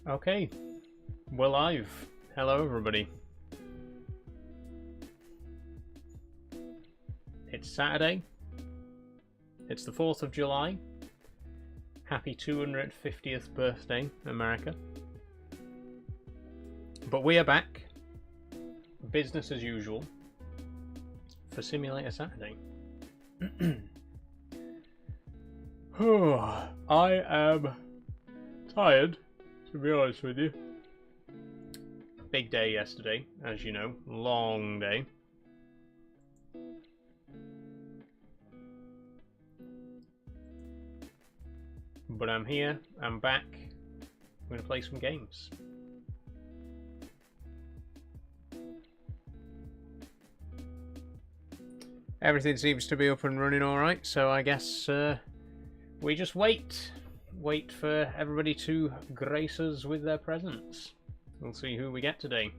Okay, we're live. Hello, everybody. It's Saturday. It's the 4th of July. Happy 250th birthday, America. But we are back, business as usual, for Simulator Saturday. I am tired, to be honest with you. Big day yesterday, as you know. Long day. But I'm here, I'm back. I'm going to play some games. Everything seems to be up and running alright, so I guess we just wait for everybody to grace us with their presence. We'll see who we get today.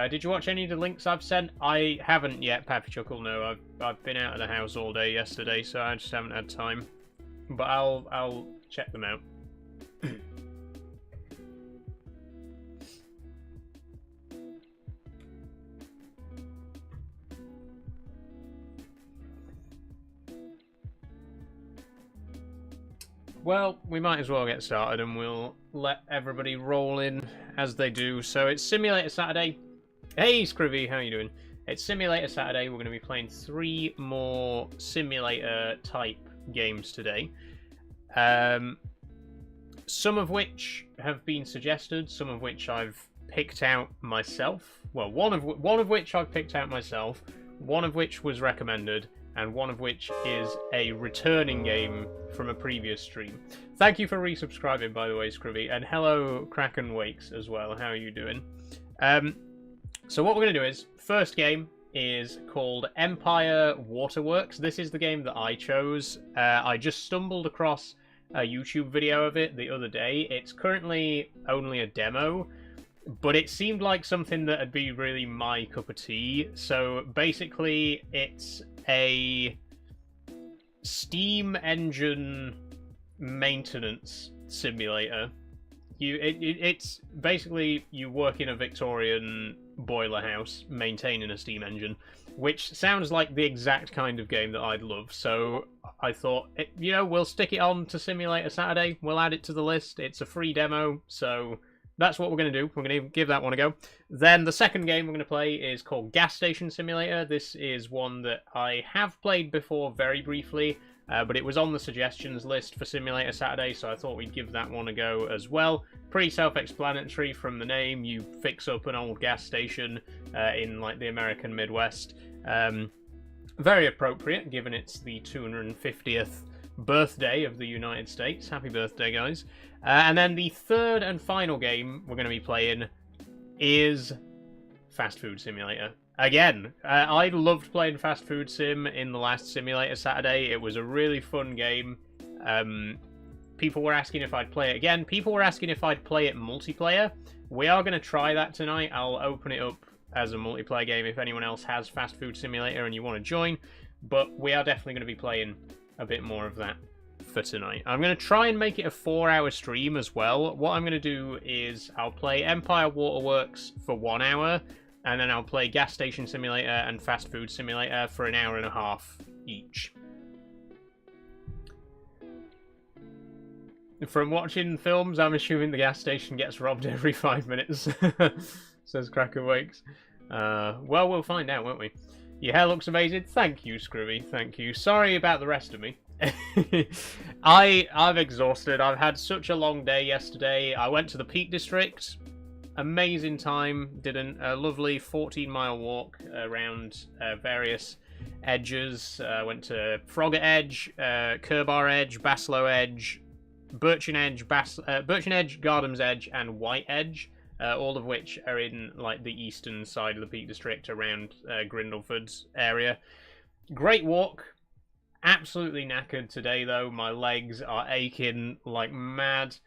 Did you watch any of the links I've sent? I haven't yet, Pappy Chuckle. No, I've been out of the house all day yesterday, so I just haven't had time. But I'll check them out. Well, we might as well get started, and we'll let everybody roll in as they do. So it's Simulator Saturday. Hey, Scrivy, how you doing? It's Simulator Saturday. We're going to be playing 3 more simulator-type games today. Some of which have been suggested, some of which I've picked out myself. Well, one of which I've picked out myself, one of which was recommended, and one of which is a returning game from a previous stream. Thank you for resubscribing, by the way, Scrivy, and hello, Kraken Wakes, as well. How are you doing? So what we're going to do is, first game is called Empire Waterworks. This is the game that I chose. I just stumbled across a YouTube video of it the other day. It's currently only a demo, but it seemed like something that would be really my cup of tea. So basically, it's a steam engine maintenance simulator. It's basically you work in a Victorian boiler house maintaining a steam engine, which sounds like the exact kind of game that I'd love. So I thought, we'll stick it on to Simulator Saturday. We'll add it to the list. It's a free demo, so that's what we're going to do. We're going to give that one a go. Then the second game we're going to play is called Gas Station Simulator. This is one that I have played before very briefly, but it was on the suggestions list for Simulator Saturday, so I thought we'd give that one a go as well. Pretty self-explanatory from the name. You fix up an old gas station in like the American Midwest. Very appropriate, given it's the 250th birthday of the United States. Happy birthday, guys. And then the third and final game we're going to be playing is Fast Food Simulator. Again, I loved playing Fast Food Sim in the last Simulator Saturday. It was a really fun game. People were asking if I'd play it again. People were asking if I'd play it multiplayer. We are going to try that tonight. I'll open it up as a multiplayer game if anyone else has Fast Food Simulator and you want to join. But we are definitely going to be playing a bit more of that for tonight. I'm going to try and make it a 4-hour stream as well. What I'm going to do is I'll play Empire Waterworks for 1 hour, and then I'll play Gas Station Simulator and Fast Food Simulator for an hour and a half each. From watching films, I'm assuming the gas station gets robbed every 5 minutes, says Cracker Wakes. Well, we'll find out, won't we? Your hair looks amazing. Thank you, Scrubby. Thank you. Sorry about the rest of me. I'm exhausted. I've had such a long day yesterday. I went to the Peak District. Amazing time. Did a lovely 14-mile walk around various edges. Went to Frogger Edge, Kerbar Edge, Baslow Edge, Birchen Edge, Gardam's Edge, and White Edge. All of which are in like the eastern side of the Peak District around Grindleford's area. Great walk. Absolutely knackered today though. My legs are aching like mad.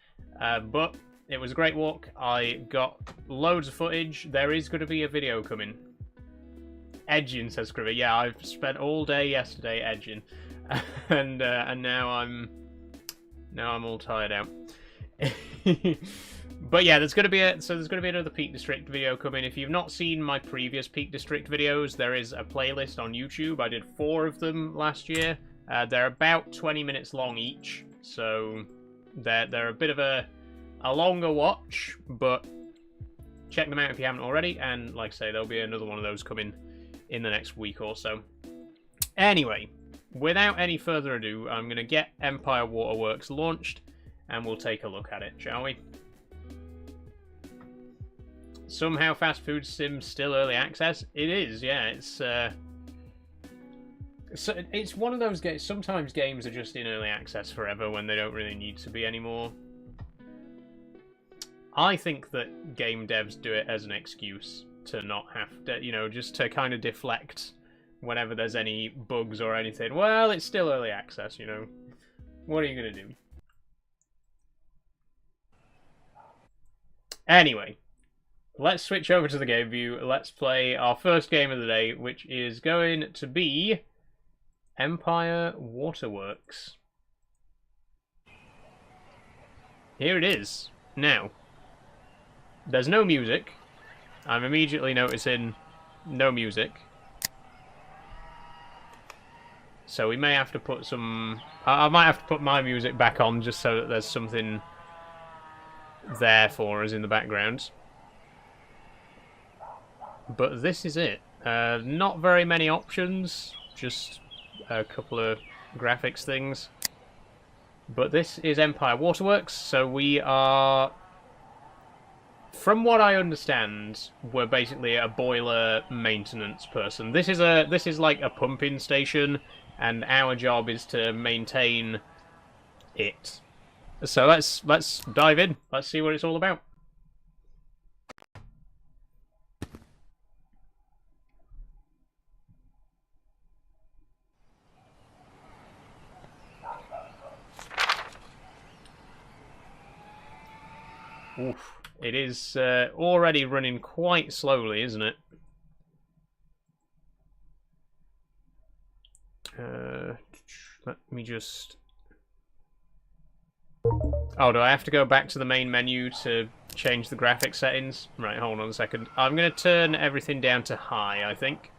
But It was a great walk. I got loads of footage. There is going to be a video coming. Edging, says Scribby. Yeah, I've spent all day yesterday edging, and now I'm all tired out. But yeah, there's going to be another Peak District video coming. If you've not seen my previous Peak District videos, there is a playlist on YouTube. I did 4 of them last year. They're about 20 minutes long each, so they're a bit of a longer watch, but check them out if you haven't already. And like I say, there'll be another one of those coming in the next week or so. Anyway, without any further ado, I'm going to get Empire Waterworks launched, and we'll take a look at it, shall we? Somehow Fast Food Sim's still early access. It is, yeah. It's one of those games. Sometimes games are just in early access forever when they don't really need to be anymore. I think that game devs do it as an excuse to not have to, you know, just to kind of deflect whenever there's any bugs or anything. Well, it's still early access, you know. What are you going to do? Anyway, let's switch over to the game view. Let's play our first game of the day, which is going to be Empire Waterworks. Here it is. Now, there's no music. I'm immediately noticing no music. So we may have to put some... I might have to put my music back on just so that there's something there for us in the background. But this is it. Not very many options, just a couple of graphics things. But this is Empire Waterworks, so we are... From what I understand, we're basically a boiler maintenance person. This is like a pumping station, and our job is to maintain it. So let's dive in. Let's see what it's all about. Oof. It is already running quite slowly, isn't it? Let me just... Oh, do I have to go back to the main menu to change the graphic settings? Right, hold on a second. I'm going to turn everything down to high, I think.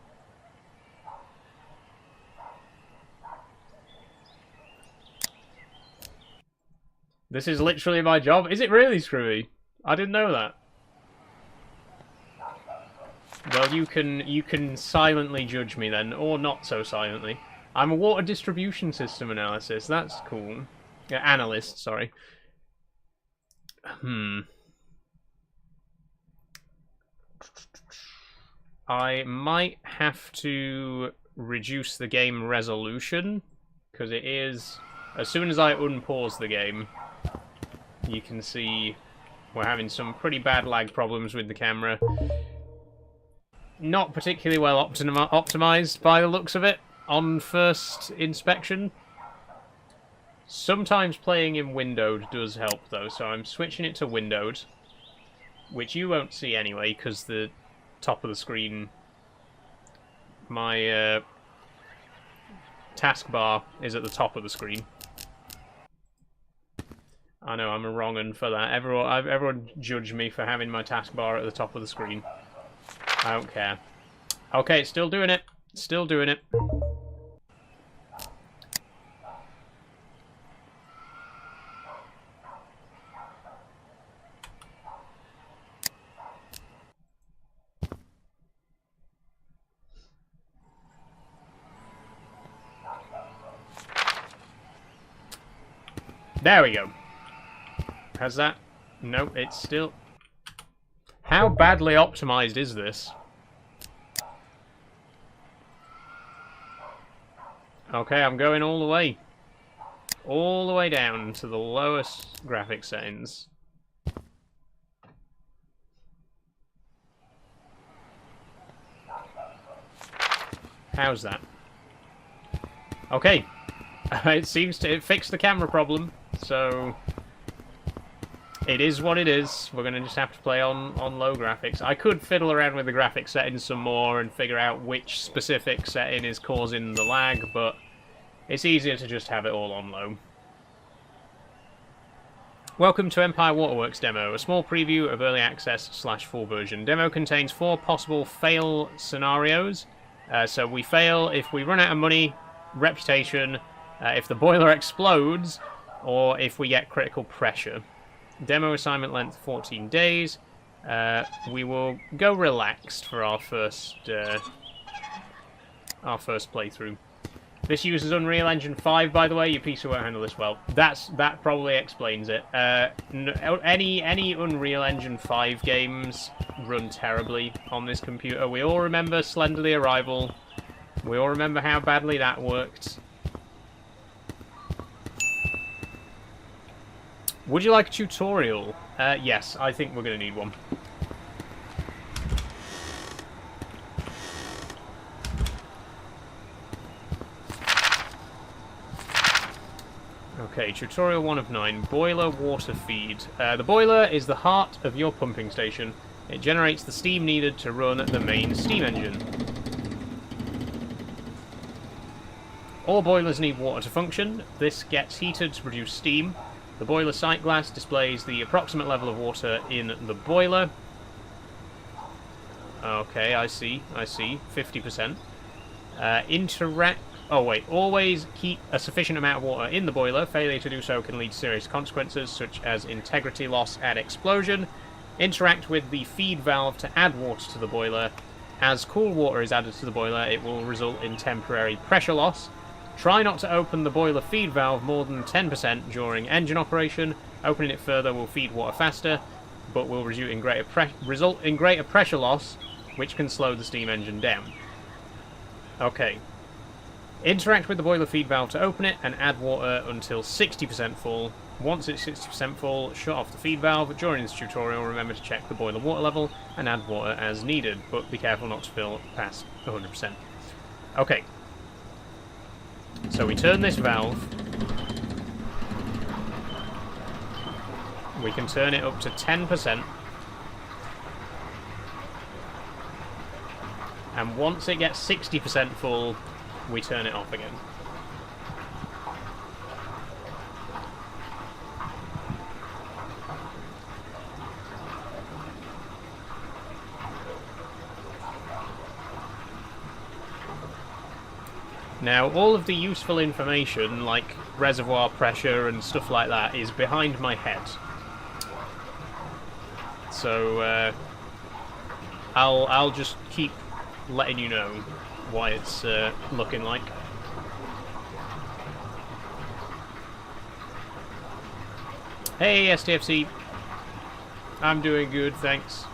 This is literally my job. Is it really, Screwy? I didn't know that. Well, you can silently judge me then, or not so silently. I'm a water distribution system analysis. That's cool. Analyst, sorry. I might have to reduce the game resolution, because it is... As soon as I unpause the game, you can see we're having some pretty bad lag problems with the camera. Not particularly well optimized by the looks of it on first inspection. Sometimes playing in windowed does help though, so I'm switching it to windowed, which you won't see anyway because the top of the screen, my taskbar is at the top of the screen. I know, I'm a wrong un for that. Everyone judged me for having my taskbar at the top of the screen. I don't care. Okay, it's still doing it. Still doing it. There we go. Has that? No, it's still... How badly optimized is this? Okay, I'm going all the way. All the way down to the lowest graphic settings. How's that? Okay. It seems to... It fixed the camera problem, so... It is what it is. We're going to just have to play on low graphics. I could fiddle around with the graphics settings some more and figure out which specific setting is causing the lag, but it's easier to just have it all on low. Welcome to Empire Waterworks demo, a small preview of early access / full version. Demo contains 4 possible fail scenarios. So we fail if we run out of money, reputation, if the boiler explodes, or if we get critical pressure. Demo assignment length 14 days. We will go relaxed for our first playthrough. This uses Unreal Engine 5, by the way. Your PC won't handle this well. That probably explains it. Any Unreal Engine 5 games run terribly on this computer. We all remember Slenderly Arrival. We all remember how badly that worked. Would you like a tutorial? Yes, I think we're going to need one. Okay, tutorial 1 of 9. Boiler water feed. The boiler is the heart of your pumping station. It generates the steam needed to run the main steam engine. All boilers need water to function. This gets heated to produce steam. The boiler sight glass displays the approximate level of water in the boiler. Okay, I see. 50%. Always keep a sufficient amount of water in the boiler. Failure to do so can lead to serious consequences, such as integrity loss and explosion. Interact with the feed valve to add water to the boiler. As cool water is added to the boiler, it will result in temporary pressure loss. Try not to open the boiler feed valve more than 10% during engine operation. Opening it further will feed water faster, but will result in greater pressure loss, which can slow the steam engine down. Okay. Interact with the boiler feed valve to open it and add water until 60% full. Once it's 60% full, shut off the feed valve. During this tutorial, remember to check the boiler water level and add water as needed, but be careful not to fill past 100%. Okay. So we turn this valve. We can turn it up to 10%. And once it gets 60% full, we turn it off again. Now, all of the useful information, like reservoir pressure and stuff like that, is behind my head. So, I'll just keep letting you know what it's looking like. Hey, STFC. I'm doing good, thanks.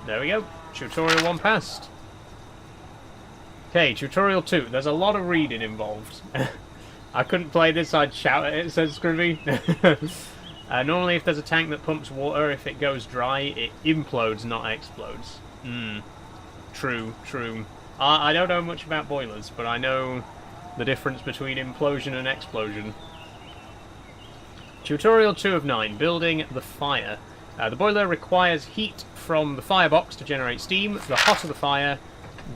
There we go. Tutorial 1 passed. Okay, tutorial 2. There's a lot of reading involved. I couldn't play this, I'd shout at it, says Scrivy. Normally if there's a tank that pumps water, if it goes dry, it implodes, not explodes. True. I don't know much about boilers, but I know the difference between implosion and explosion. Tutorial 2 of 9. Building the fire. The boiler requires heat from the firebox to generate steam. The hotter the fire,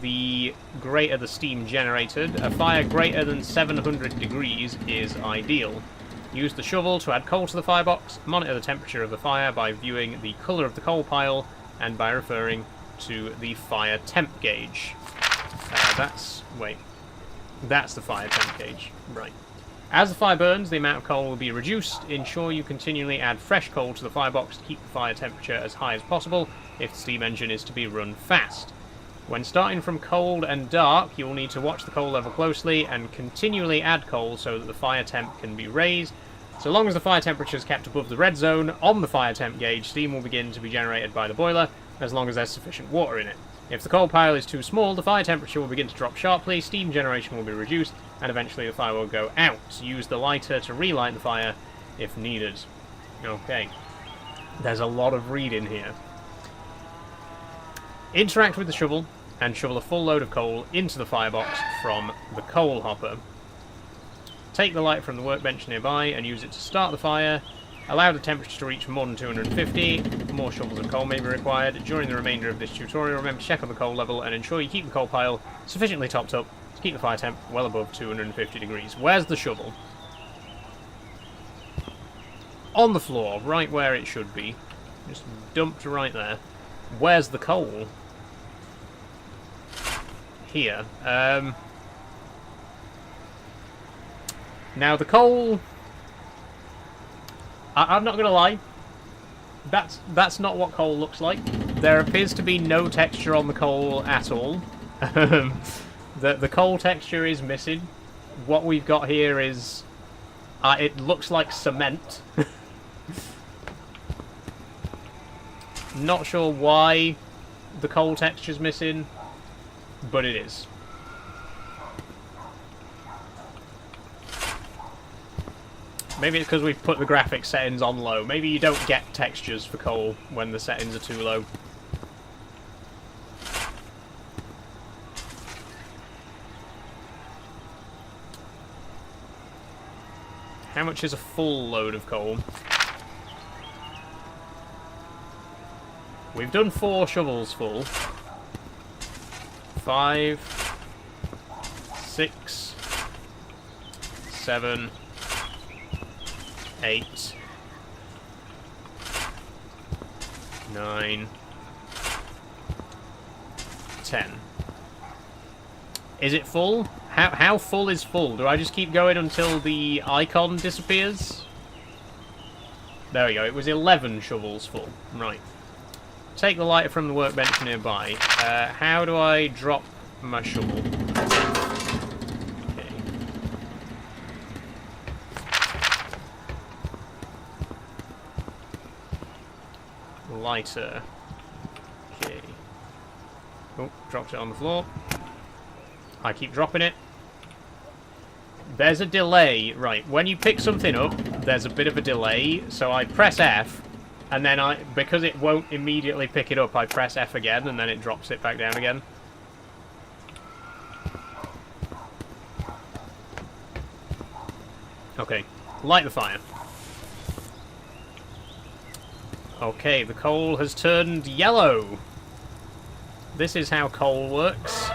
the greater the steam generated. A fire greater than 700 degrees is ideal. Use the shovel to add coal to the firebox. Monitor the temperature of the fire by viewing the colour of the coal pile and by referring to the fire temp gauge. That's the fire temp gauge. Right. As the fire burns, the amount of coal will be reduced. Ensure you continually add fresh coal to the firebox to keep the fire temperature as high as possible if the steam engine is to be run fast. When starting from cold and dark, you will need to watch the coal level closely and continually add coal so that the fire temp can be raised. So long as the fire temperature is kept above the red zone on the fire temp gauge, steam will begin to be generated by the boiler as long as there's sufficient water in it. If the coal pile is too small, the fire temperature will begin to drop sharply, steam generation will be reduced, and eventually the fire will go out. Use the lighter to relight the fire if needed. Okay. There's a lot of reading here. Interact with the shovel. and shovel a full load of coal into the firebox from the coal hopper. Take the light from the workbench nearby and use it to start the fire. Allow the temperature to reach more than 250. More shovels of coal may be required. During the remainder of this tutorial, remember to check on the coal level and ensure you keep the coal pile sufficiently topped up to keep the fire temp well above 250 degrees. Where's the shovel? On the floor, right where it should be. Just dumped right there. Where's the coal? Here. Now the coal... I'm not going to lie. That's not what coal looks like. There appears to be no texture on the coal at all. The coal texture is missing. What we've got here is... it looks like cement. Not sure why the coal texture's missing, but it is. Maybe it's because we've put the graphics settings on low. Maybe you don't get textures for coal when the settings are too low. How much is a full load of coal? We've done 4 shovels full. 5, 6, 7, 8, 9, 10. Is it full? How full is full? Do I just keep going until the icon disappears? There we go. It was 11 shovels full. Right. Take the lighter from the workbench nearby. How do I drop my shovel? Okay. Lighter. Okay. Oh, dropped it on the floor. I keep dropping it. There's a delay. Right, when you pick something up, there's a bit of a delay, so I press F. And then because it won't immediately pick it up, I press F again, and then it drops it back down again. Okay, light the fire. Okay, the coal has turned yellow. This is how coal works.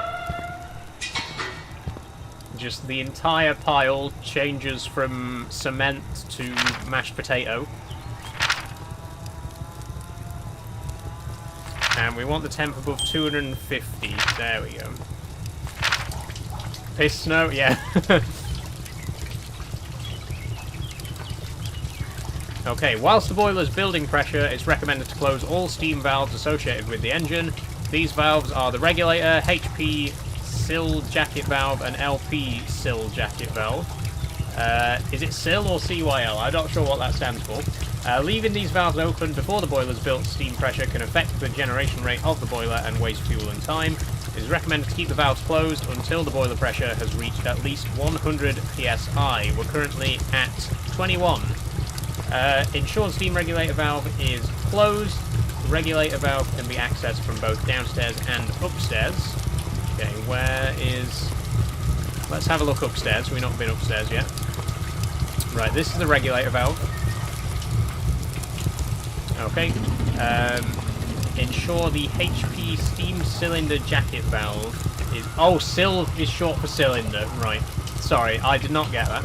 Just the entire pile changes from cement to mashed potato. And we want the temp above 250. There we go. Piss snow? Yeah. Okay, whilst the boiler's building pressure, it's recommended to close all steam valves associated with the engine. These valves are the regulator, HP sill jacket valve, and LP sill jacket valve. Is it sill or CYL? I'm not sure what that stands for. Leaving these valves open before the boiler's built steam pressure can affect the generation rate of the boiler and waste fuel and time. It is recommended to keep the valves closed until the boiler pressure has reached at least 100 psi. We're currently at 21. Ensure the steam regulator valve is closed. The regulator valve can be accessed from both downstairs and upstairs. Okay, where is... Let's have a look upstairs. We've not been upstairs yet. Right, this is the regulator valve. Okay. Ensure the HP steam cylinder jacket valve is... Oh, sill is short for cylinder. Right. Sorry, I did not get that.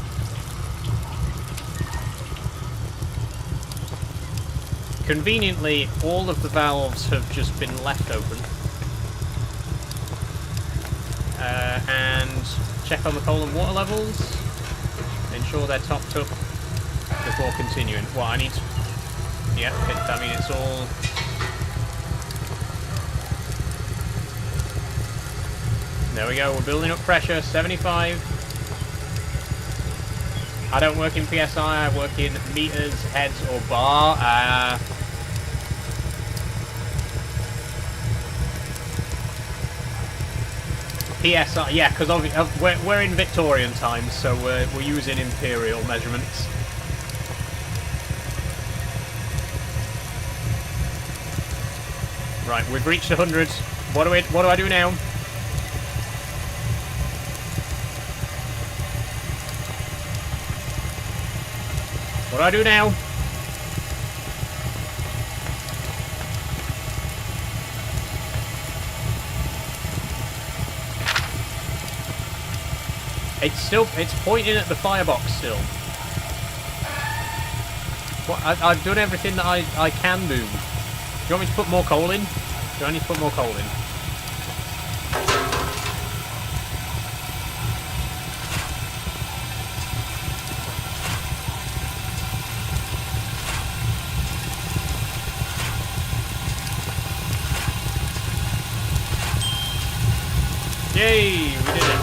Conveniently, all of the valves have just been left open. And check on the coal and water levels. Ensure they're topped up before continuing. Well, I need to... Yeah, I mean, it's all... There we go, we're building up pressure, 75. I don't work in PSI, I work in meters, heads, or bar. PSI, yeah, because we're in Victorian times, so we're using imperial measurements. Right, we've reached 100. What do I do now? What do I do now? It's pointing at the firebox still. What? I've done everything that I can do. Do you want me to put more coal in? Do I need to put more coal in? Yay! We did it.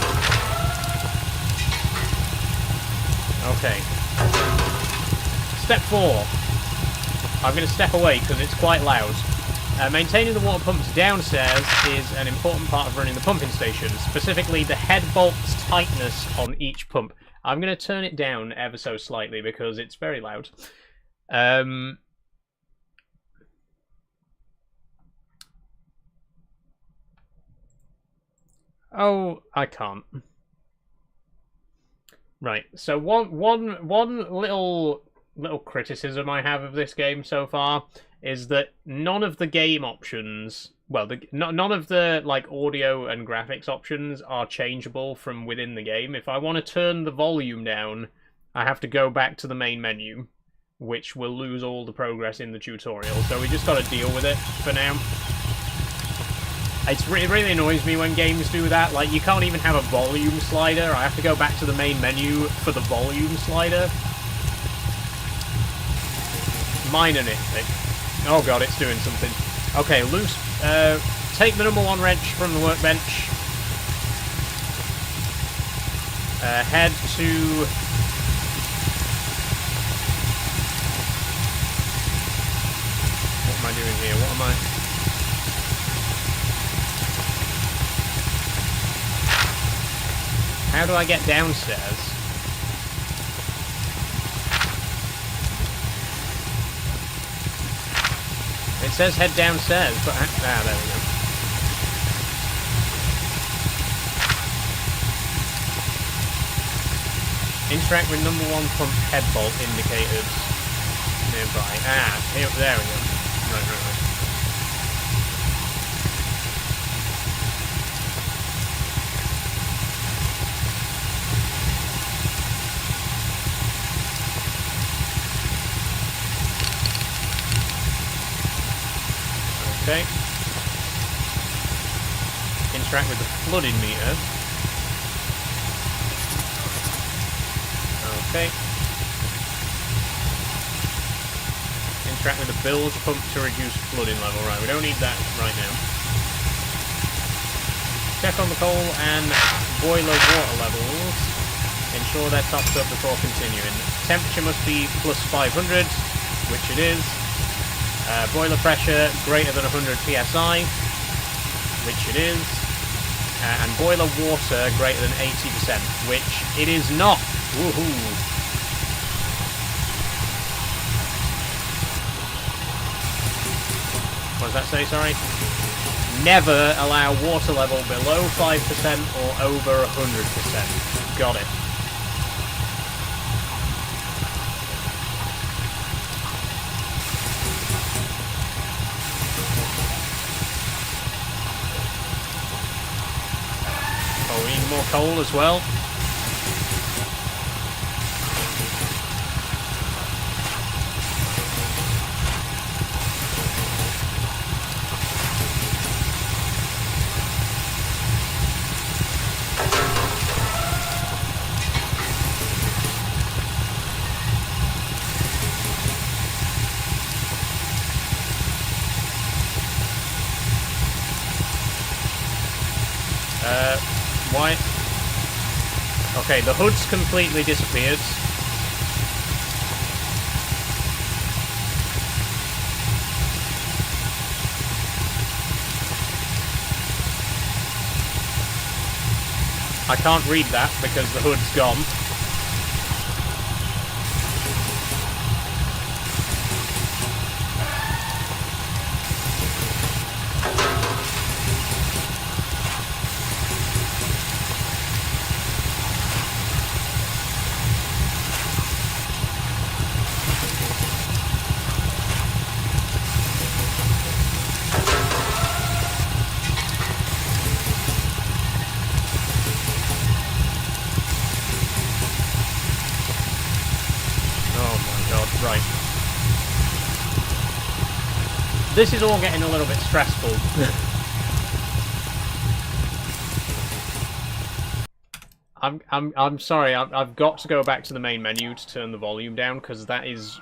Okay. Step 4. I'm going to step away because it's quite loud. Maintaining the water pumps downstairs is an important part of running the pumping station, specifically the head bolt's tightness on each pump. I'm going to turn it down ever so slightly because it's very loud. Oh, I can't. Right, so one little criticism I have of this game so far is that none of the game options, well, none of the like audio and graphics options are changeable from within the game. If I want to turn the volume down, I have to go back to the main menu, which will lose all the progress in the tutorial. So we just got to deal with it for now. It really annoys me when games do that. Like, you can't even have a volume slider. I have to go back to the main menu for the volume slider. Minor nitpick. Oh god, it's doing something. Okay, loose. Take the number 1 wrench from the workbench. Head to... What am I doing here? What am I... How do I get downstairs? It says head downstairs, but... Ah, there we go. Interact with number 1 pump head bolt indicators nearby. Ah, here, there we go. Right. Okay. Interact with the flooding meter. Okay. Interact with the bilge pump to reduce flooding level. Right, we don't need that right now. Check on the coal and boiler water levels. Ensure they're topped up before continuing. Temperature must be plus 500, which it is. Boiler pressure greater than 100 psi, which it is, and boiler water greater than 80%, which it is not. Woohoo! What does that say, sorry? Never allow water level below 5% or over 100%. Got it. Oh, we need more coal as well. Why? Okay, the hood's completely disappeared. I can't read that because the hood's gone. God, right. This is all getting a little bit stressful. I'm sorry, I've got to go back to the main menu to turn the volume down, because that is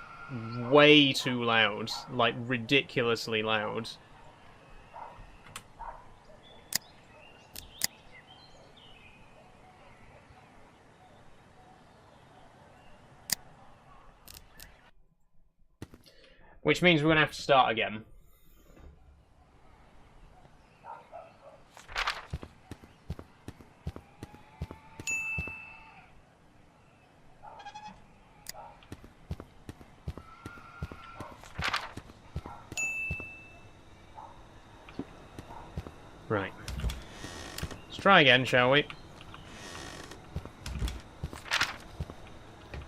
way too loud. Like, ridiculously loud. Which means we're going to have to start again. Right. Let's try again, shall we?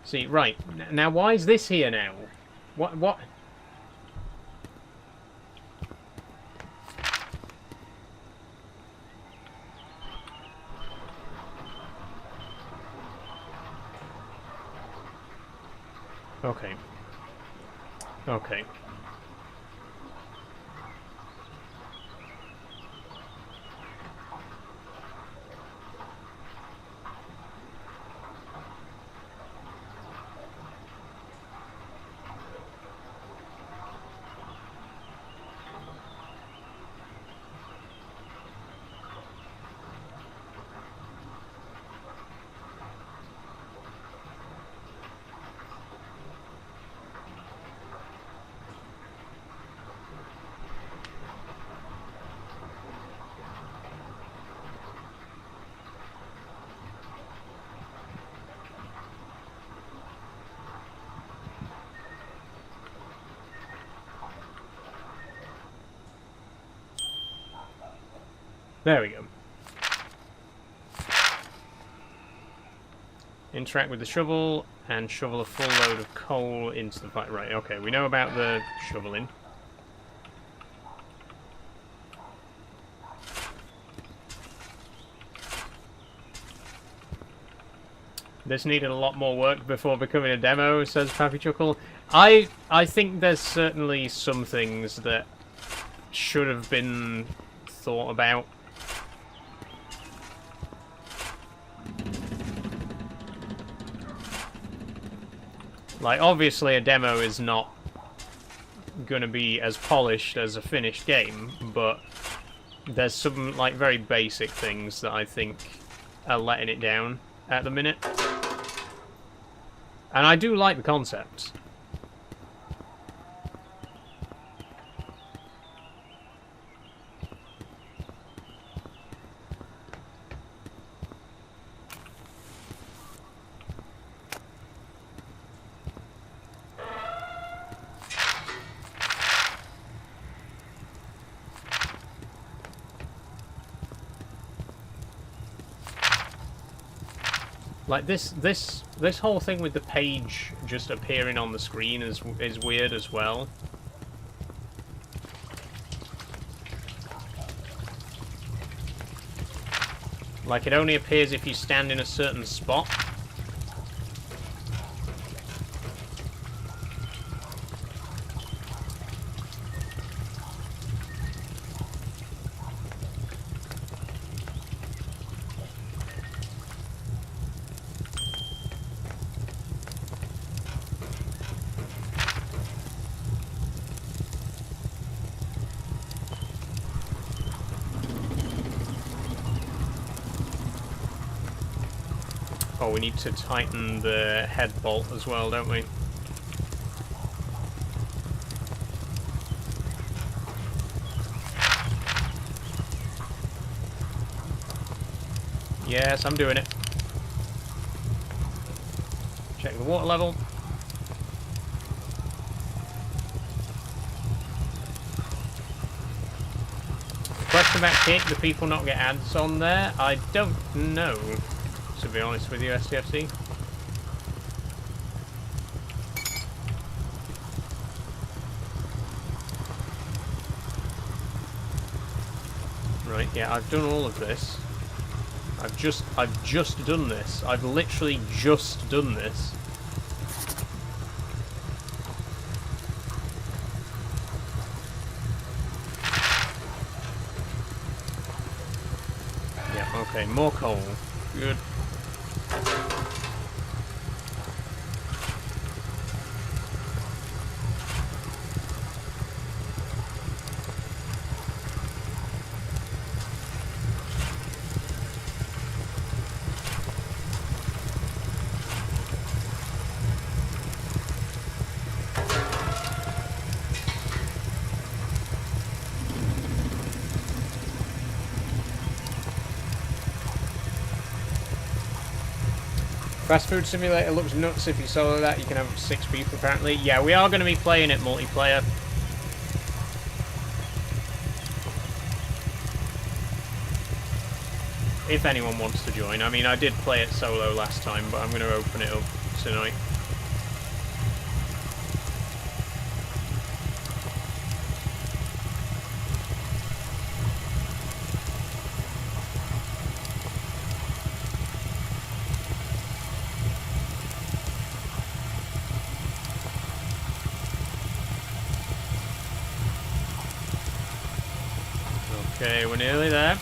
See, right. Now, why is this here now? What? Okay. Okay. There we go. Interact with the shovel and shovel a full load of coal into the fire. Right, okay, we know about the shoveling. This needed a lot more work before becoming a demo, says Pappy Chuckle. I think there's certainly some things that should have been thought about. Like, obviously a demo is not gonna be as polished as a finished game, but there's some, like, very basic things that I think are letting it down at the minute. And I do like the concept. Like this whole thing with the page just appearing on the screen is weird as well. Like, it only appears if you stand in a certain spot. Oh, we need to tighten the head bolt as well, don't we? Yes, I'm doing it. Check the water level. Question about Kick, do people not get ads on there? I don't know, to be honest with you, STFC. Right, yeah, I've done all of this. I've just done this. I've literally just done this. Okay, more coal. Good. Fast Food Simulator looks nuts if you solo that. You can have 6 people apparently. Yeah, we are going to be playing it multiplayer. If anyone wants to join. I mean, I did play it solo last time, but I'm going to open it up tonight. Okay, we're nearly there.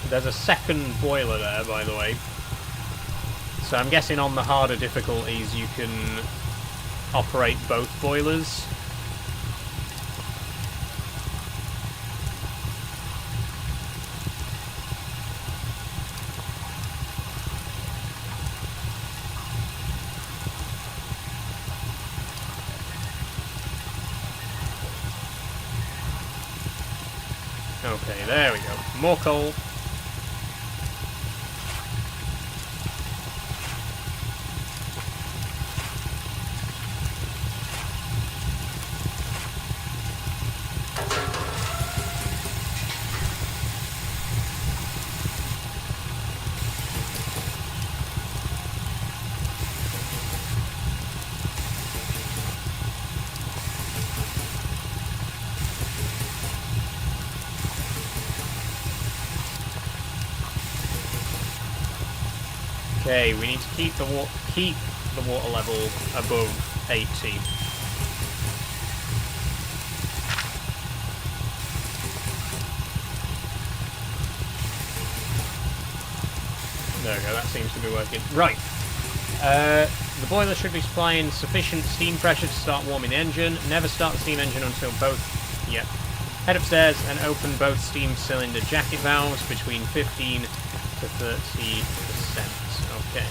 There's a second boiler there, by the way. So I'm guessing on the harder difficulties you can operate both boilers. Okay, there we go. More coal. Okay, we need to keep the water level above 80. There we go, that seems to be working. Right. The boiler should be supplying sufficient steam pressure to start warming the engine. Never start the steam engine until both... Yep. Head upstairs and open both steam cylinder jacket valves between 15 to 30%. Okay.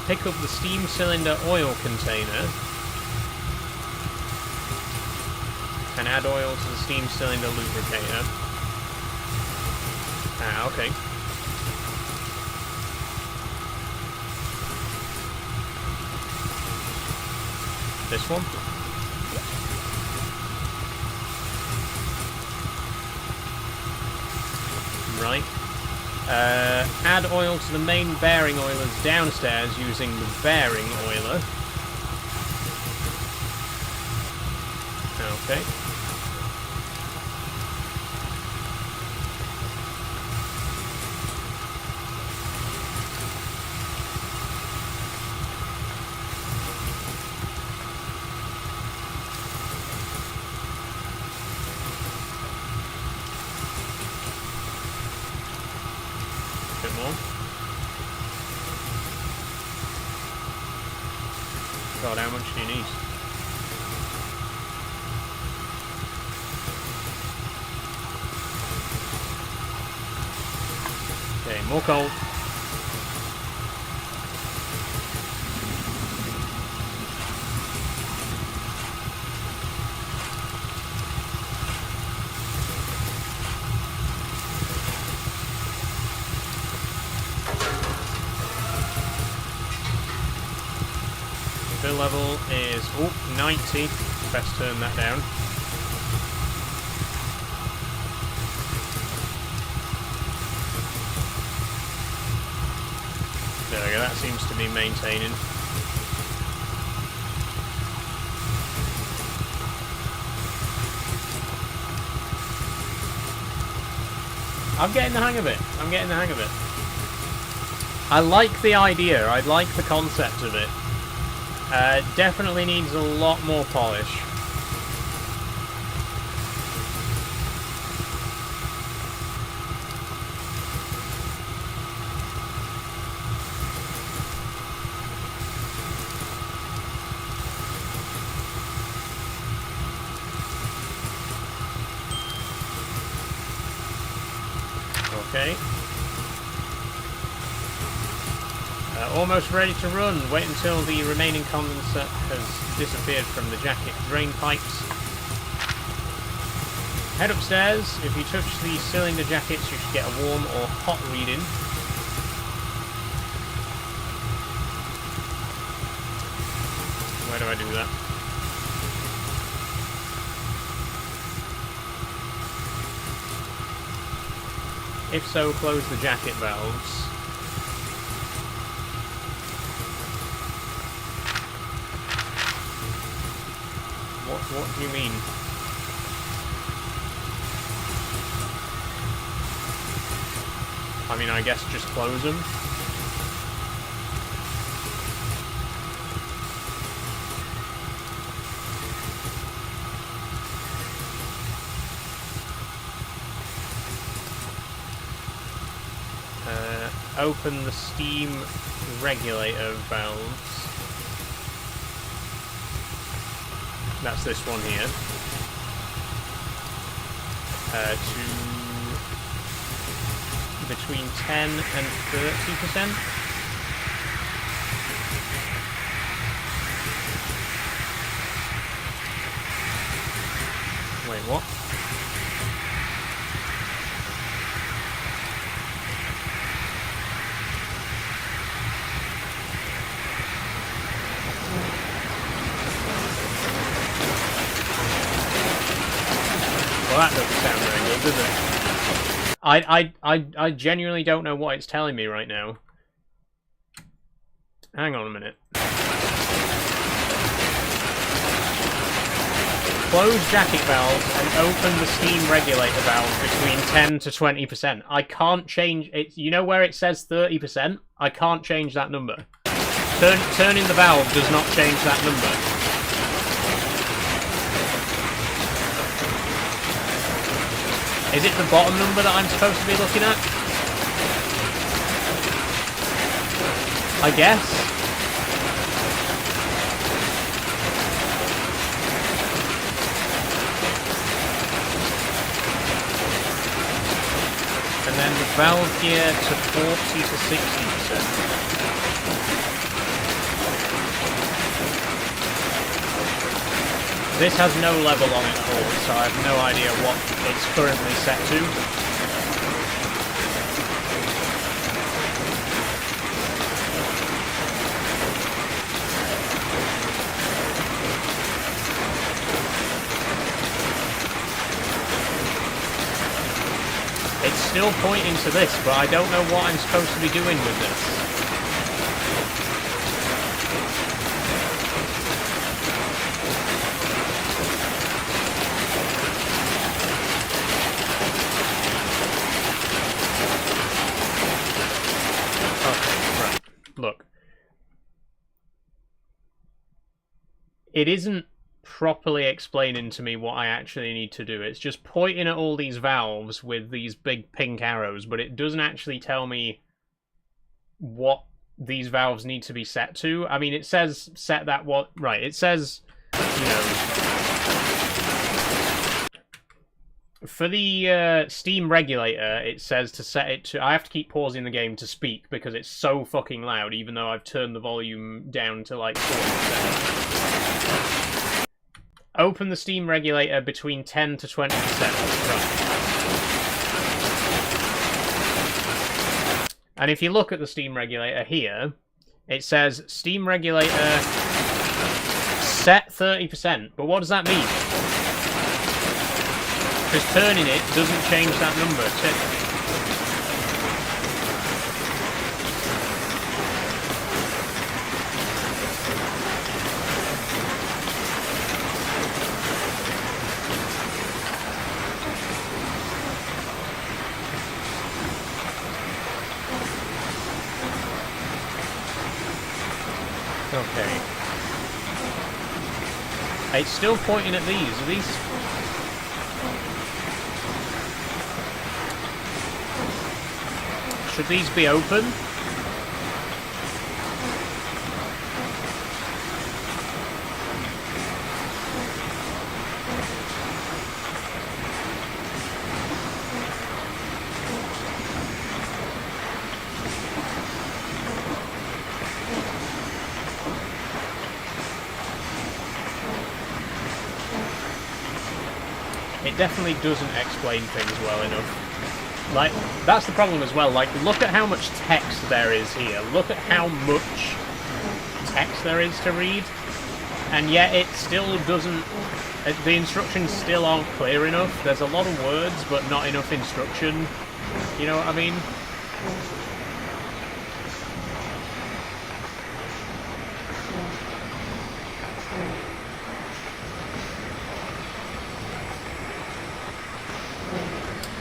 Pick up the steam cylinder oil container and add oil to the steam cylinder lubricator. Ah, okay. This one. Right. Add oil to the main bearing oilers downstairs using the bearing oiler. Okay. Bit more. God, how much do you need? Okay, more coal. Fill level is 90. Best turn that down. go, that seems to be maintaining. I'm getting the hang of it. I'm getting the hang of it. I like the idea. I like the concept of it. Definitely needs a lot more polish. Okay. Almost ready to run. Wait until the remaining condensate has disappeared from the jacket drain pipes. Head upstairs. If you touch the cylinder jackets, you should get a warm or hot reading. Where do I do that? If so, close the jacket valves. What do you mean? I mean, I guess just close them. Open the steam regulator valves. That's this one here. To between 10 and 30%. Wait, what? Well, that doesn't sound very good, does it? I genuinely don't know what it's telling me right now. Hang on a minute. Close jacket valves and open the steam regulator valve between 10 to 20%. I can't change it. You know where it says 30%? I can't change that number. Turning the valve does not change that number. Is it the bottom number that I'm supposed to be looking at? I guess. And then the valve gear to 40 to 60%. This has no level on it at all, so I have no idea what it's currently set to. It's still pointing to this, but I don't know what I'm supposed to be doing with this. Look, it isn't properly explaining to me what I actually need to do. It's just pointing at all these valves with these big pink arrows, but it doesn't actually tell me what these valves need to be set to. I mean, it says set that what... Right, it says, you know... For the steam regulator, it says to set it to... I have to keep pausing the game to speak because it's so fucking loud, even though I've turned the volume down to like 40%. Open the steam regulator between 10 to 20%. Right. And if you look at the steam regulator here, it says steam regulator set 30%. But what does that mean? Because turning it doesn't change that number. Okay. It's still pointing at these. Are these... Should these be open? It definitely doesn't explain things well enough. Like, that's the problem as well. Like, look at how much text there is here. Look at how much text there is to read. And yet it still doesn't... The instructions still aren't clear enough. There's a lot of words, but not enough instruction. You know what I mean?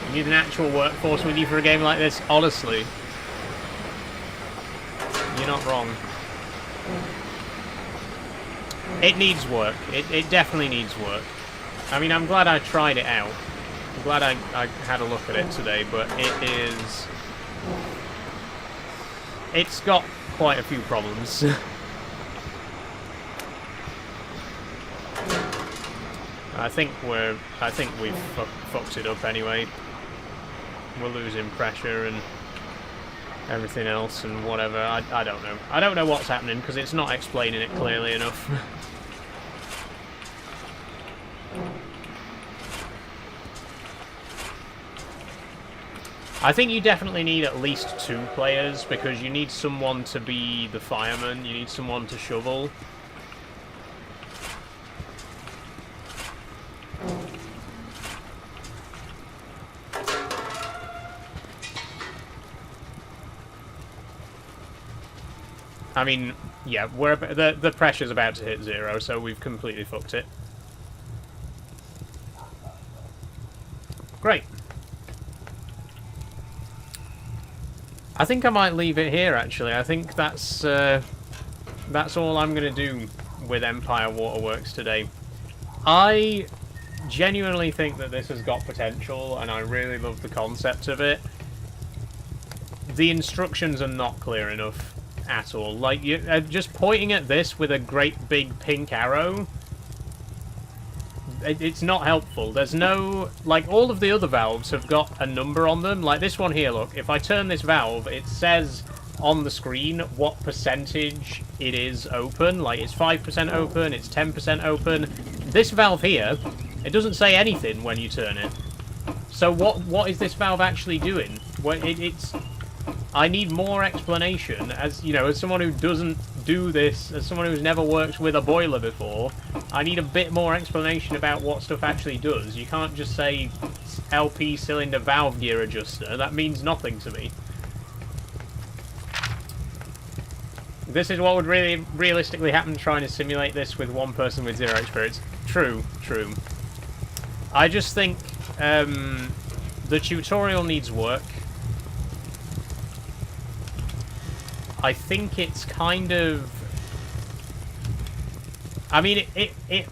You need an actual workforce with you for a game like this, honestly. You're not wrong. It needs work. It definitely needs work. I mean, I'm glad I tried it out. I'm glad I had a look at it today, but it is... It's got quite a few problems. I think we've fucked it up anyway. We're losing pressure and everything else and whatever. I don't know. I don't know what's happening because it's not explaining it clearly enough. I think you definitely need at least 2 players because you need someone to be the fireman, you need someone to shovel. I mean, yeah, the pressure's about to hit 0, so we've completely fucked it. Great. I think I might leave it here, actually. I think that's all I'm going to do with Empire Waterworks today. I genuinely think that this has got potential, and I really love the concept of it. The instructions are not clear enough at all. Like, you just pointing at this with a great big pink arrow, it's not helpful. There's no... Like, all of the other valves have got a number on them. Like, this one here, look. If I turn this valve, it says on the screen what percentage it is open. Like, it's 5% open, it's 10% open. This valve here, it doesn't say anything when you turn it. So what is this valve actually doing? Well, it's... I need more explanation, as, you know, as someone who doesn't do this, as someone who's never worked with a boiler before, I need a bit more explanation about what stuff actually does. You can't just say LP cylinder valve gear adjuster. That means nothing to me. This is what would really realistically happen trying to simulate this with one person with 0 experience. True, true. I just think the tutorial needs work. I think it's kind of... I mean, it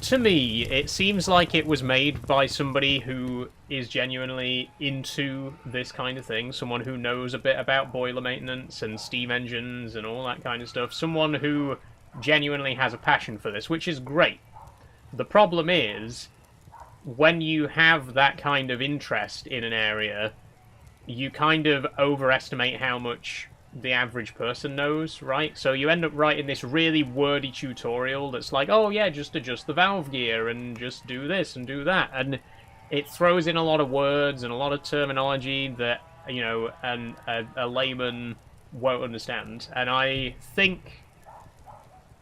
to me, it seems like it was made by somebody who is genuinely into this kind of thing. Someone who knows a bit about boiler maintenance and steam engines and all that kind of stuff. Someone who genuinely has a passion for this, which is great. The problem is, when you have that kind of interest in an area, you kind of overestimate how much the average person knows, right? So you end up writing this really wordy tutorial that's like, oh yeah, just adjust the valve gear and just do this and do that, and it throws in a lot of words and a lot of terminology that, you know, a layman won't understand. And I think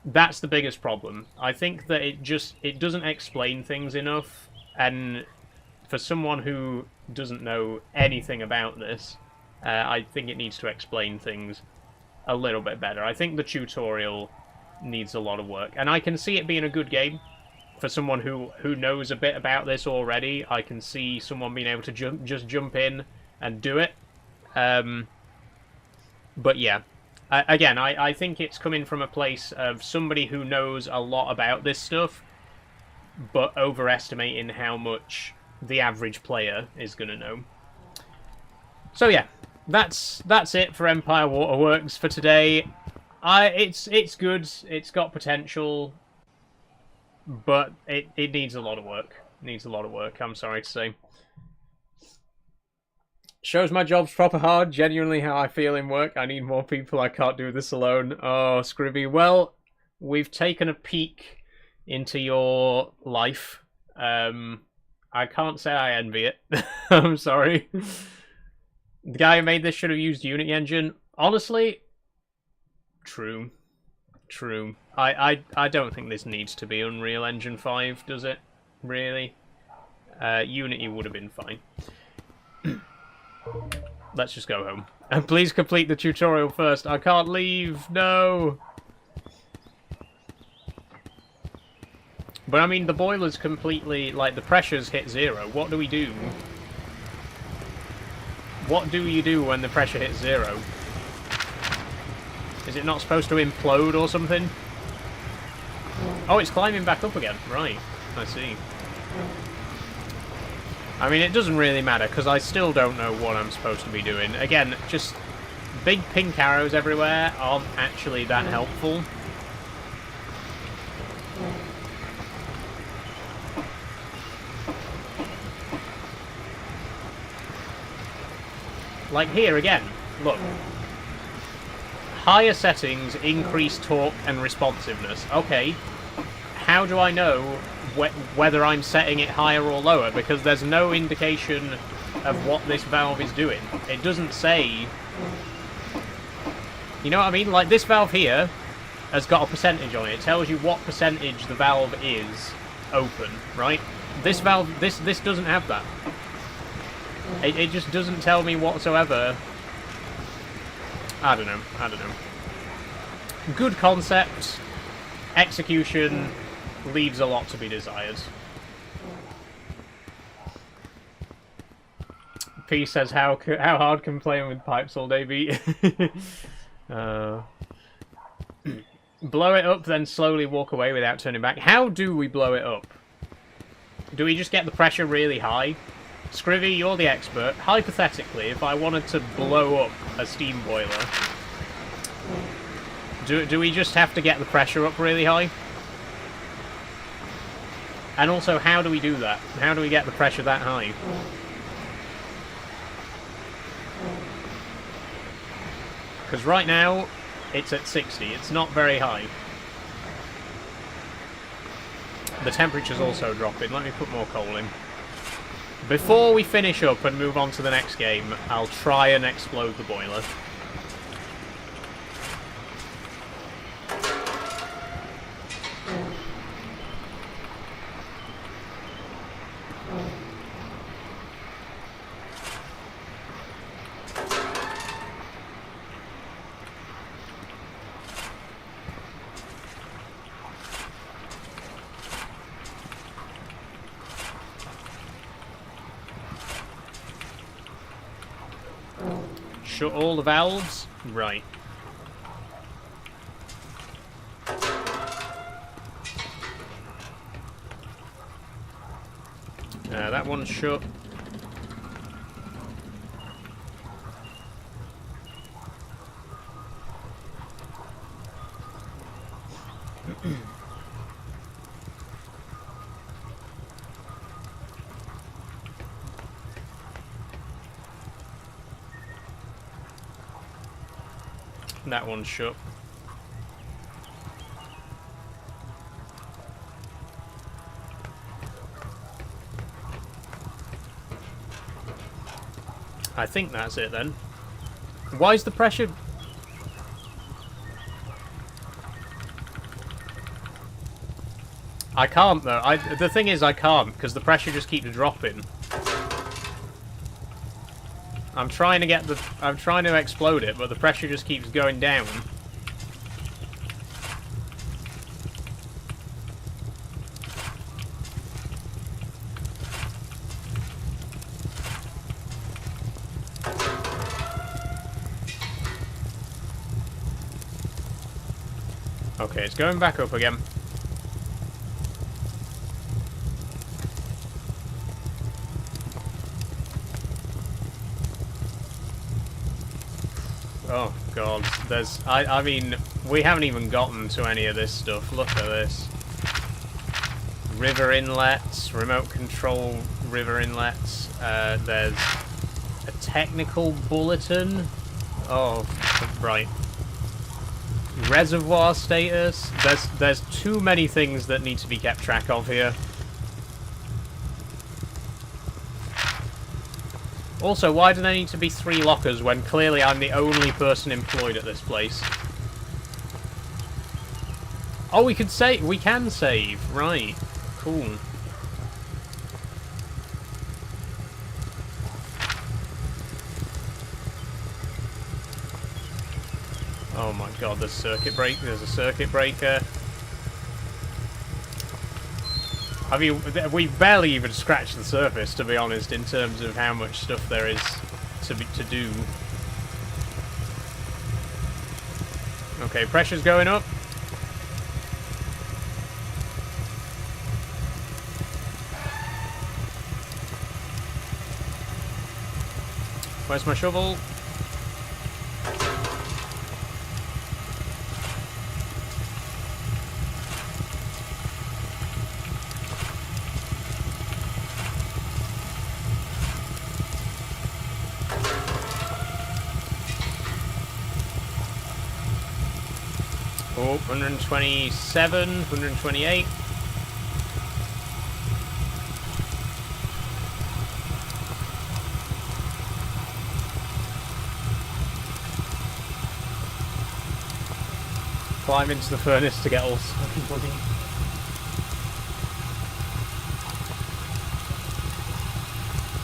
that's the biggest problem. I think that it doesn't explain things enough, and for someone who doesn't know anything about this, I think it needs to explain things a little bit better. I think the tutorial needs a lot of work. And I can see it being a good game for someone who knows a bit about this already. I can see someone being able to just jump in and do it. But yeah, Again, I think it's coming from a place of somebody who knows a lot about this stuff, but overestimating how much the average player is going to know. So yeah, that's it for Empire Waterworks for today. It's good. It's got potential, but it needs a lot of work. It needs a lot of work. I'm sorry to say. Shows my job's proper hard. Genuinely how I feel in work. I need more people. I can't do this alone. Oh, Scribby. Well, we've taken a peek into your life. I can't say I envy it. I'm sorry. The guy who made this should have used Unity Engine. Honestly, true. I don't think this needs to be Unreal Engine 5, does it? Really? Unity would have been fine. Let's just go home. And please complete the tutorial first. I can't leave. No. But I mean, the boiler's completely, like, the pressure's hit 0. What do we do? What do you do when the pressure hits 0? Is it not supposed to implode or something? Oh, it's climbing back up again. Right. I see. I mean, it doesn't really matter, because I still don't know what I'm supposed to be doing. Again, just big pink arrows everywhere aren't actually that helpful. Like here again, look. Higher settings increase torque and responsiveness. Okay, how do I know whether I'm setting it higher or lower? Because there's no indication of what this valve is doing. It doesn't say... You know what I mean? Like this valve here has got a percentage on it. It tells you what percentage the valve is open, right? This valve, this doesn't have that. It just doesn't tell me whatsoever. I don't know. Good concept. Execution leaves a lot to be desired. P says, how hard can playing with pipes all day be? Blow it up, then slowly walk away without turning back. How do we blow it up? Do we just get the pressure really high? Scrivy, you're the expert. Hypothetically, if I wanted to blow up a steam boiler, do we just have to get the pressure up really high? And also, how do we do that? How do we get the pressure that high? Because right now, it's at 60. It's not very high. The temperature's also dropping. Let me put more coal in. Before we finish up and move on to the next game, I'll try and explode the boiler. Shut all the valves? Right. That one's shut. That one's shut. I think that's it then. Why is the pressure... I can't though. The thing is I can't because the pressure just keeps dropping. I'm trying to explode it, but the pressure just keeps going down. Okay, it's going back up again. Oh god, I mean, we haven't even gotten to any of this stuff. Look at this. River inlets, remote control river inlets. There's a technical bulletin. Oh, right. Reservoir status. There's too many things that need to be kept track of here. Also, why do there need to be 3 lockers when clearly I'm the only person employed at this place? Oh, we could save. We can save. Right. Cool. Oh my god, there's circuit break. There's a circuit breaker. I mean, we've barely even scratched the surface, to be honest, in terms of how much stuff there is to do. Okay, pressure's going up. Where's my shovel? Oh, 127, 128. Climb into the furnace to get all smoky bloody.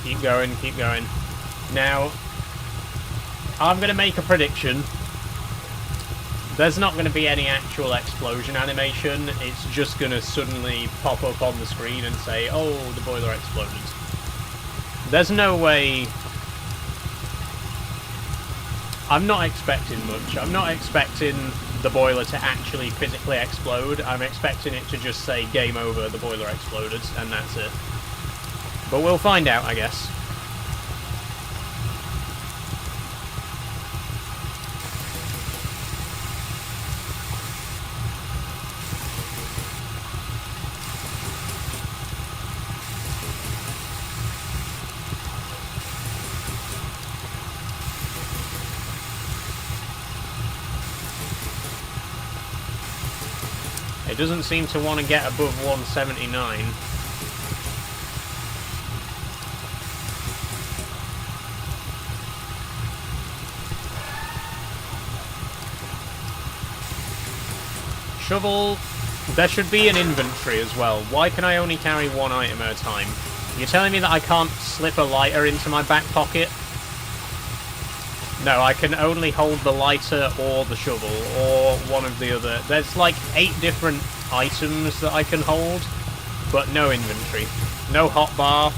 Keep going, keep going. Now, I'm going to make a prediction. There's not going to be any actual explosion animation. It's just going to suddenly pop up on the screen and say, oh, the boiler exploded. There's no way... I'm not expecting much. I'm not expecting the boiler to actually physically explode. I'm expecting it to just say, game over, the boiler exploded, and that's it. But we'll find out, I guess. It doesn't seem to want to get above 179. Shovel. There should be an inventory as well. Why can I only carry 1 item at a time? You're telling me that I can't slip a lighter into my back pocket? No, I can only hold the lighter or the shovel, or one of the other. There's like 8 different items that I can hold, but no inventory. No hotbar.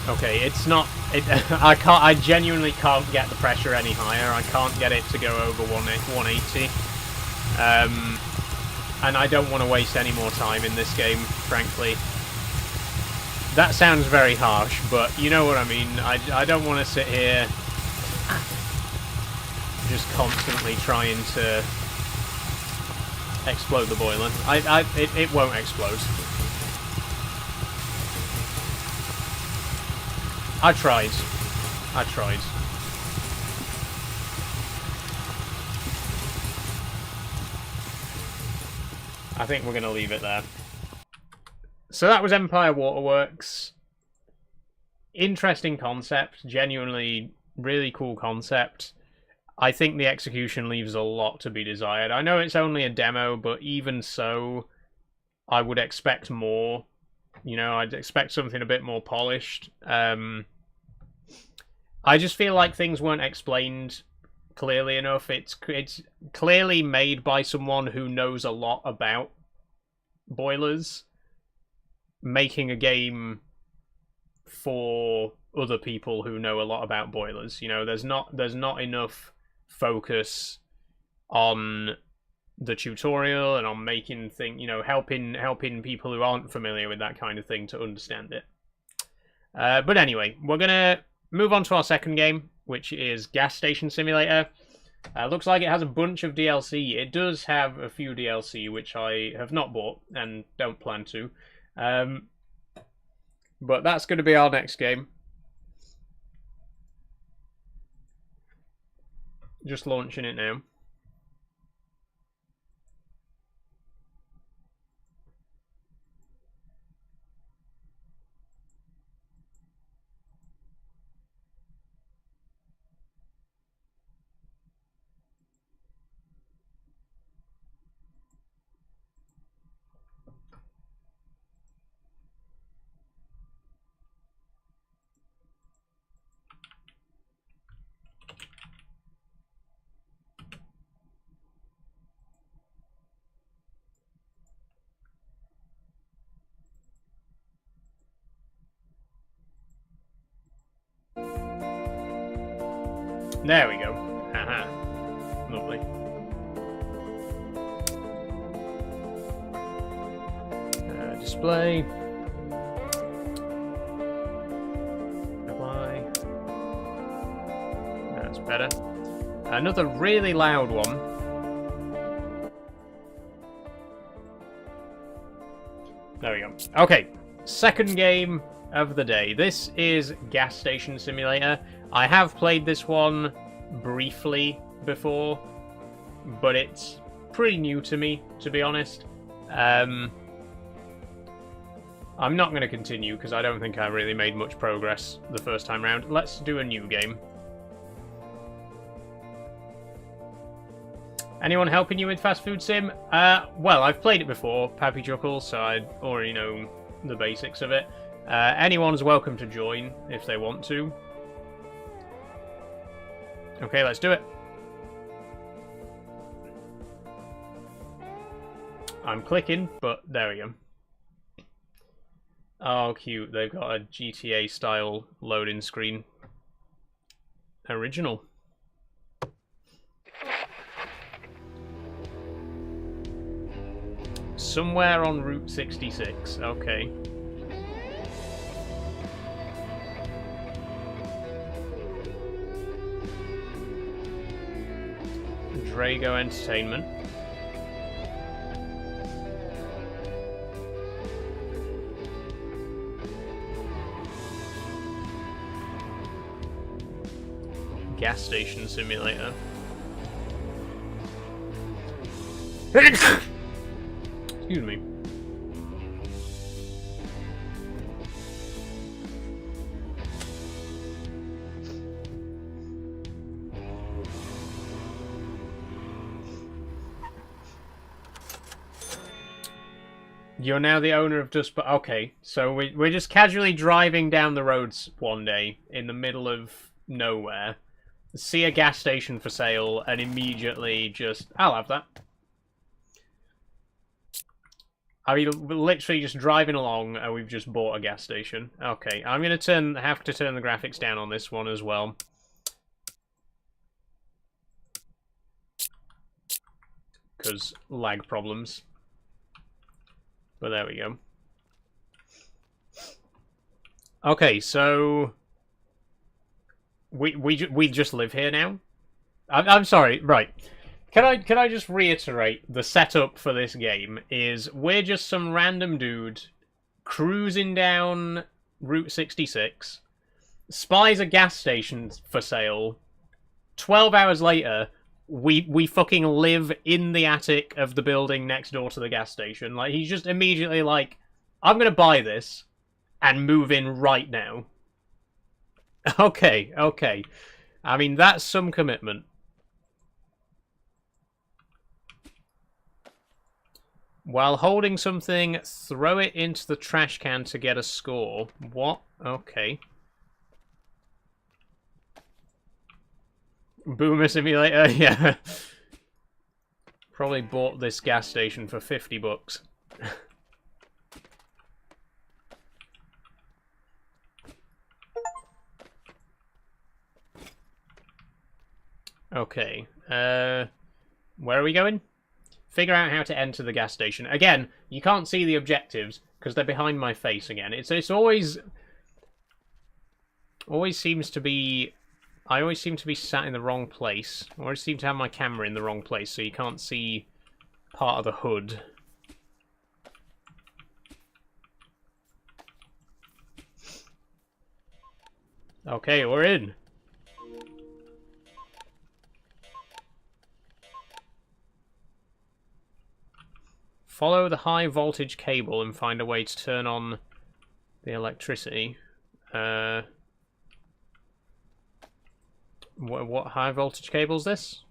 Okay, it's not... I genuinely can't get the pressure any higher. I can't get it to go over 180. And I don't want to waste any more time in this game, frankly. That sounds very harsh, but you know what I mean. I don't want to sit here just constantly trying to explode the boiler. It won't explode. I tried. I tried. I think we're going to leave it there. So that was Empire Waterworks. Interesting concept. Genuinely really cool concept. I think the execution leaves a lot to be desired. I know it's only a demo, but even so, I would expect more. You know, I'd expect something a bit more polished. I just feel like things weren't explained clearly enough. It's clearly made by someone who knows a lot about boilers, making a game for other people who know a lot about boilers. You know, there's not enough focus on the tutorial and on making helping people who aren't familiar with that kind of thing to understand it. But anyway, we're gonna move on to our second game, which is Gas Station Simulator. Looks like it has a bunch of DLC. It does have a few DLC, which I have not bought and don't plan to. But that's going to be our next game. Just launching it now. There we go. Haha. Lovely. Display. Apply. That's better. Another really loud one. There we go. Okay. Second game of the day. This is Gas Station Simulator. I have played this one briefly before, but it's pretty new to me, to be honest. I'm not going to continue because I don't think I really made much progress the first time round. Let's do a new game. Anyone helping you with Fast Food Sim? Well, I've played it before, Pappy Chuckles, so I already know the basics of it. Anyone's welcome to join if they want to. Okay, let's do it. I'm clicking, but there we go. Oh, cute. They've got a GTA-style loading screen. Original. Somewhere on Route 66. Okay. Drago Entertainment. Gas Station Simulator. Excuse me. You're now the owner of Dust, but okay. So we're just casually driving down the roads one day in the middle of nowhere, see a gas station for sale, and immediately just, I'll have that. I mean, we're literally just driving along, and we've just bought a gas station. Okay, I'm gonna have to turn the graphics down on this one as well, because lag problems. But there we go. Okay, so we just live here now. I'm sorry. Right. Can I just reiterate the setup for this game is we're just some random dude cruising down Route 66, spies a gas station for sale. 12 hours later, we fucking live in the attic of the building next door to the gas station. Like, he's just immediately like, I'm gonna buy this and move in right now. Okay, okay. I mean, that's some commitment. While holding something, throw it into the trash can to get a score. What? Okay. Boomer Simulator, yeah. Probably bought this gas station for $50. Okay, where are we going? Figure out how to enter the gas station. Again, you can't see the objectives because they're behind my face again. It's always seems to be... I always seem to be sat in the wrong place. I always seem to have my camera in the wrong place, so you can't see part of the hood. Okay, we're in. Follow the high voltage cable and find a way to turn on the electricity. What high voltage cable is this?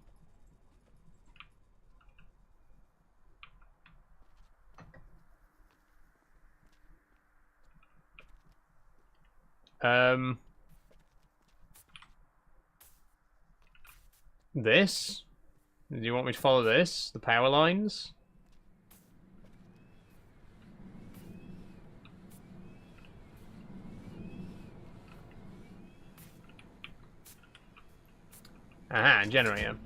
This? Do you want me to follow this? The power lines? Aha, generator.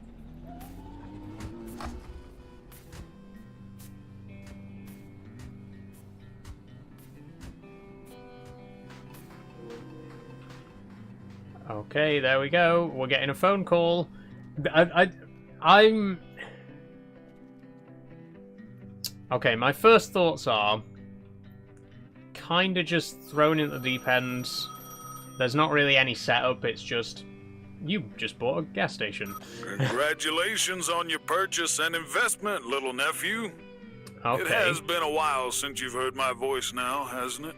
Okay, there we go. We're getting a phone call. I'm... Okay, my first thoughts are... Kinda just thrown into the deep end. There's not really any setup, it's just... You just bought a gas station. Congratulations on your purchase and investment, little nephew. Okay. It has been a while since you've heard my voice now, hasn't it?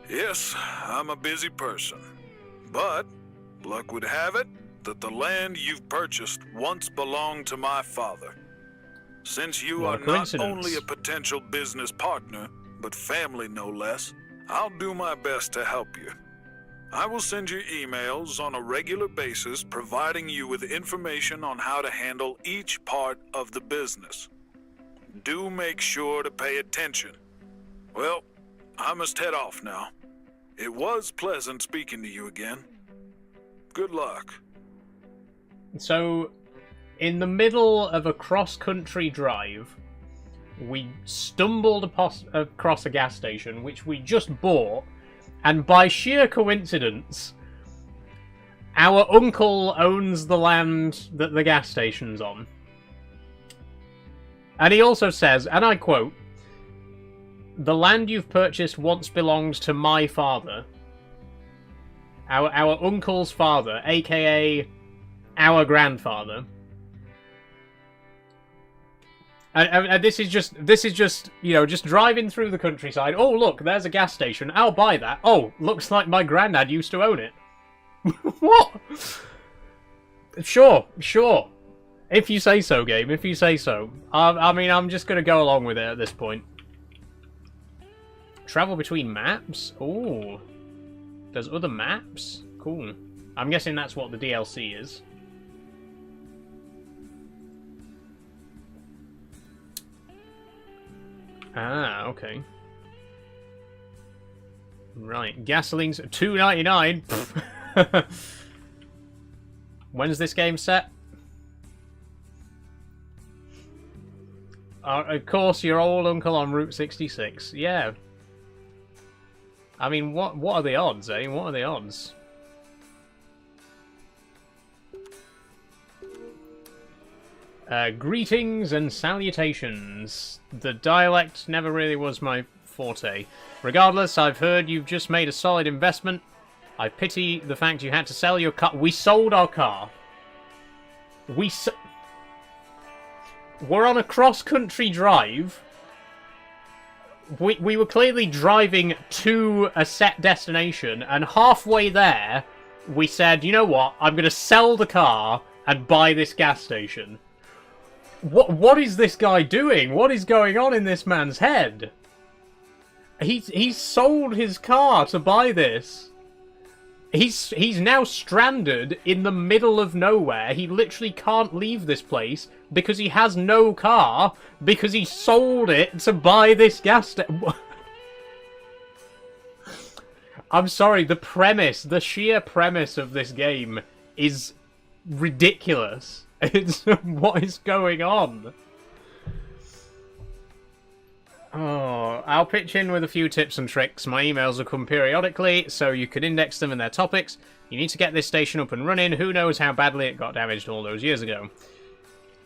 Yes, I'm a busy person. But, luck would have it that the land you've purchased once belonged to my father. Since you are not only a potential business partner, but family no less, I'll do my best to help you. I will send you emails on a regular basis providing you with information on how to handle each part of the business. Do make sure to pay attention. Well, I must head off now. It was pleasant speaking to you again. Good luck. So, in the middle of a cross-country drive, we stumbled across a gas station, which we just bought. And by sheer coincidence, our uncle owns the land that the gas station's on. And he also says, and I quote, "The land you've purchased once belonged to my father." Our uncle's father, aka our grandfather. And this is just, you know, just driving through the countryside. Oh, look, there's a gas station. I'll buy that. Oh, looks like my granddad used to own it. What? Sure. If you say so, game. If you say so. I mean, I'm just going to go along with it at this point. Travel between maps? Oh. There's other maps? Cool. I'm guessing that's what the DLC is. Ah, okay. Right, gasoline's $2.99. When's this game set? Of course, your old uncle on Route 66. Yeah. I mean, what are the odds, eh? What are the odds? Greetings and salutations. The dialect never really was my forte. Regardless, I've heard you've just made a solid investment. I pity the fact you had to sell your car. We sold our car. We're on a cross-country drive. We were clearly driving to a set destination, and halfway there, we said, you know what, I'm going to sell the car and buy this gas station. What is this guy doing? What is going on in this man's head? He's sold his car to buy this. He's now stranded in the middle of nowhere. He literally can't leave this place because he has no car because he sold it to buy this gas station. I'm sorry, the sheer premise of this game is ridiculous. It's what is going on? Oh, I'll pitch in with a few tips and tricks. My emails will come periodically, so you can index them in their topics. You need to get this station up and running. Who knows how badly it got damaged all those years ago.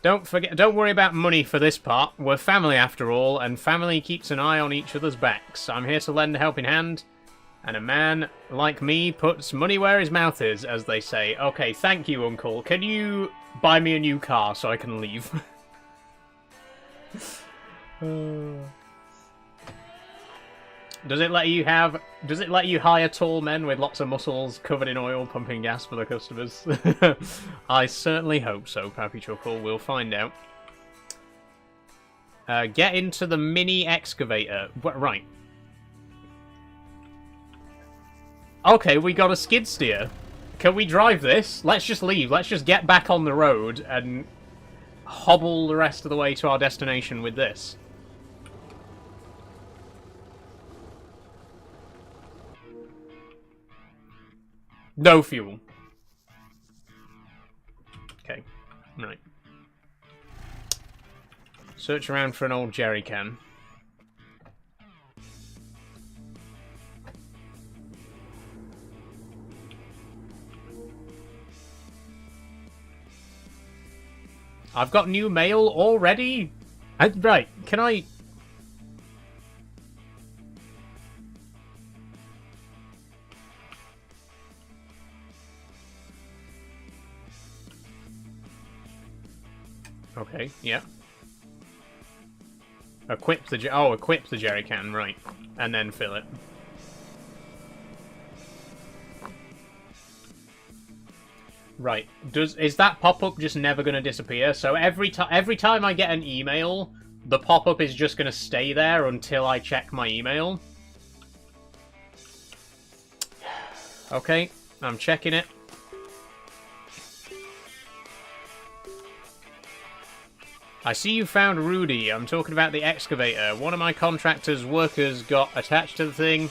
Don't worry about money for this part. We're family after all, and family keeps an eye on each other's backs. I'm here to lend a helping hand, and a man like me puts money where his mouth is, as they say. Okay, thank you, Uncle. Can you buy me a new car so I can leave? Does it let you hire tall men with lots of muscles covered in oil pumping gas for the customers? I certainly hope so, Pappy Chuckle. We'll find out. Get into the mini excavator. Right. Okay, we got a skid steer. Can we drive this? Let's just leave. Let's just get back on the road and hobble the rest of the way to our destination with this. No fuel. Okay, right. Search around for an old jerry can. I've got new mail already? Right, can I... Okay, yeah. Equip the jerry can, right. And then fill it. Right. Is that pop-up just never going to disappear? So every time I get an email, the pop-up is just going to stay there until I check my email? Okay, I'm checking it. I see you found Rudy. I'm talking about the excavator. One of my contractor's workers got attached to the thing,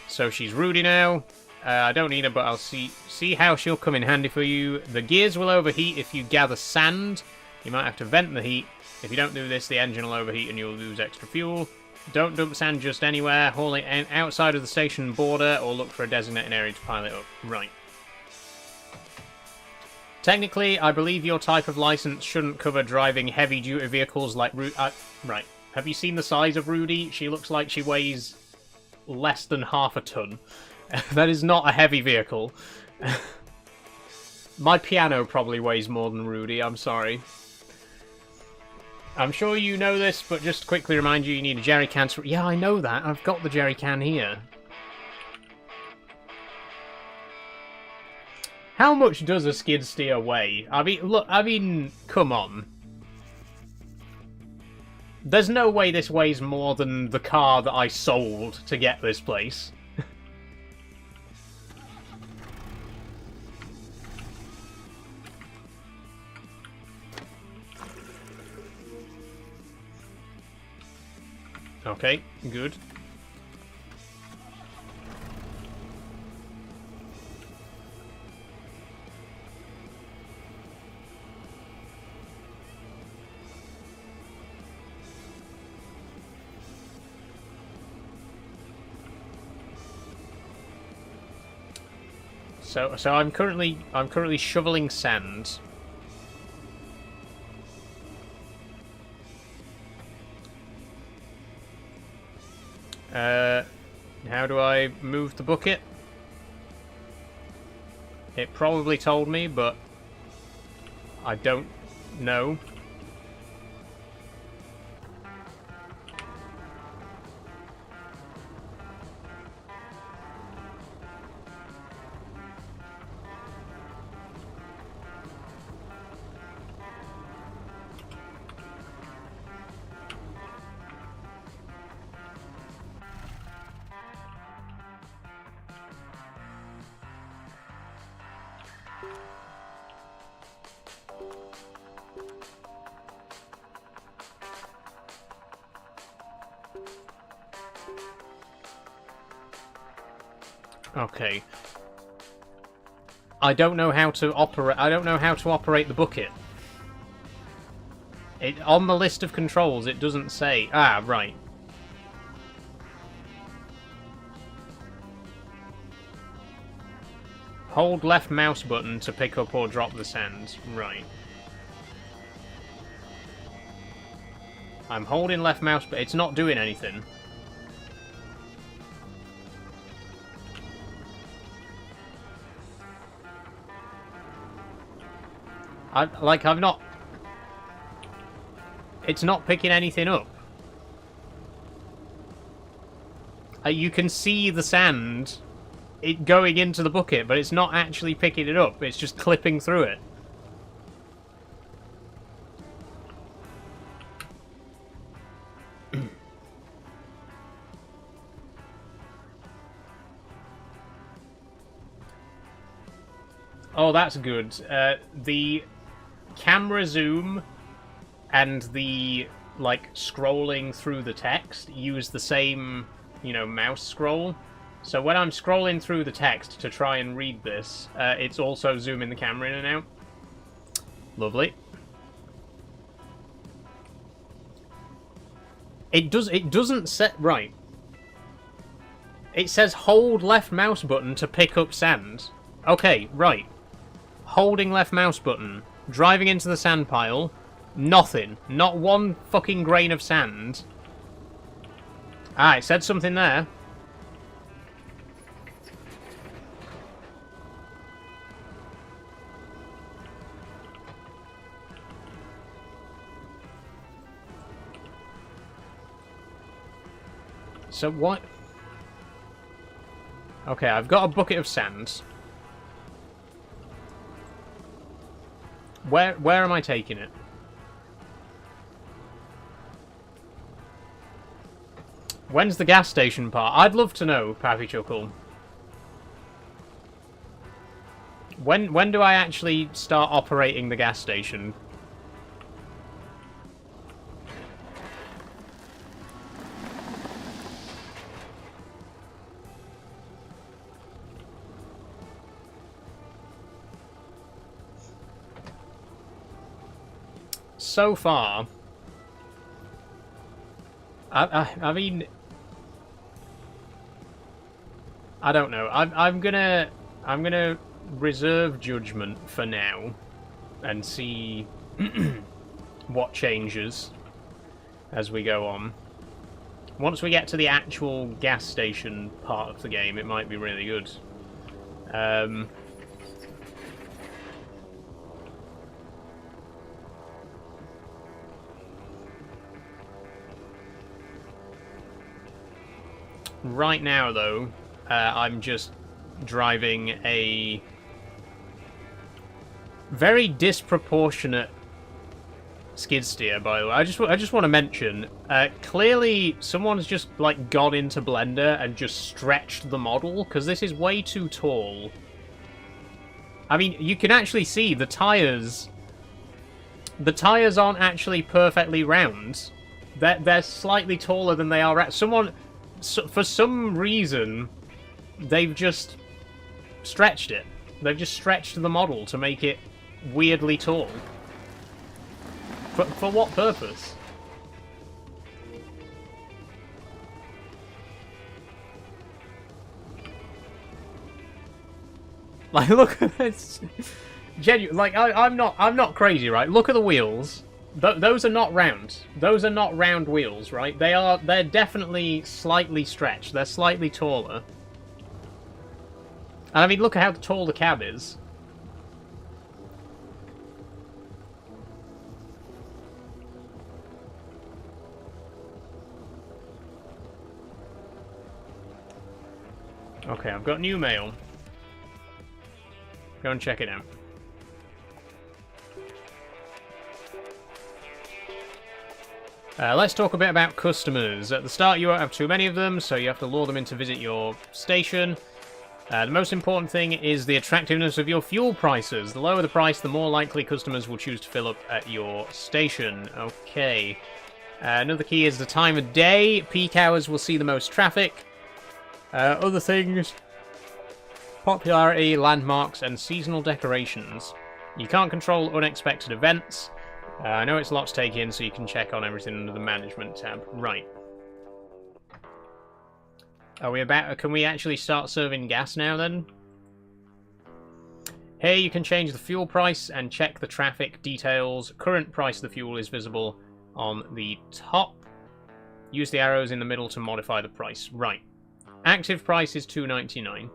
so she's Rudy now. I don't need her, but I'll see how she'll come in handy for you. The gears will overheat if you gather sand. You might have to vent the heat. If you don't do this, the engine will overheat and you'll lose extra fuel. Don't dump sand just anywhere. Haul it outside of the station border or look for a designated area to pile it up. Right. Technically, I believe your type of license shouldn't cover driving heavy-duty vehicles like right. Have you seen the size of Rudy? She looks like she weighs less than half a ton. That is not a heavy vehicle. My piano probably weighs more than Rudy, I'm sorry. I'm sure you know this, but just to quickly remind you, you need a jerry can to... Yeah, I know that. I've got the jerry can here. How much does a skid steer weigh? I mean, look, come on. There's no way this weighs more than the car that I sold to get this place. Okay, good. So I'm currently shoveling sand. How do I move the bucket? It probably told me, but I don't know. Okay. I don't know how to operate. I don't know how to operate the bucket. On the list of controls, it doesn't say. Ah, right. Hold left mouse button to pick up or drop the sand. Right. I'm holding left mouse, but it's not doing anything. I'm not... It's not picking anything up. You can see the sand going into the bucket, but it's not actually picking it up. It's just clipping through it. Oh, that's good. The camera zoom and the, like, scrolling through the text use the same, you know, mouse scroll. So when I'm scrolling through the text to try and read this, it's also zooming the camera in and out. Lovely. It doesn't set... Right. It says hold left mouse button to pick up sand. Okay, right. Holding left mouse button. Driving into the sand pile. Nothing. Not one fucking grain of sand. Ah, it said something there. So what? Okay, I've got a bucket of sand. Where am I taking it? When's the gas station part? I'd love to know, Pappy Chuckle. When do I actually start operating the gas station? So far, I mean, I don't know. I'm gonna reserve judgment for now and see what changes as we go on. Once we get to the actual gas station part of the game, it might be really good. Right now, though, I'm just driving a very disproportionate skid steer, by the way. I just want to mention, clearly someone's just, like, got into Blender and just stretched the model, because this is way too tall. I mean, you can actually see the tires aren't actually perfectly round. They're slightly taller than they are round. For some reason, they've just stretched it. They've just stretched the model to make it weirdly tall. For what purpose? Like, look at this. Genuine. Like, I'm not crazy, right? Look at the wheels. Those are not round. Those are not round wheels, right? They're definitely slightly stretched. They're slightly taller. And I mean, look at how tall the cab is. Okay, I've got new mail. Go and check it out. Let's talk a bit about customers. At the start, you won't have too many of them, so you have to lure them in to visit your station. The most important thing is the attractiveness of your fuel prices. The lower the price, the more likely customers will choose to fill up at your station. Okay. Another key is the time of day. Peak hours will see the most traffic. Other things: popularity, landmarks, and seasonal decorations. You can't control unexpected events. I know it's a lot to take in, so you can check on everything under the management tab. Right. Are we about... Can we actually start serving gas now, then? Here you can change the fuel price and check the traffic details. Current price of the fuel is visible on the top. Use the arrows in the middle to modify the price. Right. Active price is $2.99.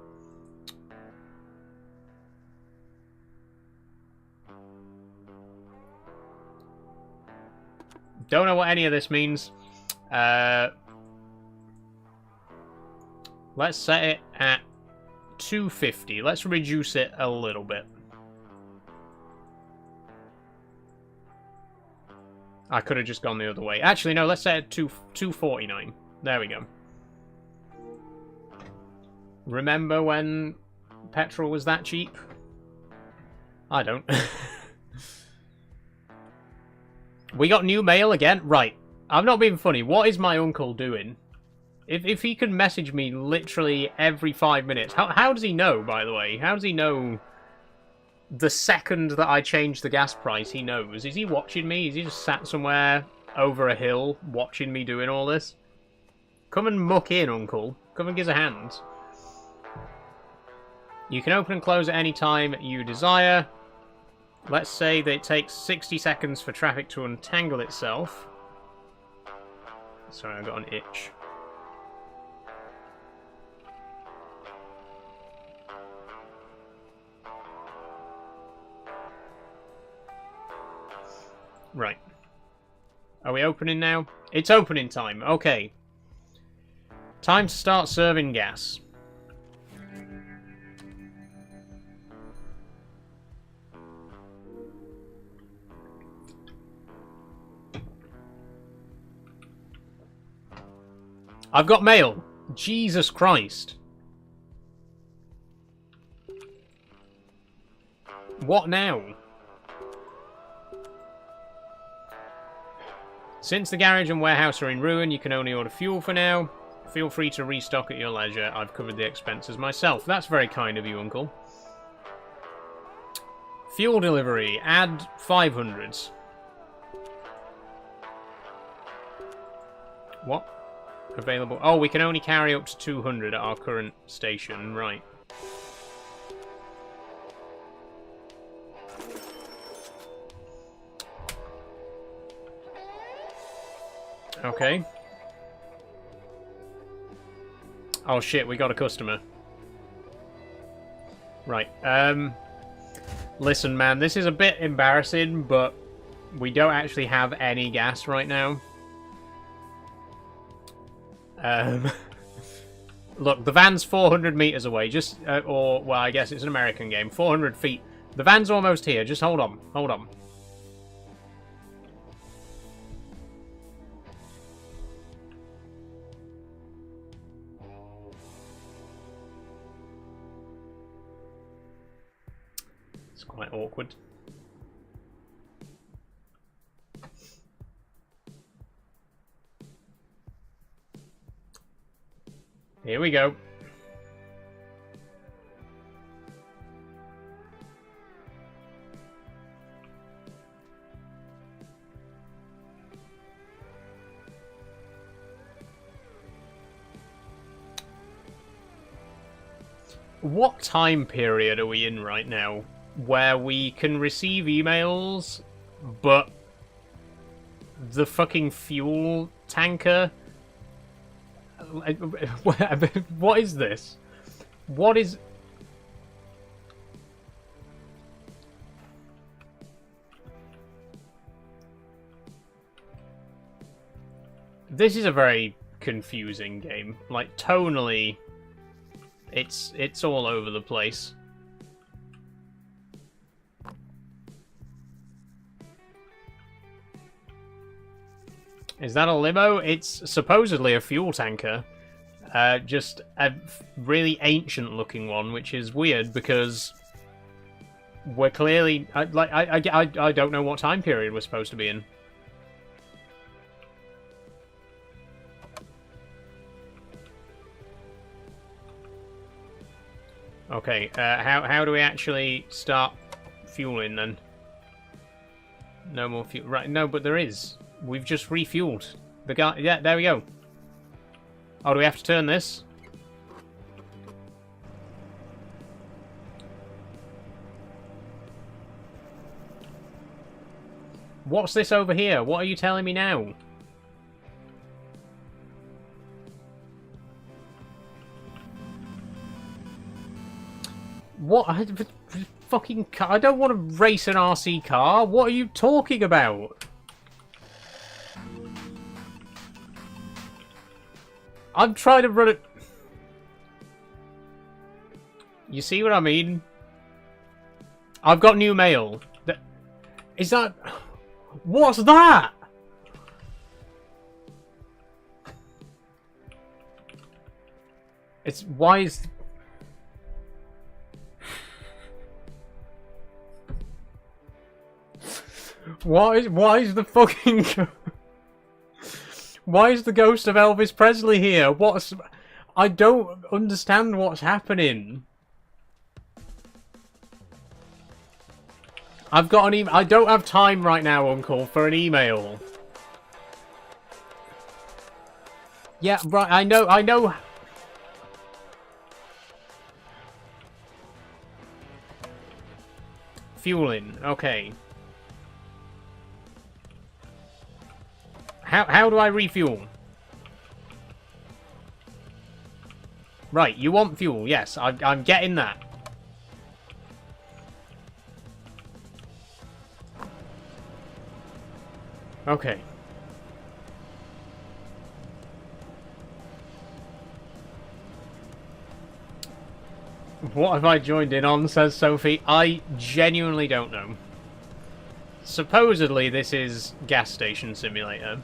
Don't know what any of this means. Let's set it at $2.50. Let's reduce it a little bit. I could have just gone the other way. Actually, no, let's set it at $2.49. There we go. Remember when petrol was that cheap? I don't. We got new mail again? Right. I'm not being funny. What is my uncle doing? If he could message me literally every 5 minutes... How does he know, by the way? How does he know the second that I change the gas price, he knows? Is he watching me? Is he just sat somewhere over a hill watching me doing all this? Come and muck in, uncle. Come and give us a hand. You can open and close at any time you desire. Let's say that it takes 60 seconds for traffic to untangle itself. Sorry, I got an itch. Right. Are we opening now? It's opening time. Okay. Time to start serving gas. I've got mail. Jesus Christ. What now? Since the garage and warehouse are in ruin, you can only order fuel for now. Feel free to restock at your leisure. I've covered the expenses myself. That's very kind of you, uncle. Fuel delivery. Add 500s. What? Available. Oh, we can only carry up to 200 at our current station. Right. Okay. Oh shit, we got a customer. Right. Listen, man, this is a bit embarrassing, but we don't actually have any gas right now. Look, the van's 400 meters away, just, or, well, I guess it's an American game, 400 feet. The van's almost here, just hold on, hold on. It's quite awkward. Here we go. What time period are we in right now where we can receive emails, but the fucking fuel tanker... What is this? What is... This is a very confusing game. Like, tonally, it's all over the place. Is that a limo? It's supposedly a fuel tanker. Just a really ancient-looking one, which is weird because we're clearly I don't know what time period we're supposed to be in. Okay, how do we actually start fueling then? No more fuel. Right, no, but there is. We've just refueled. The guy. Yeah, there we go. Oh, do we have to turn this? What's this over here? What are you telling me now? What? Fucking car. I don't want to race an RC car. What are you talking about? I'm trying to run it. You see what I mean? I've got new mail. Is that... What's that? It's... Why is... Why is the fucking... Why is the ghost of Elvis Presley here? What's... I don't understand what's happening. I've got an email. I don't have time right now, Uncle, for an email. Yeah, right, I know. Fueling, okay. How do I refuel? Right, you want fuel, yes, I'm getting that. Okay. What have I joined in on, says Sophie? I genuinely don't know. Supposedly this is gas station simulator.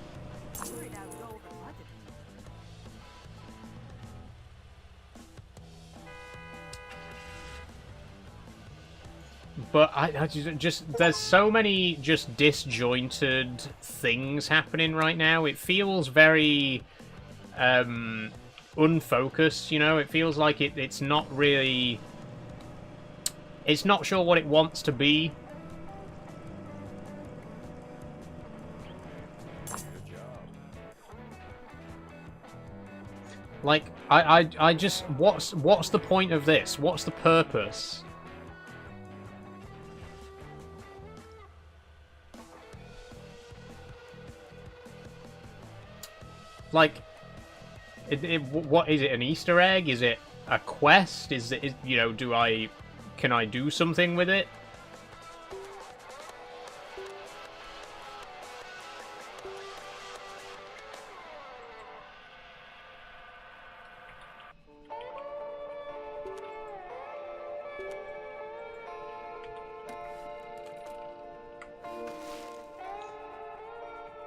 But I just there's so many just disjointed things happening right now. It feels very unfocused, you know? It feels like it's not really... It's not sure what it wants to be. Like, I just... What's the point of this? What's the purpose? Like, what is it? An Easter egg? Is it a quest? You know, can I do something with it?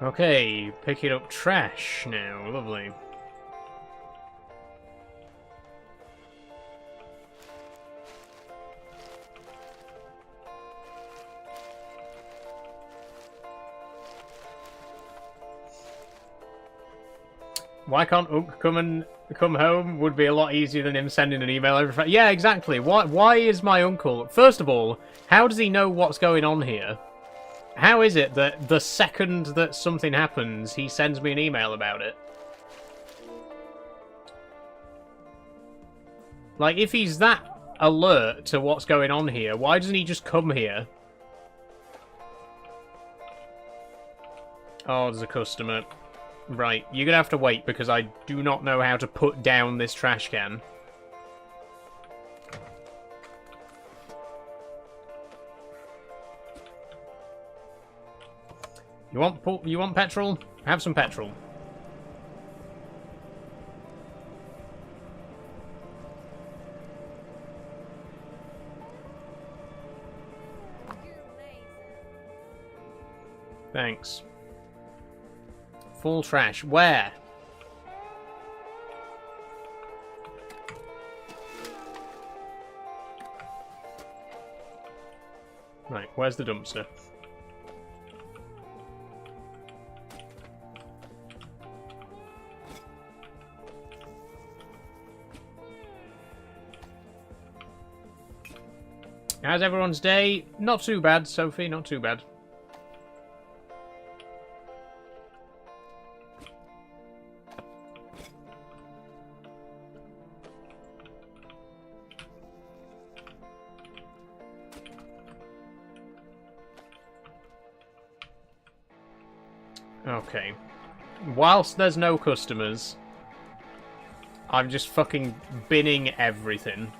Okay, picking up trash now. Lovely. Why can't Unk come home? Would be a lot easier than him sending an email every Friday. Yeah, exactly. Why is my uncle... First of all, how does he know what's going on here? How is it that the second that something happens, he sends me an email about it? Like, if he's that alert to what's going on here, why doesn't he just come here? Oh, there's a customer. Right, you're gonna have to wait because I do not know how to put down this trash can. You want petrol? Have some petrol. Thanks. Full trash. Where? Right, where's the dumpster? How's everyone's day? Not too bad, Sophie, not too bad. Okay. Whilst there's no customers, I'm just fucking binning everything.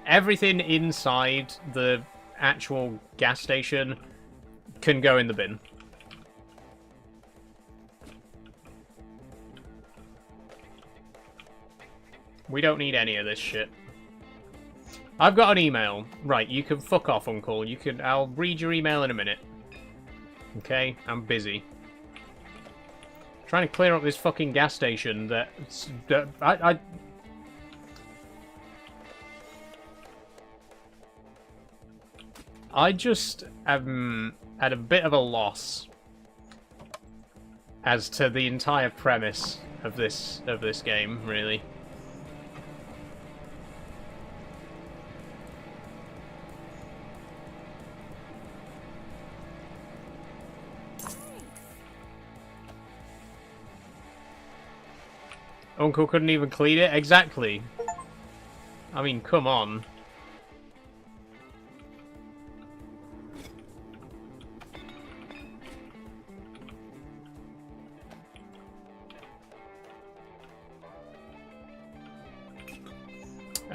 Everything inside the actual gas station can go in the bin. We don't need any of this shit. I've got an email. Right, you can fuck off, Uncle. You can. I'll read your email in a minute. Okay, I'm busy. Trying to clear up this fucking gas station that I just am at a bit of a loss as to the entire premise of this game, really. Uncle couldn't even clean it? Exactly. I mean, come on.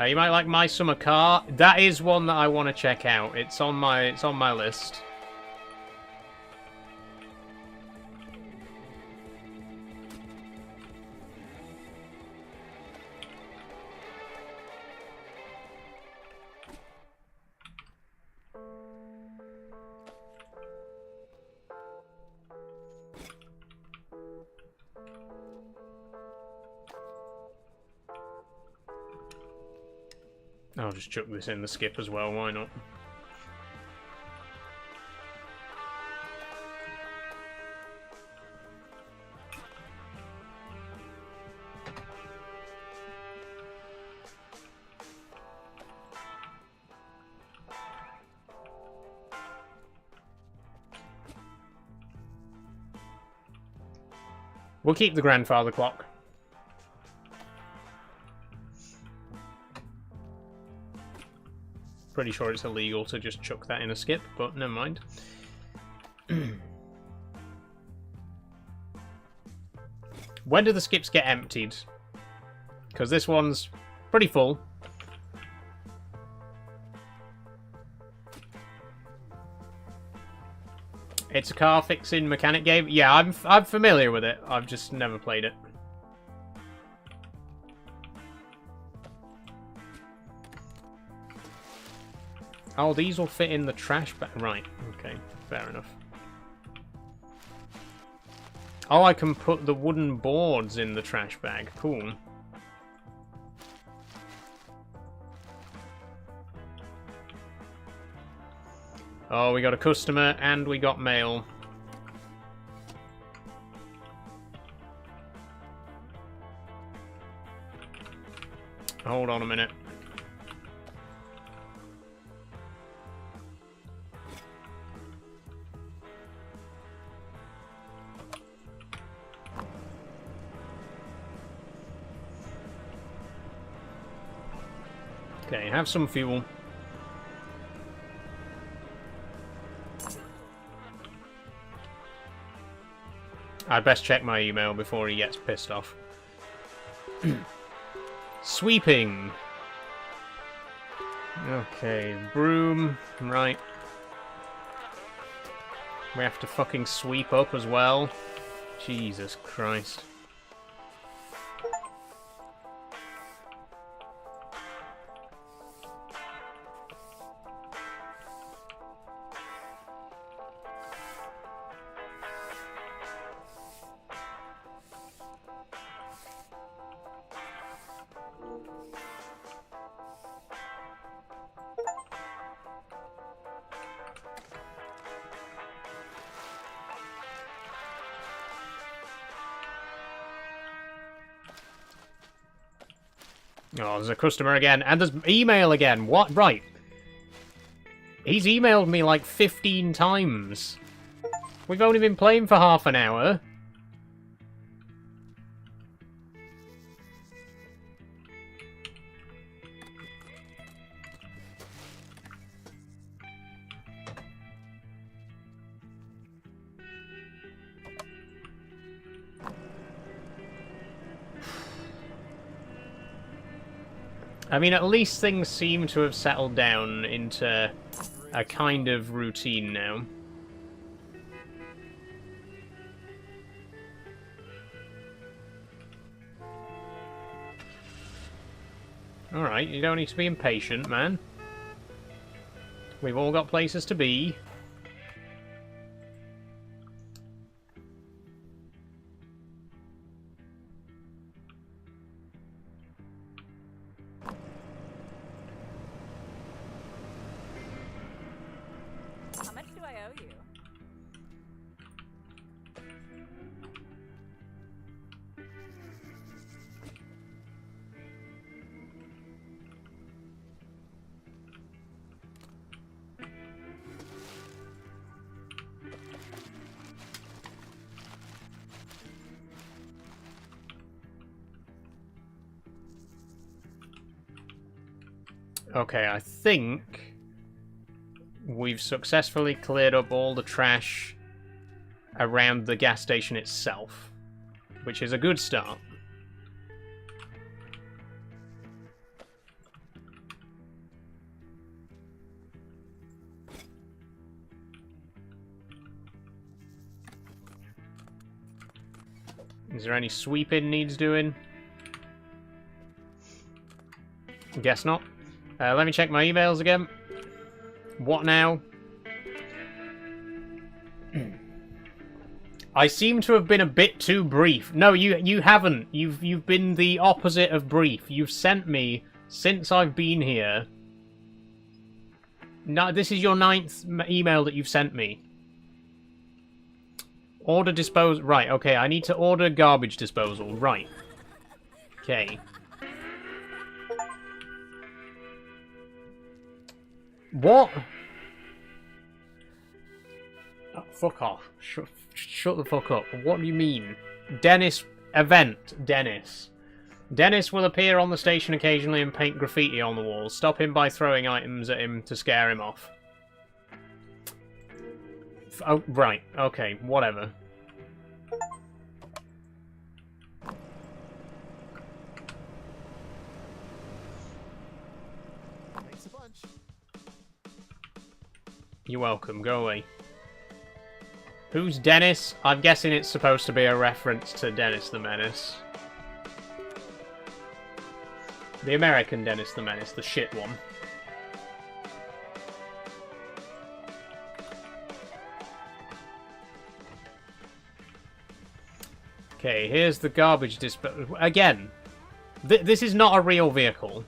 You might like My Summer Car. That is one that I want to check out. It's on my list. I'll just chuck this in the skip as well, why not? We'll keep the grandfather clock. Pretty sure it's illegal to just chuck that in a skip, but never mind. When do the skips get emptied? Because this one's pretty full. It's a car fixing mechanic game. Yeah, I'm familiar with it. I've just never played it. Oh, these will fit in the trash bag. Right, okay, fair enough. Oh, I can put the wooden boards in the trash bag. Cool. Oh, we got a customer and we got mail. Hold on a minute. Okay, have some fuel. I'd best check my email before he gets pissed off. Sweeping. Okay, broom. Right. We have to fucking sweep up as well. Jesus Christ. Oh, there's a customer again. And there's email again. What? Right. He's emailed me like 15 times. We've only been playing for half an hour. I mean, at least things seem to have settled down into a kind of routine now. Alright, you don't need to be impatient, man. We've all got places to be. How much do I owe you? Okay, I think we've successfully cleared up all the trash around the gas station itself, which is a good start. Is there any sweeping needs doing? Guess not. Let me check my emails again. What now? I seem to have been a bit too brief. No, you haven't. You've been the opposite of brief. You've sent me, since I've been here. No, this is your 9th email that you've sent me. Order dispose. Right, okay, I need to order garbage disposal. Right. Okay. What? Oh, fuck off. Shut the fuck up. What do you mean? Dennis event. Dennis. Dennis will appear on the station occasionally and paint graffiti on the walls. Stop him by throwing items at him to scare him off. Oh, right. Okay, whatever. Thanks a bunch. You're welcome. Go away. Who's Dennis? I'm guessing it's supposed to be a reference to Dennis the Menace. The American Dennis the Menace, the shit one. Okay, here's the garbage disposal. Again, this is not a real vehicle.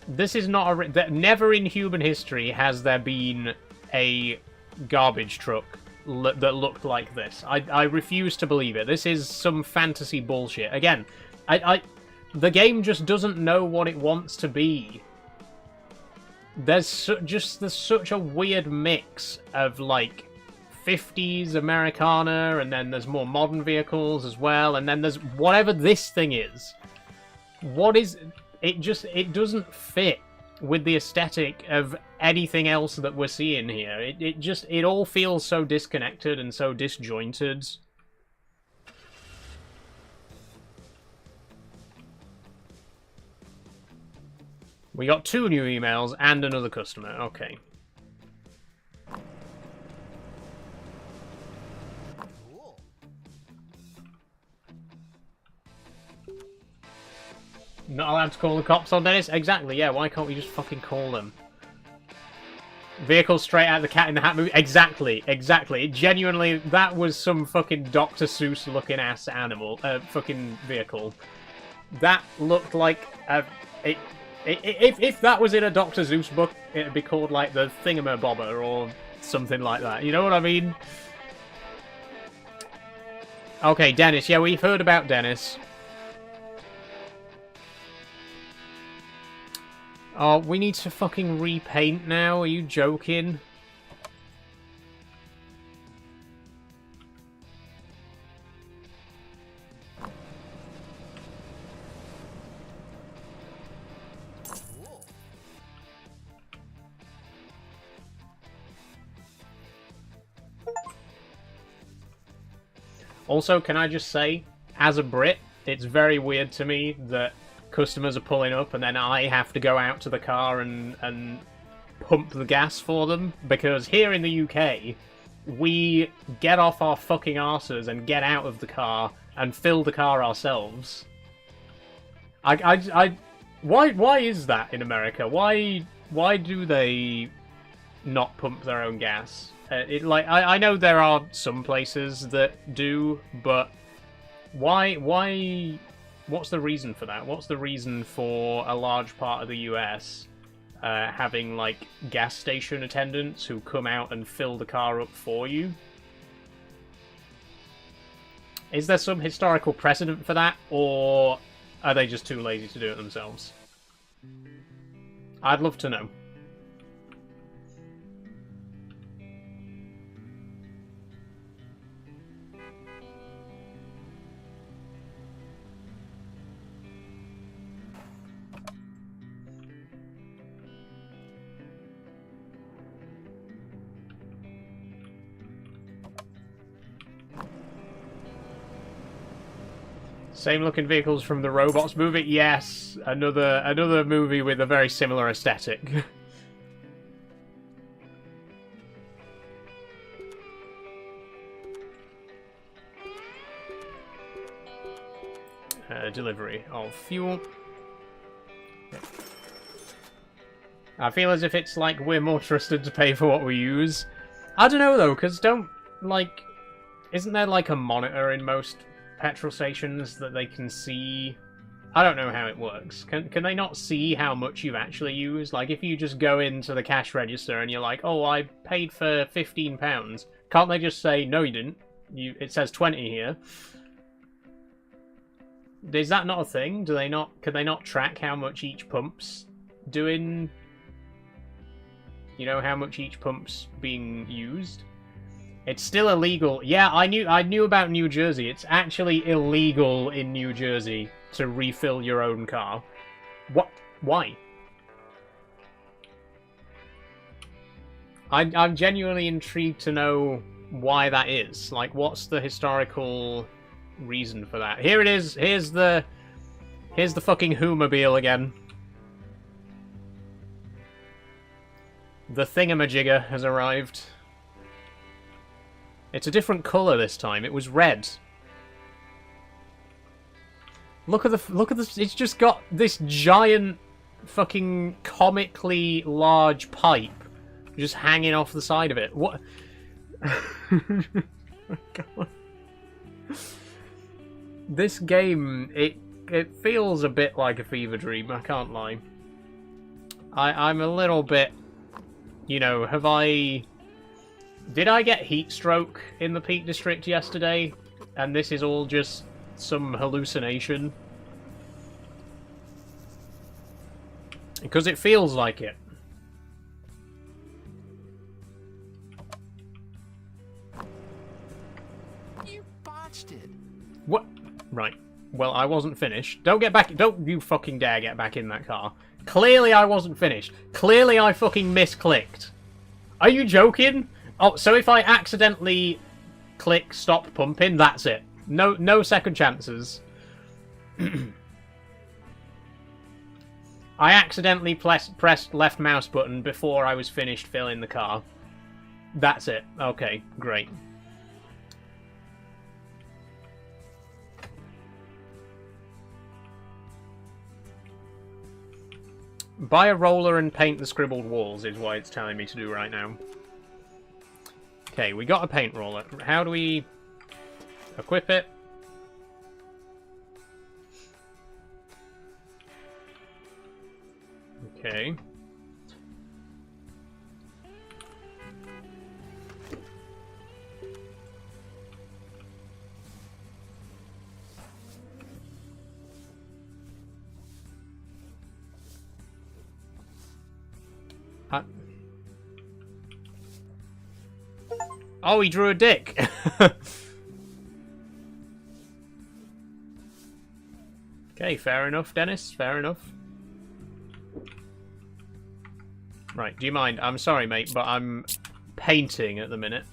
This is not a... Never in human history has there been a garbage truck that looked like this. I refuse to believe it. This is some fantasy bullshit. Again, the game just doesn't know what it wants to be. There's such a weird mix of, like, 50s Americana, and then there's more modern vehicles as well, and then there's whatever this thing is. What is... It doesn't fit with the aesthetic of anything else that we're seeing here. It all feels so disconnected and so disjointed. We got 2 new emails and another customer. Okay. Cool. Not allowed to call the cops on Dennis? Exactly, yeah. Why can't we just fucking call them? Vehicle straight out of the Cat in the Hat movie? Exactly, exactly. Genuinely, that was some fucking Dr. Seuss looking ass animal, fucking vehicle. That looked like a... If that was in a Dr. Seuss book, it'd be called like the Thingamabobber or something like that. You know what I mean? Okay, Dennis. Yeah, we've heard about Dennis. Oh, we need to fucking repaint now? Are you joking? Cool. Also, can I just say, as a Brit, it's very weird to me that customers are pulling up and then I have to go out to the car and pump the gas for them, because here in the UK, we get off our fucking arses and get out of the car and fill the car ourselves. Why is that in America? Why do they not pump their own gas? I know there are some places that do, but why? What's the reason for that? What's the reason for a large part of the US having like gas station attendants who come out and fill the car up for you? Is there some historical precedent for that, or are they just too lazy to do it themselves? I'd love to know. Same looking vehicles from the Robots movie? Yes, another movie with a very similar aesthetic. Delivery of fuel. I feel as if it's like we're more trusted to pay for what we use. I don't know though, because isn't there like a monitor in most petrol stations that they can see? I don't know how it works. Can they not see how much you've actually used? Like, if you just go into the cash register and you're like, oh, I paid for £15, can't they just say, no, you didn't? It says 20 here. Is that not a thing? Could they not track how much each pump's doing? You know, how much each pump's being used? It's still illegal. Yeah, I knew about New Jersey. It's actually illegal in New Jersey to refill your own car. What? Why? I'm genuinely intrigued to know why that is. Like, what's the historical reason for that? Here it is. Here's the fucking Whomobile again. The thingamajigger has arrived. It's a different colour this time. It was red. Look at the. It's just got this giant, fucking comically large pipe just hanging off the side of it. What? God. This game, it feels a bit like a fever dream. I can't lie. I'm a little bit. You know, did I get heat stroke in the Peak District yesterday? And this is all just some hallucination? Because it feels like it. You botched it. What? Right. Well, I wasn't finished. Don't you fucking dare get back in that car. Clearly I wasn't finished. Clearly I fucking misclicked. Are you joking? Oh, so if I accidentally click stop pumping, that's it. No second chances. I accidentally pressed left mouse button before I was finished filling the car. That's it. Okay, great. Buy a roller and paint the scribbled walls is what it's telling me to do right now. Okay, we got a paint roller. How do we equip it? Okay. Oh, he drew a dick. Okay, fair enough, Dennis. Fair enough. Right, do you mind? I'm sorry, mate, but I'm painting at the minute.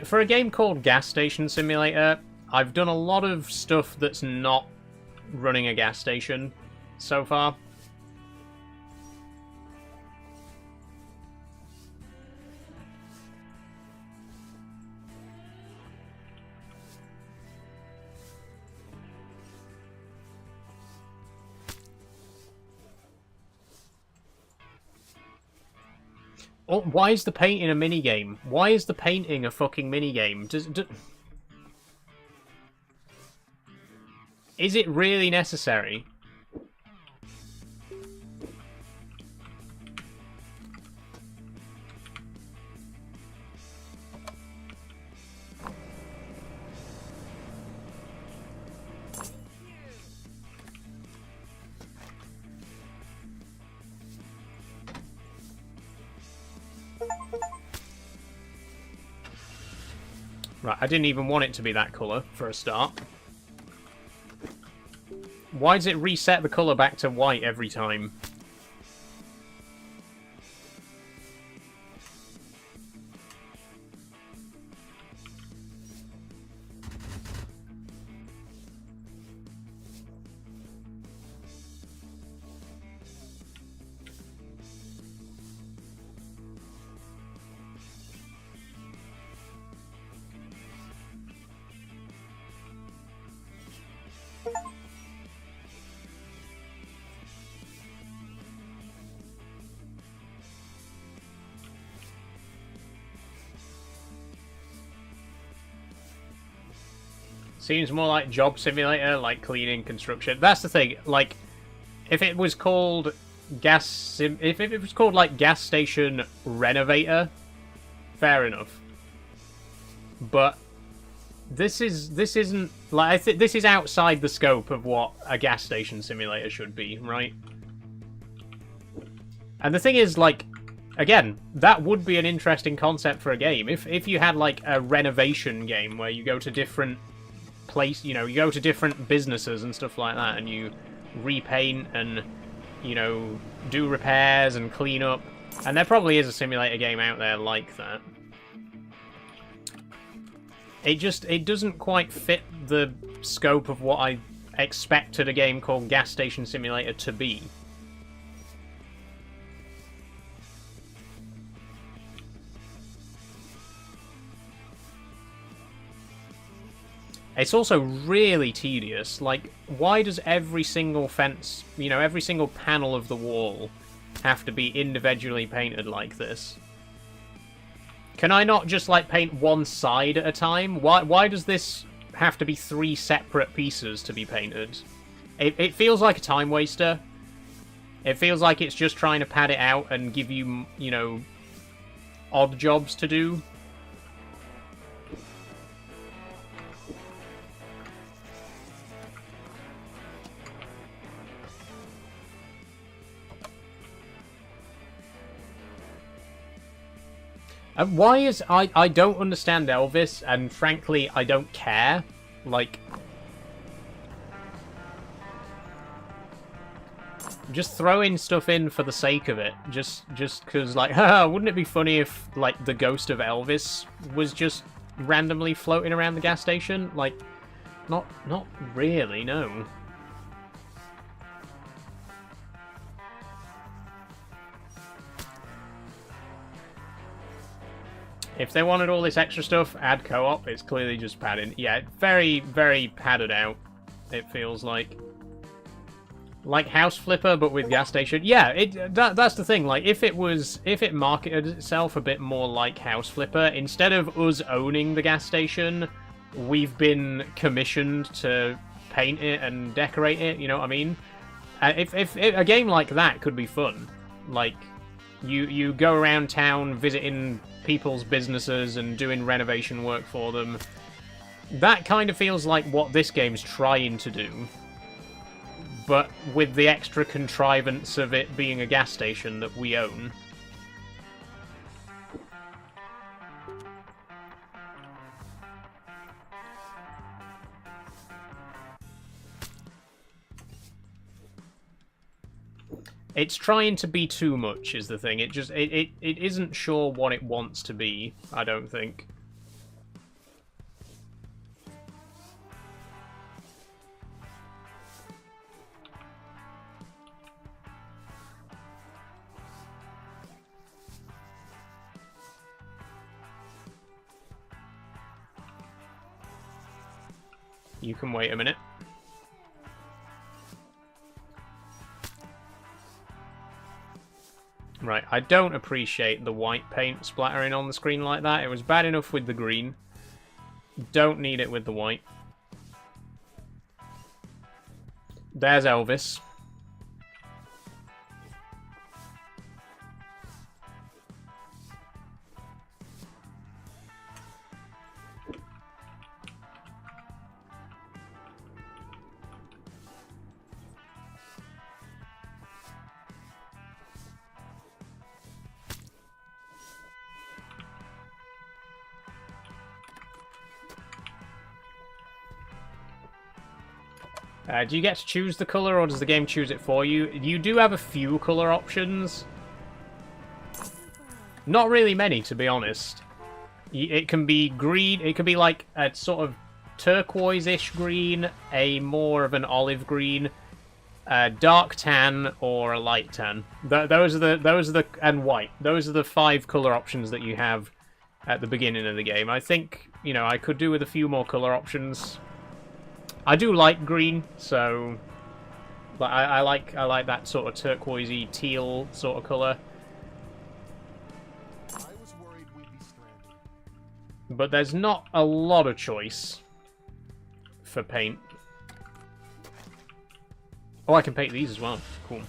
For a game called Gas Station Simulator, I've done a lot of stuff that's not running a gas station so far. Oh, why is the painting a minigame? Why is the painting a fucking minigame? Is it really necessary? Right, I didn't even want it to be that colour, for a start. Why does it reset the colour back to white every time? Seems more like Job Simulator, like cleaning, construction. That's the thing. Like, if it was called if it was called like Gas Station Renovator, fair enough. But this isn't like this is outside the scope of what a gas station simulator should be, right? And the thing is, like, again, that would be an interesting concept for a game if you had like a renovation game where you go to different you go to different businesses and stuff like that, and you repaint and, you know, do repairs and clean up. And there probably is a simulator game out there like that. It doesn't quite fit the scope of what I expected a game called Gas Station Simulator to be. It's also really tedious. Like, why does every single fence, you know, every single panel of the wall have to be individually painted like this? Can I not just, like, paint one side at a time? Why does this have to be 3 separate pieces to be painted? It feels like a time waster. It feels like it's just trying to pad it out and give you, you know, odd jobs to do. Why is... I don't understand Elvis, and frankly, I don't care. Like... just throwing stuff in for the sake of it. Just because, like, haha, wouldn't it be funny if, like, the ghost of Elvis was just randomly floating around the gas station? Like, not really, no. If they wanted all this extra stuff, add co-op. It's clearly just padding. Yeah, very, very padded out, it feels like. Like House Flipper, but with gas station. Yeah, that's the thing. Like, if it marketed itself a bit more like House Flipper, instead of us owning the gas station, we've been commissioned to paint it and decorate it, you know what I mean? If a game like that could be fun, like you go around town visiting people's businesses and doing renovation work for them, that kind of feels like what this game's trying to do, but with the extra contrivance of it being a gas station that we own. It's trying to be too much, is the thing. It isn't sure what it wants to be, I don't think. You can wait a minute. Right, I don't appreciate the white paint splattering on the screen like that. It was bad enough with the green. Don't need it with the white. There's Elvis. Do you get to choose the colour, or does the game choose it for you? You do have a few colour options. Not really many, to be honest. It can be green, it can be like a sort of turquoise-ish green, a more of an olive green, a dark tan, or a light tan. Those are the and white. Those are the 5 colour options that you have at the beginning of the game. I think, you know, I could do with a few more colour options. I do like green, so but I like that sort of turquoisey teal sort of colour. I was worried we'd be stranded. But there's not a lot of choice for paint. Oh, I can paint these as well. Cool.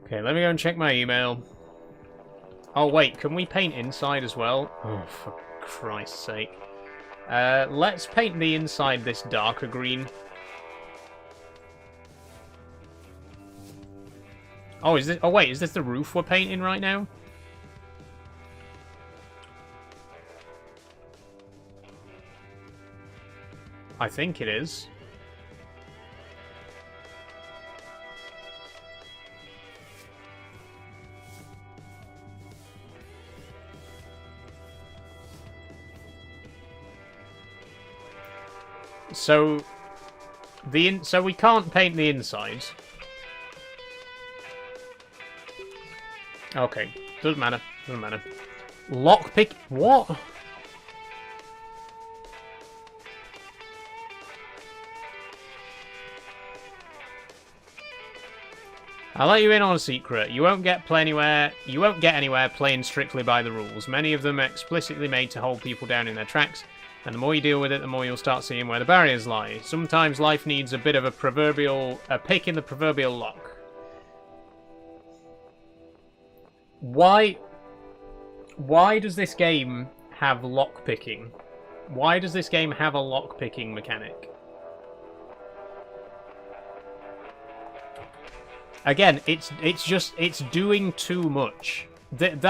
Okay, let me go and check my email. Oh, wait, can we paint inside as well? Oh, for Christ's sake. Let's paint the inside this darker green. Oh, is this... Oh, wait, is this the roof we're painting right now? I think it is. So we can't paint the inside. Okay, doesn't matter. Doesn't matter. Lockpick. What? I'll let you in on a secret. You won't get anywhere playing strictly by the rules. Many of them are explicitly made to hold people down in their tracks. And the more you deal with it, the more you'll start seeing where the barriers lie. Sometimes life needs a bit of a pick in the proverbial lock. Why does this game have lock-picking? Why does this game have a lock-picking mechanic? Again, it's doing too much. It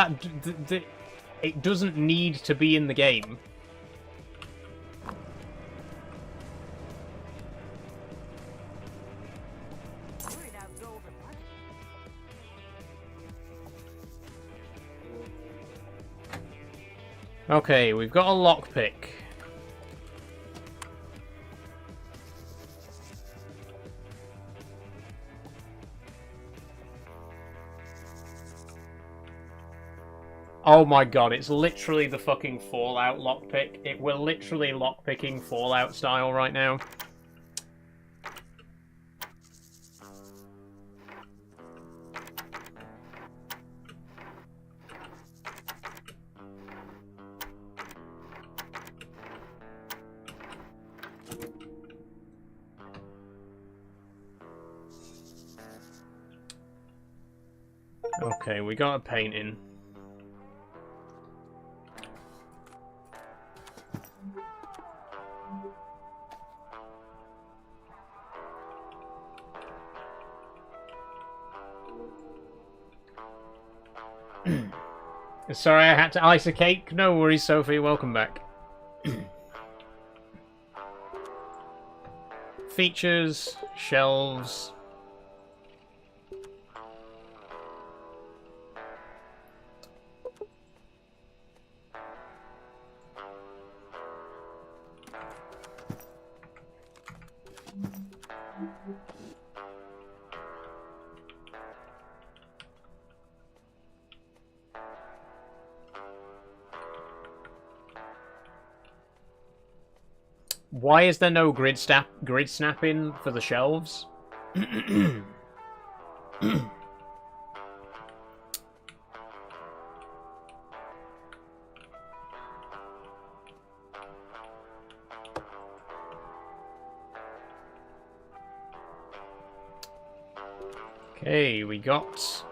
doesn't need to be in the game. Okay, we've got a lockpick. Oh my god, it's literally the fucking Fallout lockpick. We're literally lockpicking Fallout style right now. Okay, we got a painting. Sorry I had to ice a cake. No worries, Sophie. Welcome back. Features, shelves. Why is there no grid snapping for the shelves? Okay, we got...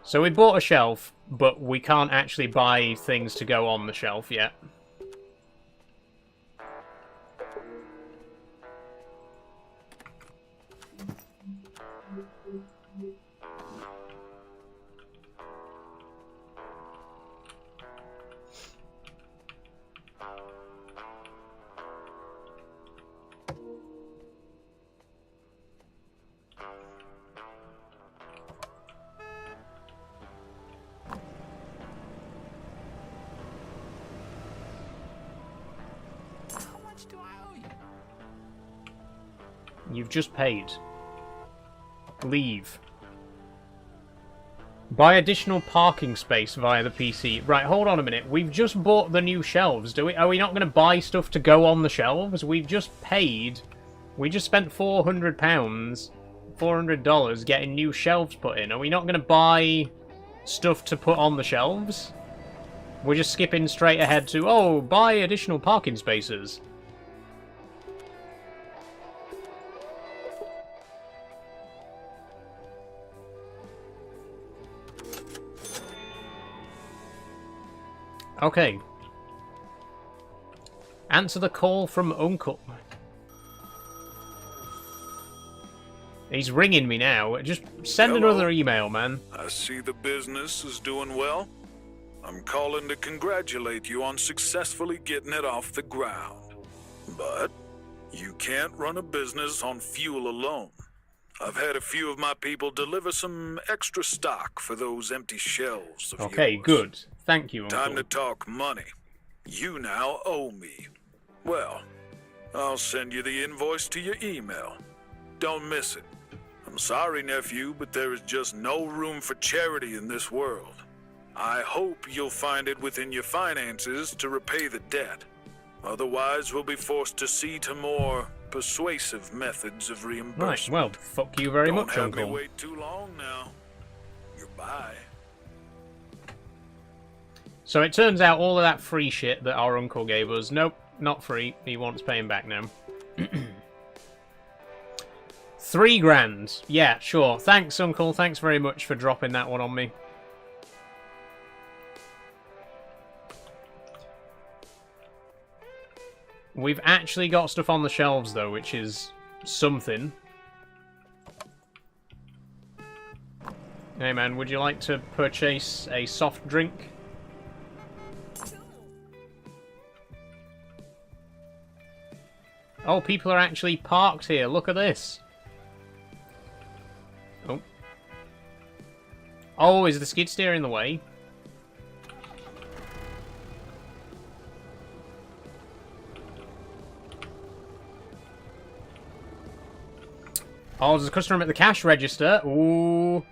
So we bought a shelf, but we can't actually buy things to go on the shelf yet. You've just paid. Leave. Buy additional parking space via the PC. Right, hold on a minute. We've just bought the new shelves. Are we not going to buy stuff to go on the shelves? We've just paid. We just spent £400, $400 getting new shelves put in. Are we not going to buy stuff to put on the shelves? We're just skipping straight ahead to, oh, buy additional parking spaces. Okay. Answer the call from Uncle. He's ringing me now. Just send another email, man. I see the business is doing well. I'm calling to congratulate you on successfully getting it off the ground. But you can't run a business on fuel alone. I've had a few of my people deliver some extra stock for those empty shelves of Okay, yours. good. Thank you, Uncle. Time to talk money. You now owe me. Well, I'll send you the invoice to your email. Don't miss it. I'm sorry, nephew, but there is just no room for charity in this world. I hope you'll find it within your finances to repay the debt. Otherwise, we'll be forced to see to more persuasive methods of reimbursement. Right, well, fuck you very much, Don't have Uncle. me wait too long now. Goodbye. So it turns out all of that free shit that our uncle gave us, nope, not free. He wants paying back now. 3 grand. Yeah, sure. Thanks, Uncle. Thanks very much for dropping that one on me. We've actually got stuff on the shelves, though, which is something. Hey, man, would you like to purchase a soft drink? Oh, people are actually parked here. Look at this. Oh. Oh, is the skid steer in the way? Oh, there's a customer at the cash register. Ooh.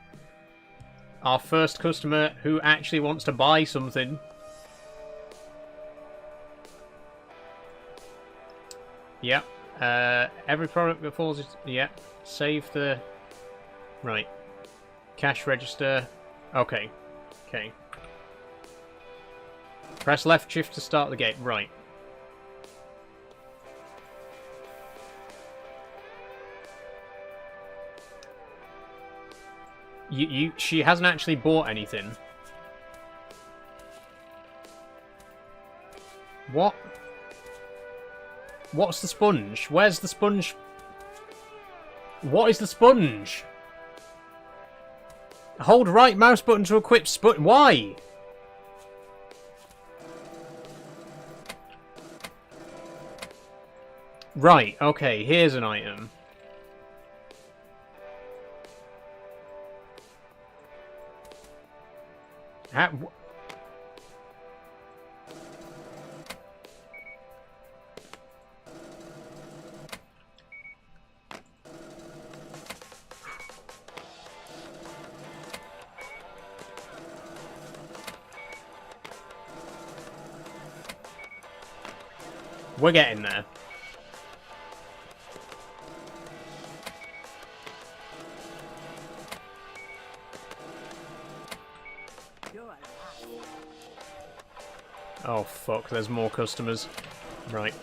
our first customer who actually wants to buy something. Yep. Every product that falls... Yep. Save the... Right. Cash register. Okay. Okay. Press left shift to start the gate. Right. She hasn't actually bought anything. What? What's the sponge? Where's the sponge? What is the sponge? Hold right mouse button to equip sponge. Why? Right, okay, here's an item. We're getting there. Oh fuck, there's more customers. Right.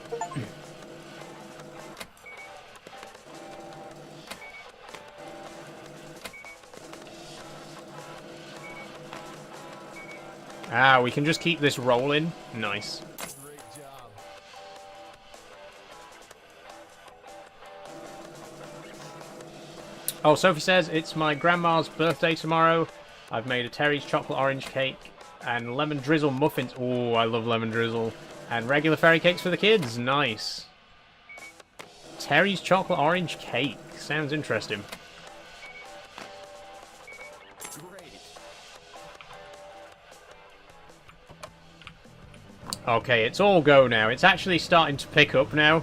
Ah, we can just keep this rolling. Nice. Great job. Oh, Sophie says, it's my grandma's birthday tomorrow. I've made a Terry's chocolate orange cake and lemon drizzle muffins. Oh, I love lemon drizzle. And regular fairy cakes for the kids. Nice. Terry's chocolate orange cake. Sounds interesting. Great. Okay, it's all go now. It's actually starting to pick up now.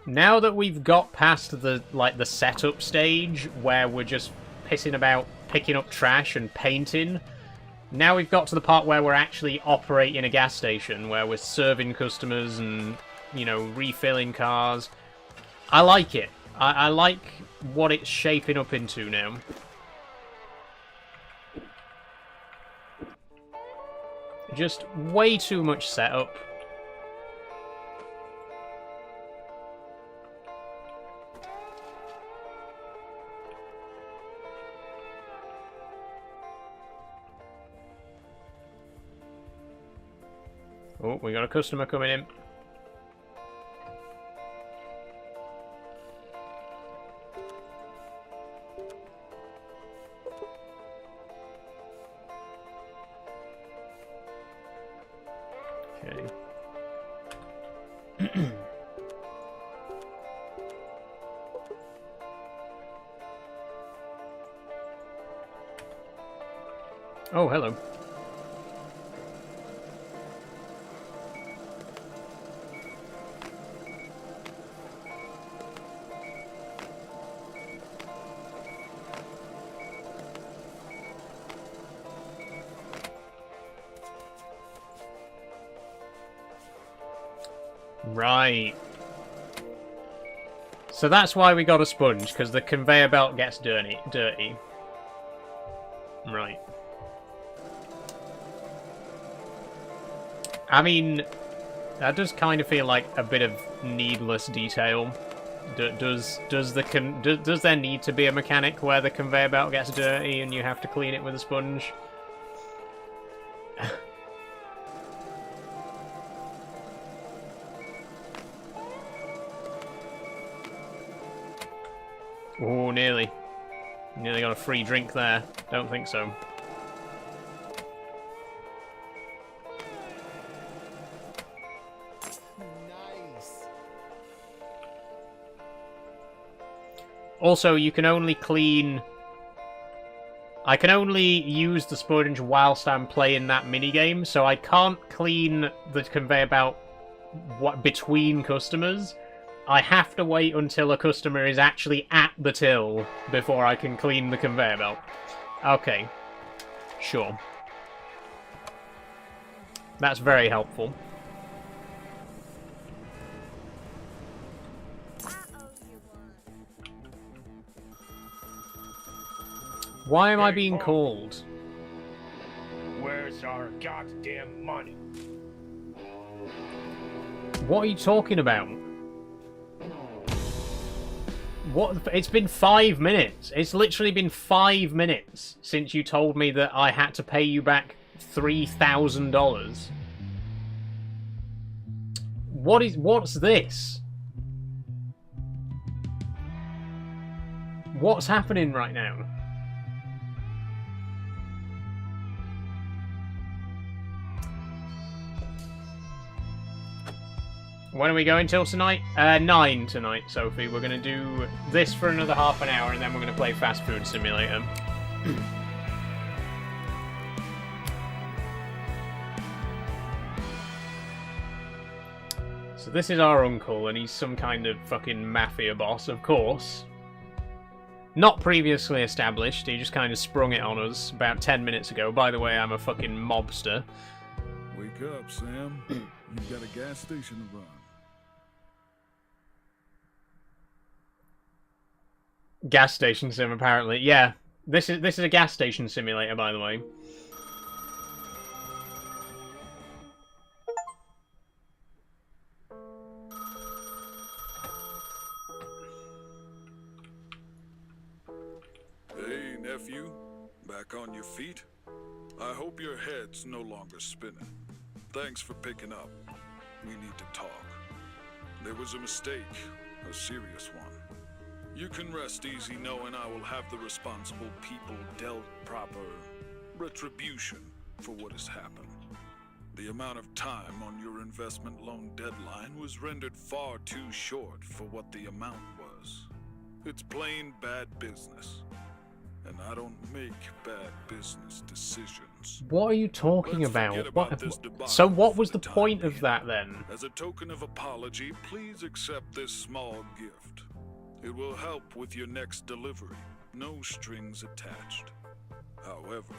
Now that we've got past the the setup stage where we're just pissing about picking up trash and painting, now we've got to the part where we're actually operating a gas station, where we're serving customers and, you know, refilling cars. I like it. I like what it's shaping up into now. Just way too much setup. Oh, we got a customer coming in. Okay. Oh, hello. Right. So that's why we got a sponge, because the conveyor belt gets dirty. Right. I mean, that does kind of feel like a bit of needless detail. Does there need to be a mechanic where the conveyor belt gets dirty and you have to clean it with a sponge? Oh, nearly. Nearly got a free drink there. Don't think so. Nice. Also, you can only clean... I can only use the sponge whilst I'm playing that minigame, so I can't clean the conveyor belt between customers. I have to wait until a customer is actually at the till before I can clean the conveyor belt. Okay. Sure. That's very helpful. Why am I being called? Where's our goddamn money? What are you talking about? What? It's been 5 minutes. It's literally been 5 minutes since you told me that I had to pay you back $3,000. What's this? What's happening right now? When are we going till tonight? 9 tonight, Sophie. We're going to do this for another half an hour, and then we're going to play Fast Food Simulator. So this is our uncle, and he's some kind of fucking mafia boss, of course. Not previously established, he just kind of sprung it on us about 10 minutes ago. By the way, I'm a fucking mobster. Wake up, Sam. You've got a gas station to run. Gas station sim, apparently. Yeah, this is a gas station simulator, by the way. Hey, nephew. Back on your feet? I hope your head's no longer spinning. Thanks for picking up. We need to talk. There was a mistake, a serious one. You can rest easy knowing I will have the responsible people dealt proper retribution for what has happened. The amount of time on your investment loan deadline was rendered far too short for what the amount was. It's plain bad business. And I don't make bad business decisions. What are you talking Let's about? forget about this debacle So what for was the time point of being. that then? As a token of apology, please accept this small gift. It will help with your next delivery. No strings attached. However,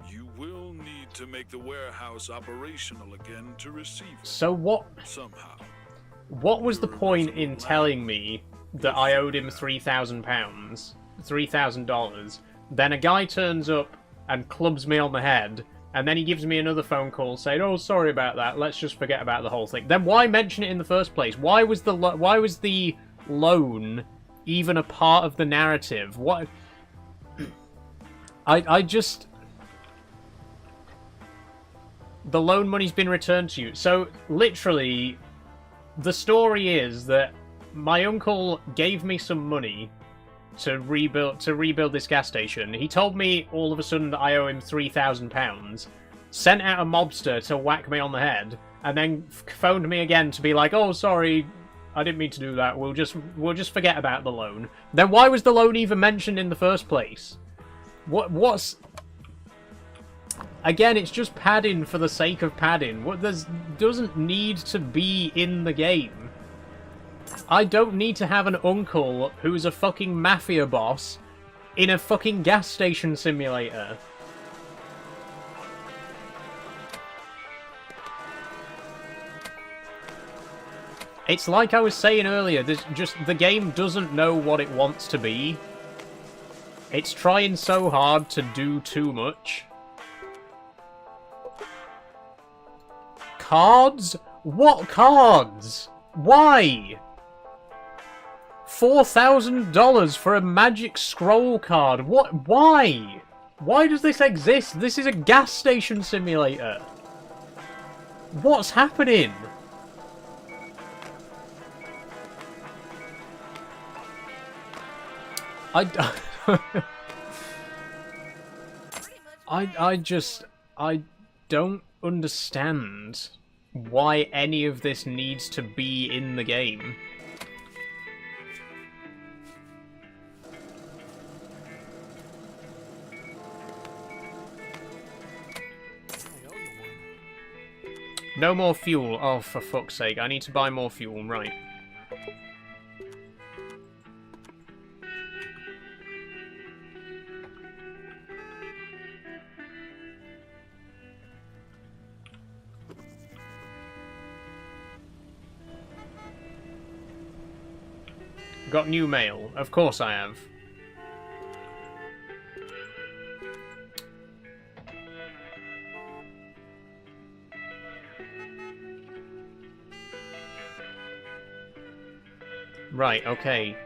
you will need to make the warehouse operational again to receive it. So what? Somehow. What was the Your point in original telling plan me that I owed him £3,000, $3,000? Then a guy turns up and clubs me on the head, and then he gives me another phone call saying, "Oh, sorry about that. Let's just forget about the whole thing." Then why mention it in the first place? Why was the loan even a part of the narrative? What? I just. The loan money's been returned to you. So literally, the story is that my uncle gave me some money to rebuild this gas station. He told me all of a sudden that I owe him £3,000, sent out a mobster to whack me on the head, and then phoned me again to be like, "Oh, sorry, I didn't mean to do that. We'll just forget about the loan." Then why was the loan even mentioned in the first place? What's... Again, it's just padding for the sake of padding. What doesn't need to be in the game. I don't need to have an uncle who's a fucking mafia boss in a fucking gas station simulator. It's like I was saying earlier, the game doesn't know what it wants to be. It's trying so hard to do too much. Cards? What cards? Why? $4,000 for a magic scroll card. What? Why? Why does this exist? This is a gas station simulator. What's happening? I don't understand why any of this needs to be in the game. No more fuel. Oh, for fuck's sake. I need to buy more fuel. Right. Got new mail. Of course I have. Right, okay.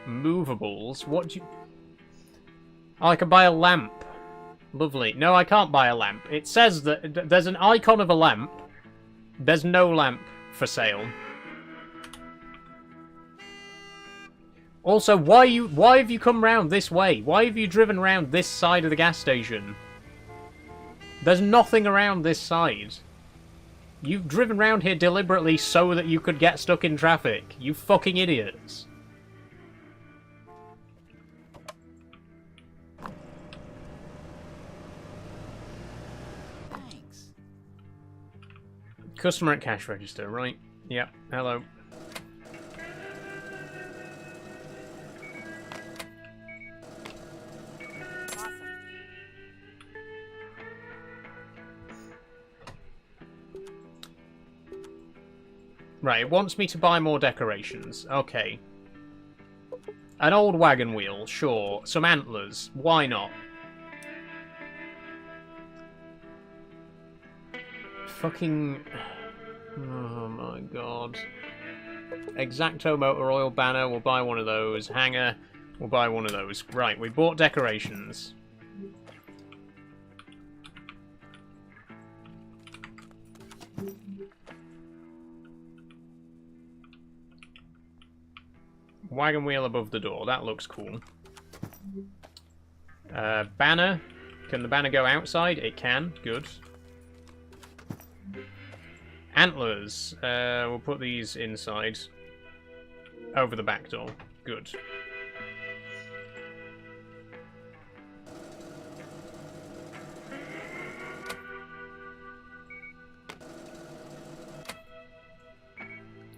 Movables. What do you... Oh, I can buy a lamp. Lovely. No, I can't buy a lamp. It says that there's an icon of a lamp. There's no lamp for sale. Also, why have you come round this way? Why have you driven round this side of the gas station? There's nothing around this side. You've driven round here deliberately so that you could get stuck in traffic. You fucking idiots. Thanks. Customer at cash register, right? Yep, hello. Awesome. Right, it wants me to buy more decorations. Okay. An old wagon wheel, sure. Some antlers, why not? Fucking... Oh my god. Exacto motor oil banner, we'll buy one of those. Hanger, we'll buy one of those. Right, we bought decorations. Wagon wheel above the door, that looks cool. Banner. Can the banner go outside? It can, good. Antlers. We'll put these inside. Over the back door. Good.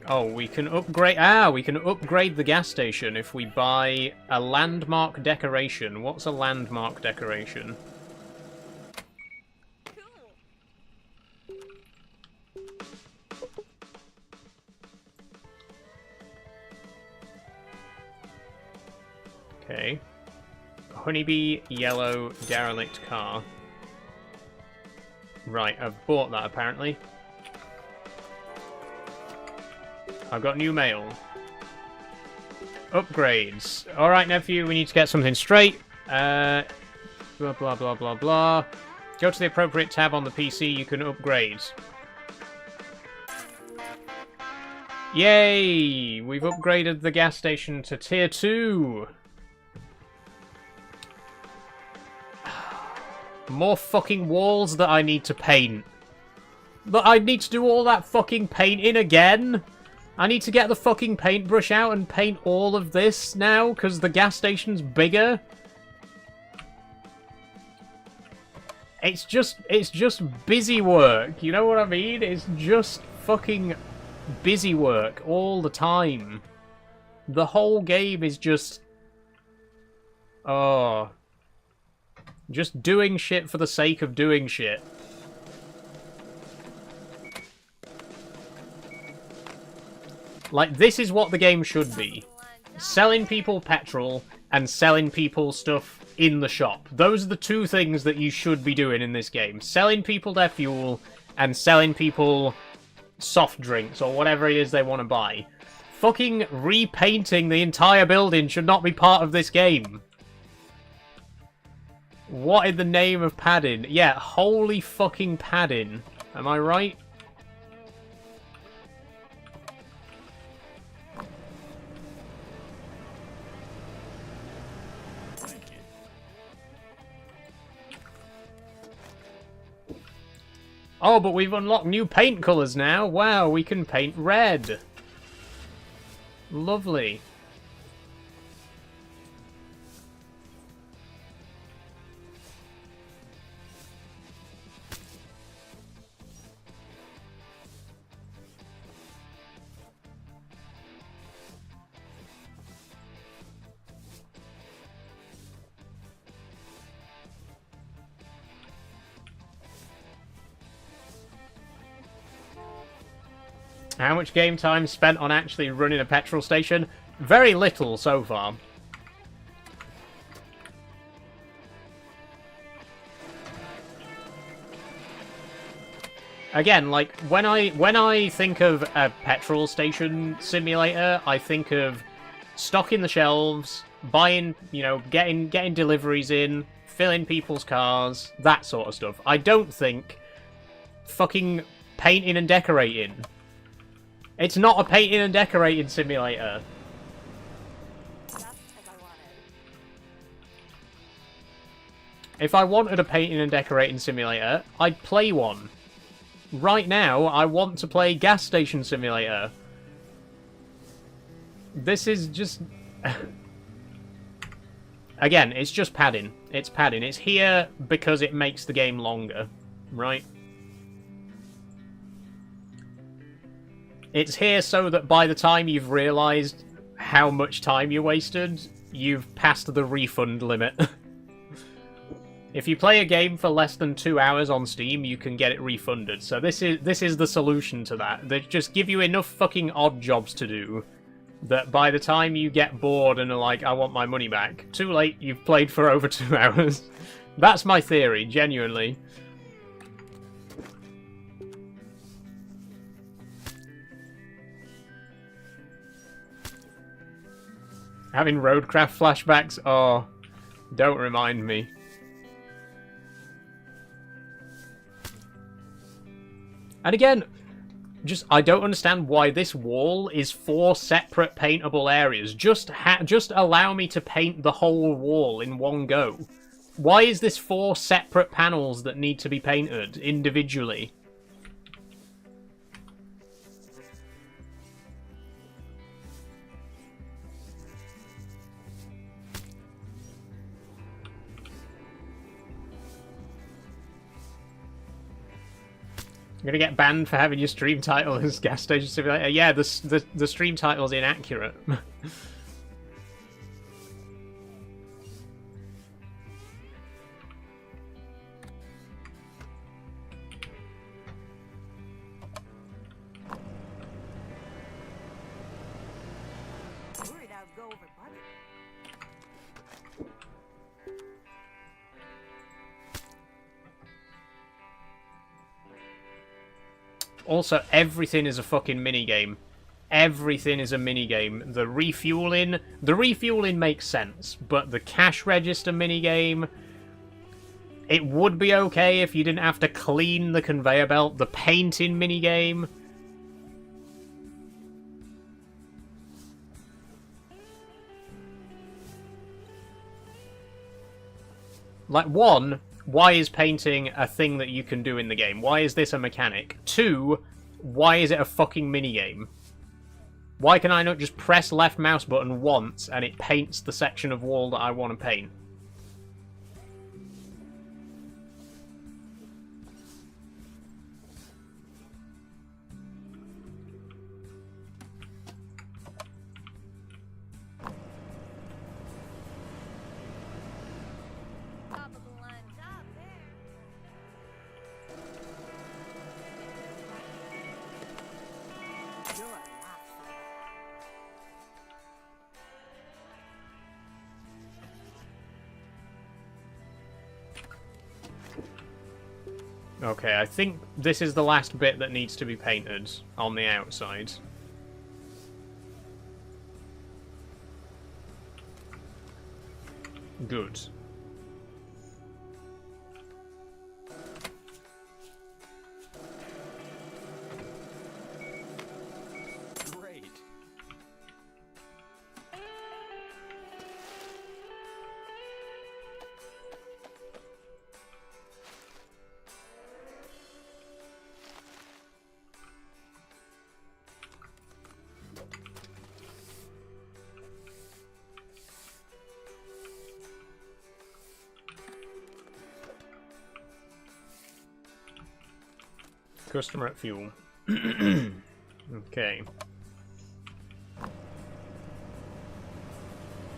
Oh, we can upgrade... Ah, we can upgrade the gas station if we buy a landmark decoration. What's a landmark decoration? Okay. Honeybee yellow derelict car. Right, I've bought that apparently. I've got new mail. Upgrades. Alright, nephew, we need to get something straight. Blah, blah, blah, blah, blah. Go to the appropriate tab on the PC, you can upgrade. Yay! We've upgraded the gas station to Tier 2. More fucking walls that I need to paint. But I need to do all that fucking painting again? I need to get the fucking paintbrush out and paint all of this now, because the gas station's bigger. It's just busy work, you know what I mean? It's just fucking busy work all the time. The whole game is just... Oh. Just doing shit for the sake of doing shit. Like, this is what the game should be. Selling people petrol and selling people stuff in the shop. Those are the two things that you should be doing in this game. Selling people their fuel and selling people soft drinks or whatever it is they want to buy. Fucking repainting the entire building should not be part of this game. What in the name of padding? Yeah, holy fucking padding. Am I right? Oh, but we've unlocked new paint colours now. Wow, we can paint red. Lovely. How much game time spent on actually running a petrol station? Very little so far. Again, like, when I think of a petrol station simulator, I think of stocking the shelves, buying, you know, getting deliveries in, filling people's cars, that sort of stuff. I don't think fucking painting and decorating. It's not a painting and decorating simulator. Just as I wanted. If I wanted a painting and decorating simulator, I'd play one. Right now, I want to play Gas Station Simulator. This is just... Again, it's just padding. It's padding. It's here because it makes the game longer, right? It's here so that by the time you've realised how much time you wasted, you've passed the refund limit. If you play a game for less than 2 hours on Steam, you can get it refunded. So this is the solution to that. They just give you enough fucking odd jobs to do that by the time you get bored and are like, I want my money back, too late, you've played for over 2 hours. That's my theory, genuinely. Having roadcraft flashbacks? Oh, don't remind me. And again, I don't understand why this wall is 4 separate paintable areas. Just allow me to paint the whole wall in one go. Why is this 4 separate panels that need to be painted individually? You're gonna get banned for having your stream title as Gas Station Simulator. Yeah, the stream title's inaccurate. Worried I would go over budget. Also, everything is a fucking minigame. Everything is a minigame. The refueling makes sense, but the cash register minigame, it would be okay if you didn't have to clean the conveyor belt. The painting minigame, like, one, why is painting a thing that you can do in the game? Why is this a mechanic? 2, why is it a fucking minigame? Why can I not just press left mouse button once and it paints the section of wall that I want to paint? Top of the line job there. You're a lot. Okay, I think this is the last bit that needs to be painted on the outside. Good. Great. Customer at fuel. Okay. I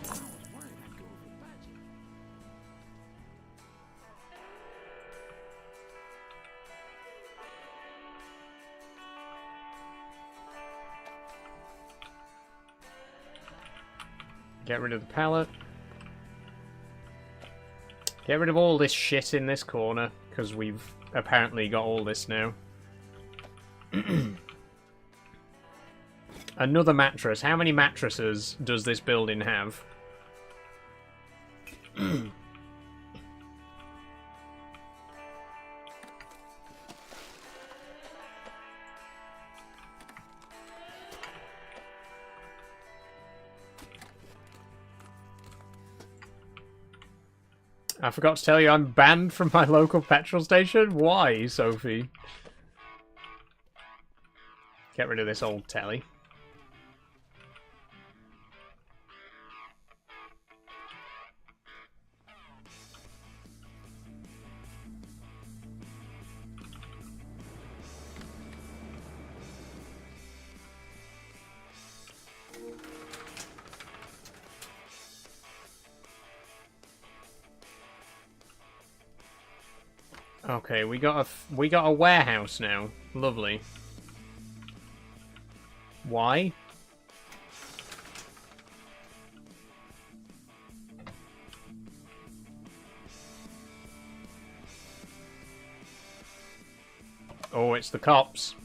was worried I'd go over budget. Get rid of the pallet. Get rid of all this shit in this corner, because we've apparently got all this now. Another mattress. How many mattresses does this building have? I forgot to tell you I'm banned from my local petrol station. Why, Sophie? Get rid of this old telly. Okay, we got a warehouse now. Lovely. Why? Oh, it's the cops.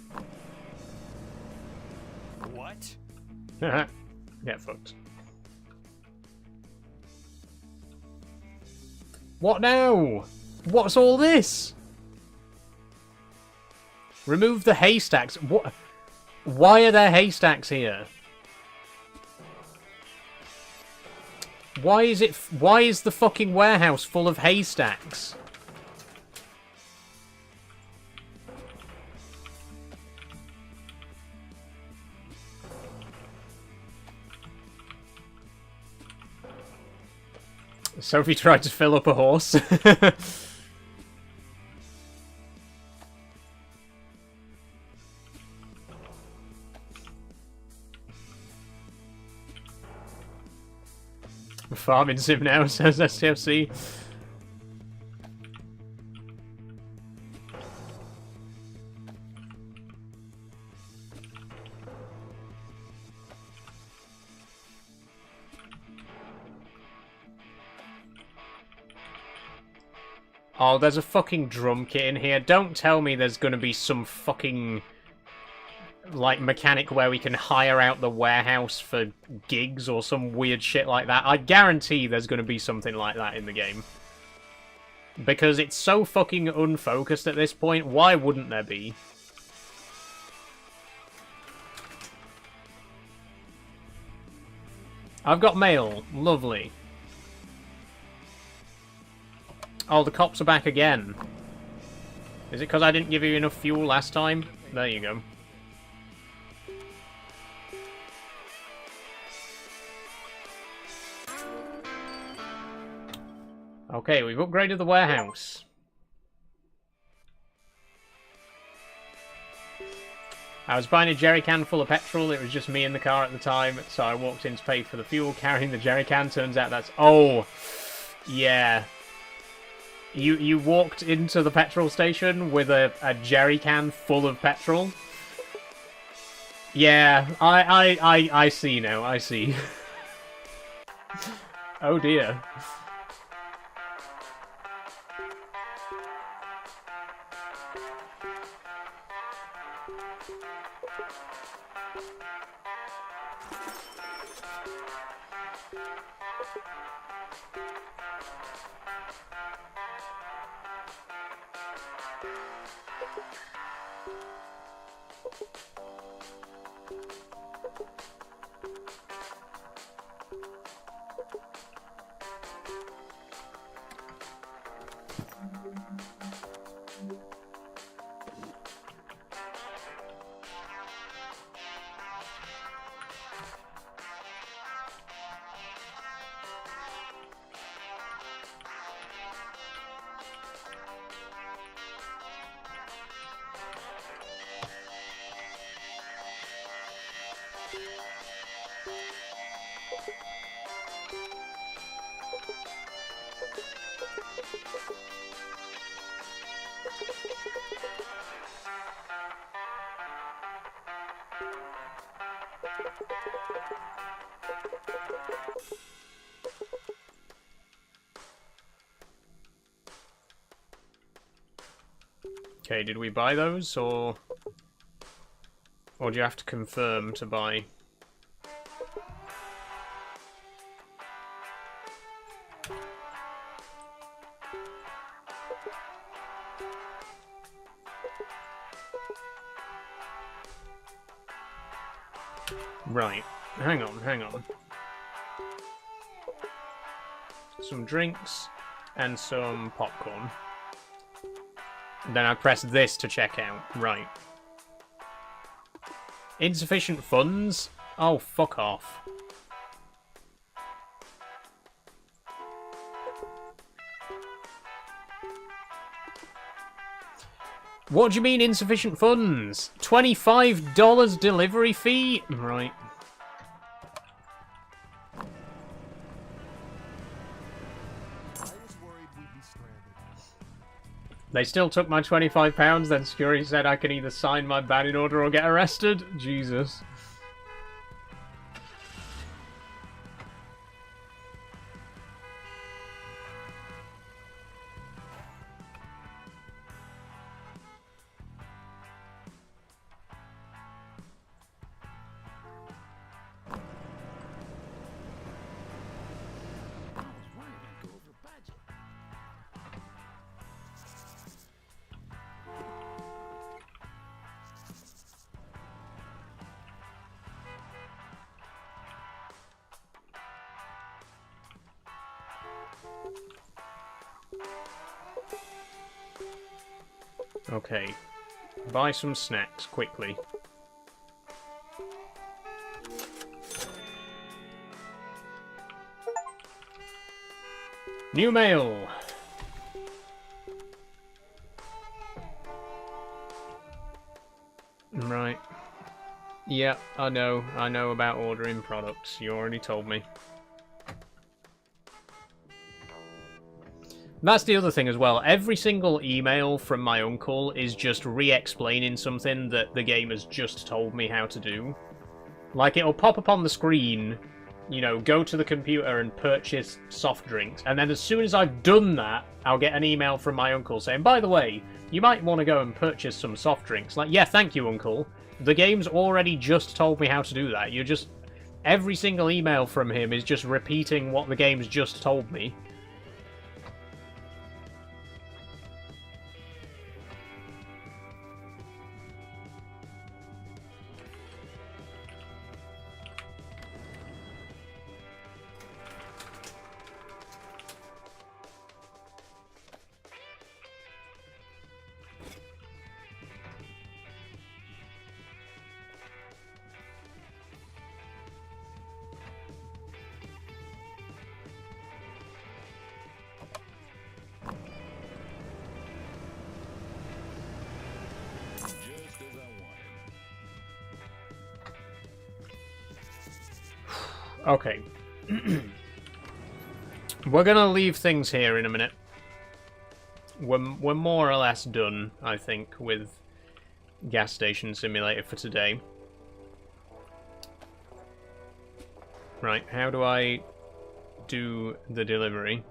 What? Get fucked. What now? What's all this? Remove the haystacks. What? Why are there haystacks here? Why is the fucking warehouse full of haystacks? Sophie tried to fill up a horse. Farming sim now, says STFC. Oh, there's a fucking drum kit in here. Don't tell me there's gonna be some fucking, like, mechanic where we can hire out the warehouse for gigs or some weird shit like that. I guarantee there's gonna be something like that in the game. Because it's so fucking unfocused at this point, why wouldn't there be? I've got mail. Lovely. Oh, the cops are back again. Is it because I didn't give you enough fuel last time? There you go. Okay, we've upgraded the warehouse. I was buying a jerry can full of petrol. It was just me in the car at the time, so I walked in to pay for the fuel, carrying the jerry can. Turns out that's... Oh, yeah. You walked into the petrol station with a jerry can full of petrol? Yeah, I see now, I see. Oh dear. Okay, did we buy those, or do you have to confirm to buy? Right, hang on. Some drinks and some popcorn. Then I press this to check out. Right. Insufficient funds? Oh, fuck off. What do you mean insufficient funds? $25 delivery fee? Right. They still took my £25, then security said I could either sign my banning order or get arrested? Jesus. I was worried I'd go over budget. Okay. Buy some snacks, quickly. New mail! Right. Yeah, I know about ordering products. You already told me. That's the other thing as well. Every single email from my uncle is just re-explaining something that the game has just told me how to do. Like, it'll pop up on the screen, you know, go to the computer and purchase soft drinks, and then as soon as I've done that, I'll get an email from my uncle saying, by the way, you might want to go and purchase some soft drinks. Like, yeah, thank you, uncle. The game's already just told me how to do that. You're just... Every single email from him is just repeating what the game's just told me. Just as I wanted. Okay. We're gonna leave things here in a minute. We're more or less done, I think, with Gas Station Simulator for today. Right, how do I do the delivery?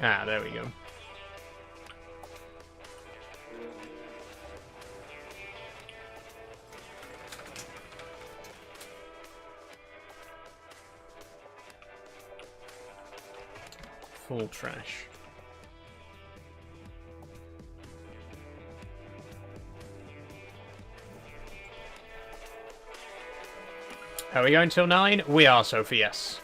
Ah, there we go. Full trash. Are we going till 9? We are, Sophie, yes.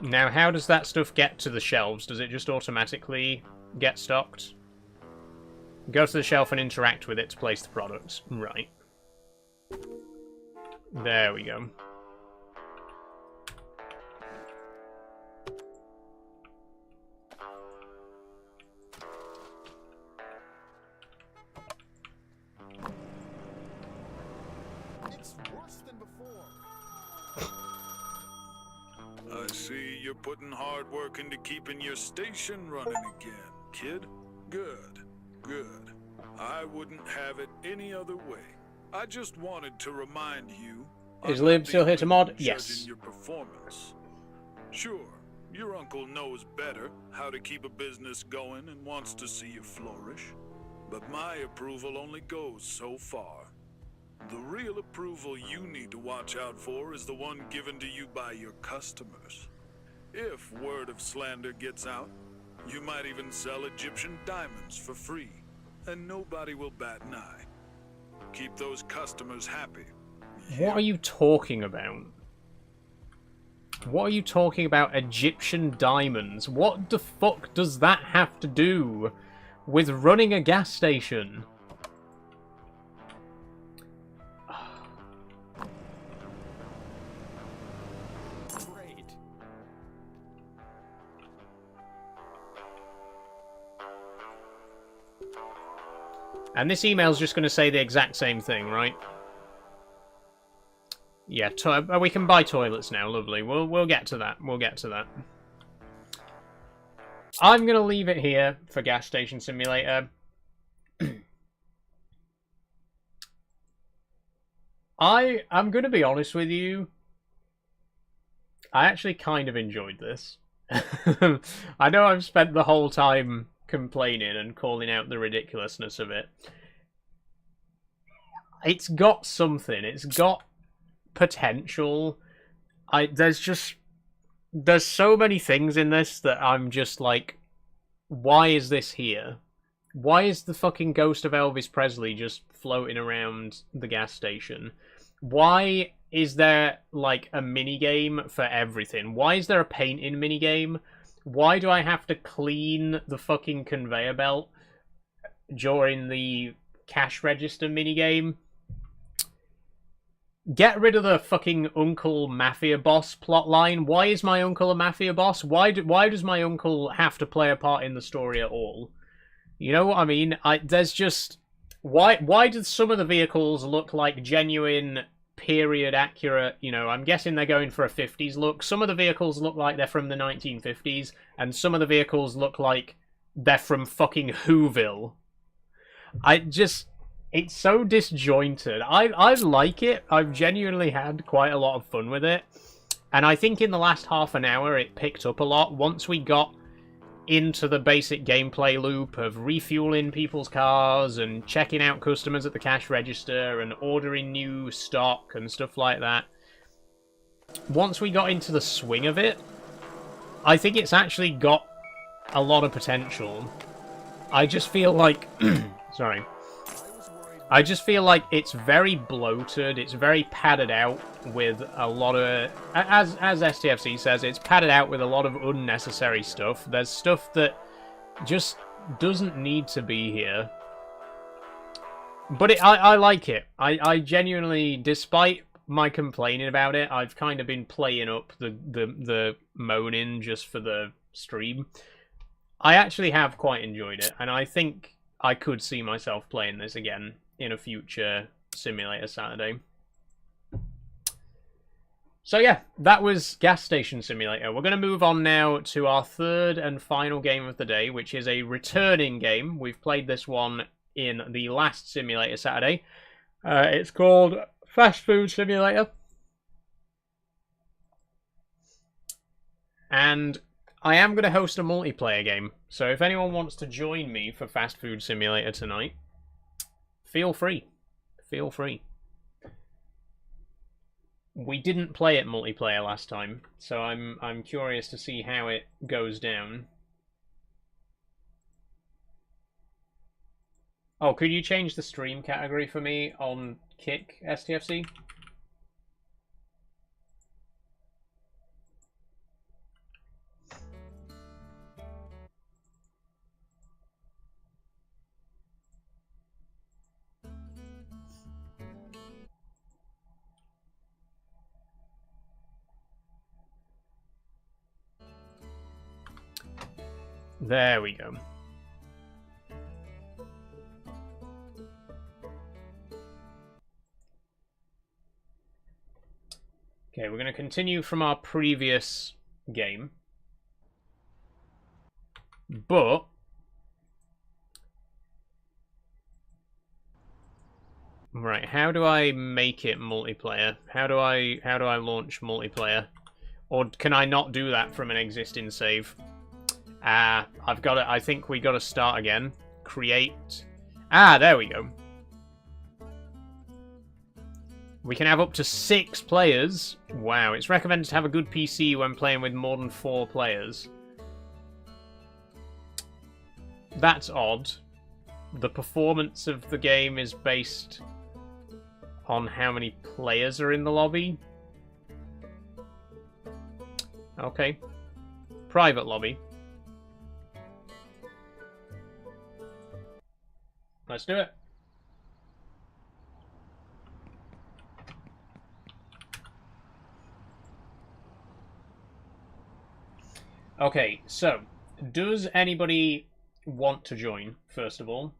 Now, how does that stuff get to the shelves? Does it just automatically get stocked? Go to the shelf and interact with it to place the products. Right. There we go. It's worse than before. I see you're putting hard work into keeping your station running again, kid. Good. Good. I wouldn't have it any other way. I just wanted to remind you. Is I'm Lib not the still here only to mod? one Yes. judging your performance. Sure, your uncle knows better how to keep a business going and wants to see you flourish. But my approval only goes so far. The real approval you need to watch out for is the one given to you by your customers. If word of slander gets out, you might even sell Egyptian diamonds for free, and nobody will bat an eye. Keep those customers happy. What are you talking about? What are you talking about, Egyptian diamonds? What the fuck does that have to do with running a gas station? Great. And this email's just going to say the exact same thing, right? Yeah, we can buy toilets now. Lovely. We'll get to that. We'll get to that. I'm going to leave it here for Gas Station Simulator. I'm going to be honest with you. I actually kind of enjoyed this. I know I've spent the whole time complaining and calling out the ridiculousness of it. It's got something. It's got potential. There's so many things in this that I'm just like, why is this here? Why is the fucking ghost of Elvis Presley just floating around the gas station? Why is there like a mini game for everything? Why is there a painting mini game? Why do I have to clean the fucking conveyor belt during the cash register mini game? Get rid of the fucking uncle mafia boss plotline. Why is my uncle a mafia boss? Why does my uncle have to play a part in the story at all? You know what I mean? There's just why do some of the vehicles look like genuine period accurate? You know, I'm guessing they're going for a 50s look. Some of the vehicles look like they're from the 1950s, and some of the vehicles look like they're from fucking Whoville. It's so disjointed. I like it. I've genuinely had quite a lot of fun with it. And I think in the last half an hour it picked up a lot. Once we got into the basic gameplay loop of refueling people's cars and checking out customers at the cash register and ordering new stock and stuff like that. Once we got into the swing of it, I think it's actually got a lot of potential. I just feel like... sorry. I just feel like it's very bloated, it's very padded out with a lot of... As STFC says, it's padded out with a lot of unnecessary stuff. There's stuff that just doesn't need to be here. But I like it. I genuinely, despite my complaining about it, I've kind of been playing up the moaning just for the stream. I actually have quite enjoyed it, and I think I could see myself playing this again in a future Simulator Saturday. So yeah, that was Gas Station Simulator. We're going to move on now to our third and final game of the day, which is a returning game. We've played this one in the last Simulator Saturday. It's called Fast Food Simulator. And I am going to host a multiplayer game. So if anyone wants to join me for Fast Food Simulator tonight, feel free. Feel free. We didn't play it multiplayer last time, so I'm curious to see how it goes down. Oh, could you change the stream category for me on Kick, STFC? There we go. Okay, we're going to continue from our previous game. But Right, how do I make it multiplayer? How do I launch multiplayer? Or can I not do that from an existing save? I've got to, I think we got to start again. Create. There we go. We can have up to 6 players. Wow, it's recommended to have a good PC when playing with more than 4 players. That's odd. The performance of the game is based on how many players are in the lobby. Okay. Private lobby. Let's do it. Okay, so, does anybody want to join, first of all?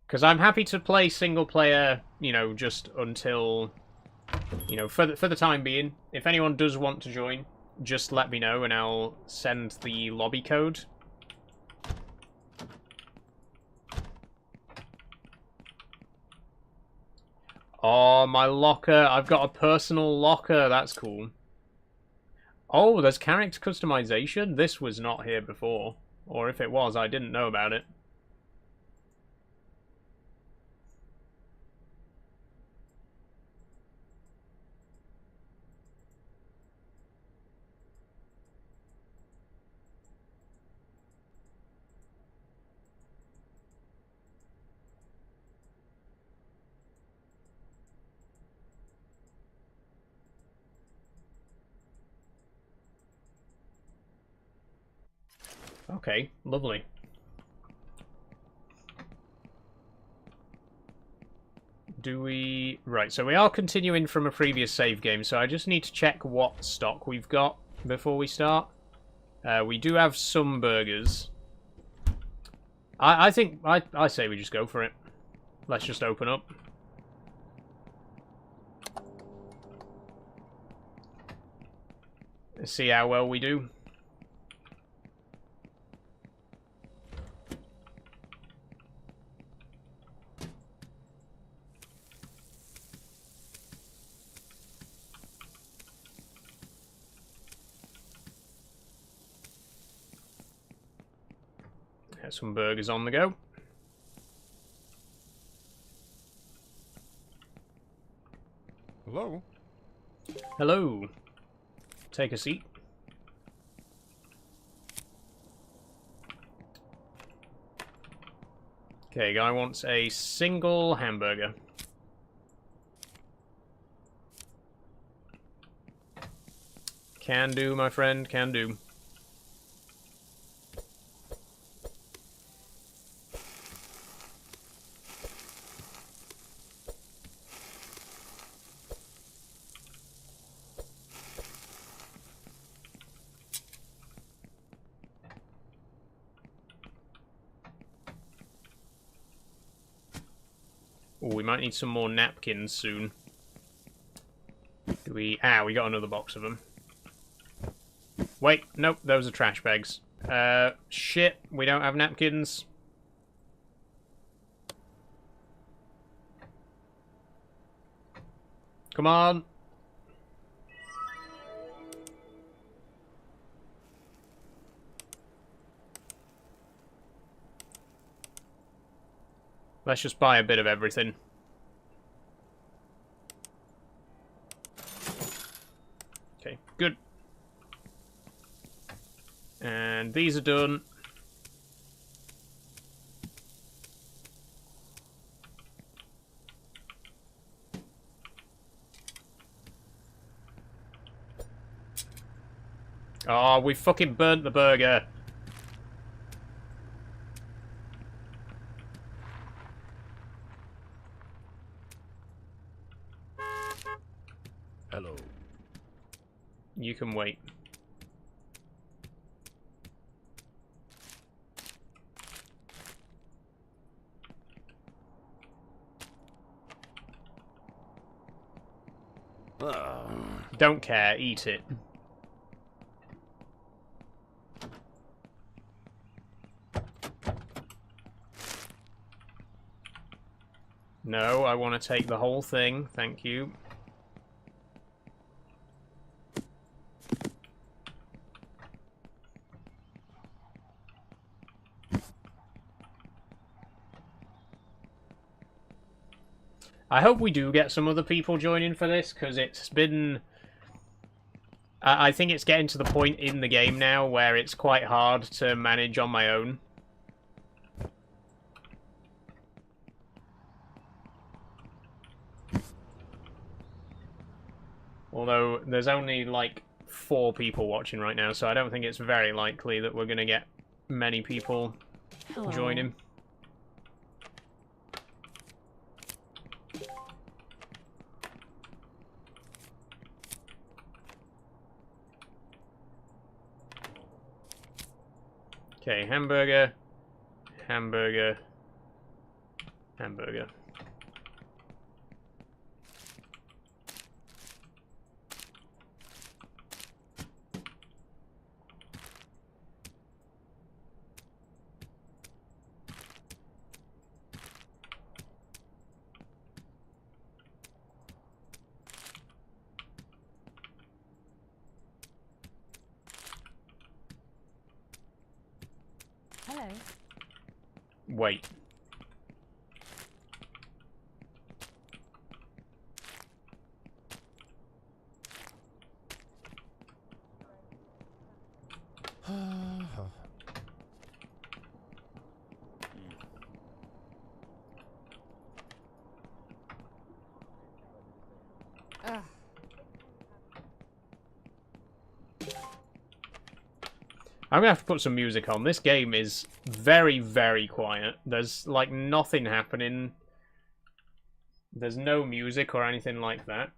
Because I'm happy to play single player, you know, just until, you know, for the time being. If anyone does want to join, just let me know and I'll send the lobby code. Oh, my locker. I've got a personal locker. That's cool. Oh, there's character customization? This was not here before. Or if it was, I didn't know about it. Okay, lovely. Do we... Right, so we are continuing from a previous save game, so I just need to check what stock we've got before we start. We do have some burgers. I think... I say we just go for it. Let's just open up. Let's see how well we do. Got some burgers on the go. Hello? Hello. Take a seat. Okay, guy wants a single hamburger. Can do, my friend, can do. Oh, we might need some more napkins soon. Do we... we got another box of them. Wait, nope, those are trash bags. Shit, we don't have napkins. Come on. Let's just buy a bit of everything. Okay, good. And these are done. Oh, we fucking burnt the burger. Hello. You can wait. Don't care, eat it. No, I want to take the whole thing. Thank you. I hope we do get some other people joining for this, because it's been... I think it's getting to the point in the game now where it's quite hard to manage on my own. Although, there's only, like, 4 people watching right now, so I don't think it's very likely that we're going to get many people joining. Okay, hamburger, hamburger, hamburger. Hello. Wait. Ugh. I'm gonna have to put some music on. This game is very, very quiet. There's, like, nothing happening. There's no music or anything like that.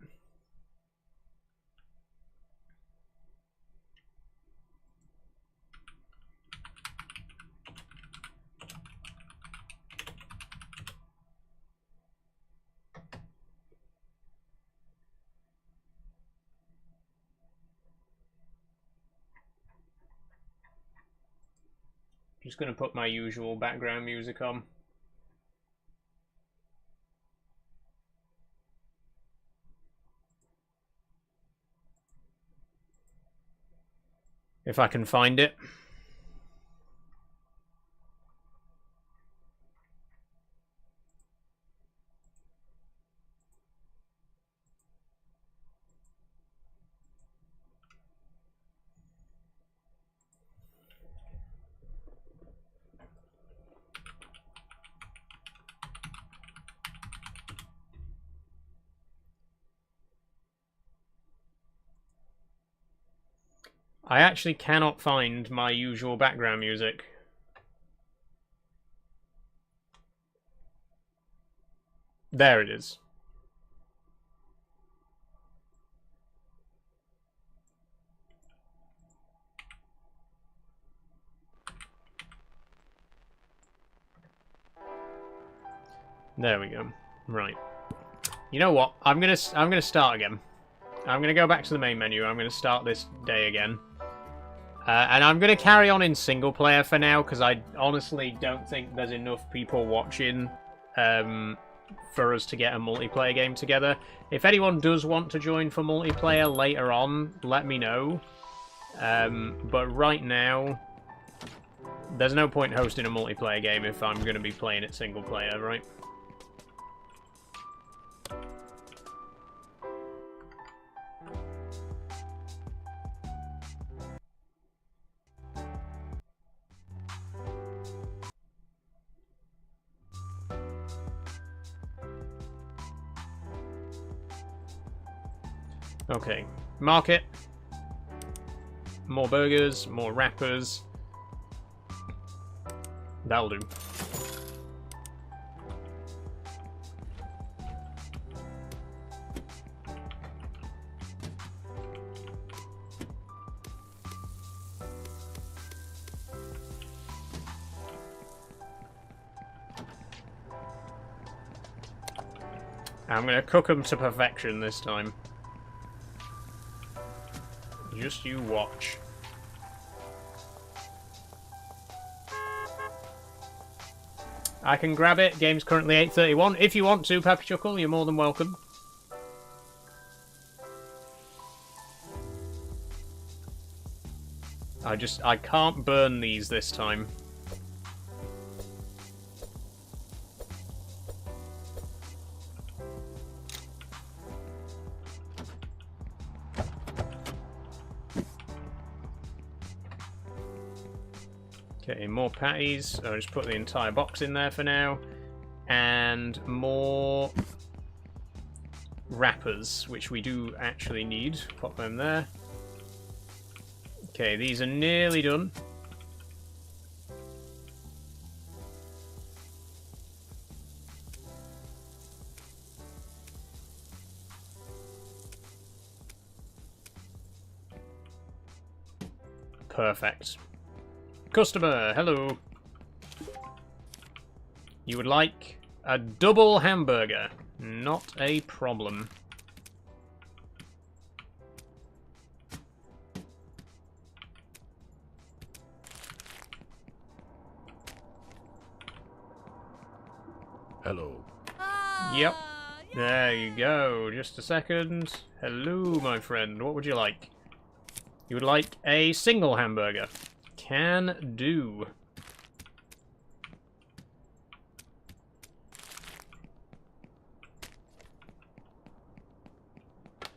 Just gonna put my usual background music on. If I can find it. I actually cannot find my usual background music. There it is. There we go. Right. You know what? I'm gonna start again. I'm gonna go back to the main menu. I'm gonna start this day again. And I'm going to carry on in single player for now, because I honestly don't think there's enough people watching for us to get a multiplayer game together. If anyone does want to join for multiplayer later on, let me know. But right now, there's no point hosting a multiplayer game if I'm going to be playing it single player, right? Okay, market. More burgers, more wrappers. That'll do. I'm going to cook them to perfection this time. Just you watch. I can grab it. Game's currently 8:31. If you want to, Pappy Chuckle, you're more than welcome. I can't burn these this time. Okay, more patties. I'll just put the entire box in there for now. And more wrappers, which we do actually need. Pop them there. Okay, these are nearly done. Perfect. Customer, hello. You would like a double hamburger? Not a problem. Hello. Yep. There you go. Just a second. Hello, my friend. What would you like? You would like a single hamburger. Can do.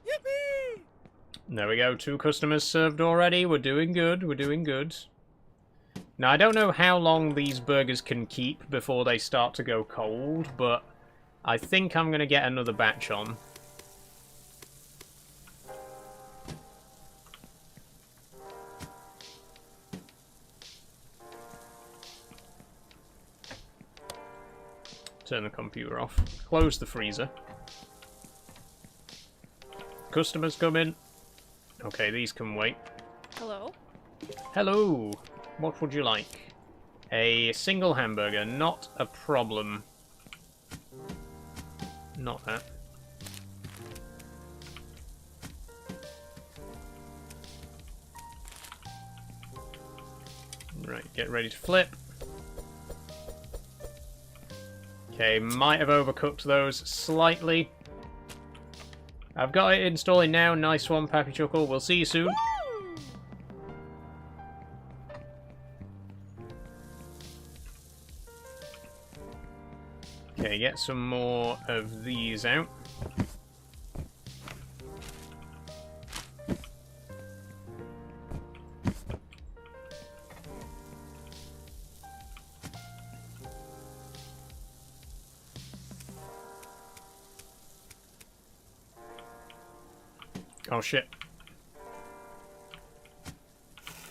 Yippee! There we go. 2 customers served already. We're doing good. We're doing good. Now, I don't know how long these burgers can keep before they start to go cold, but I think I'm going to get another batch on. Turn the computer off. Close the freezer. Customers come in. Okay, these can wait. Hello? Hello. What would you like? A single hamburger. Not a problem. Not that. Right, get ready to flip. Okay, might have overcooked those slightly. I've got it installing now. Nice one, Pappy Chuckle. We'll see you soon. Okay, get some more of these out. Oh shit.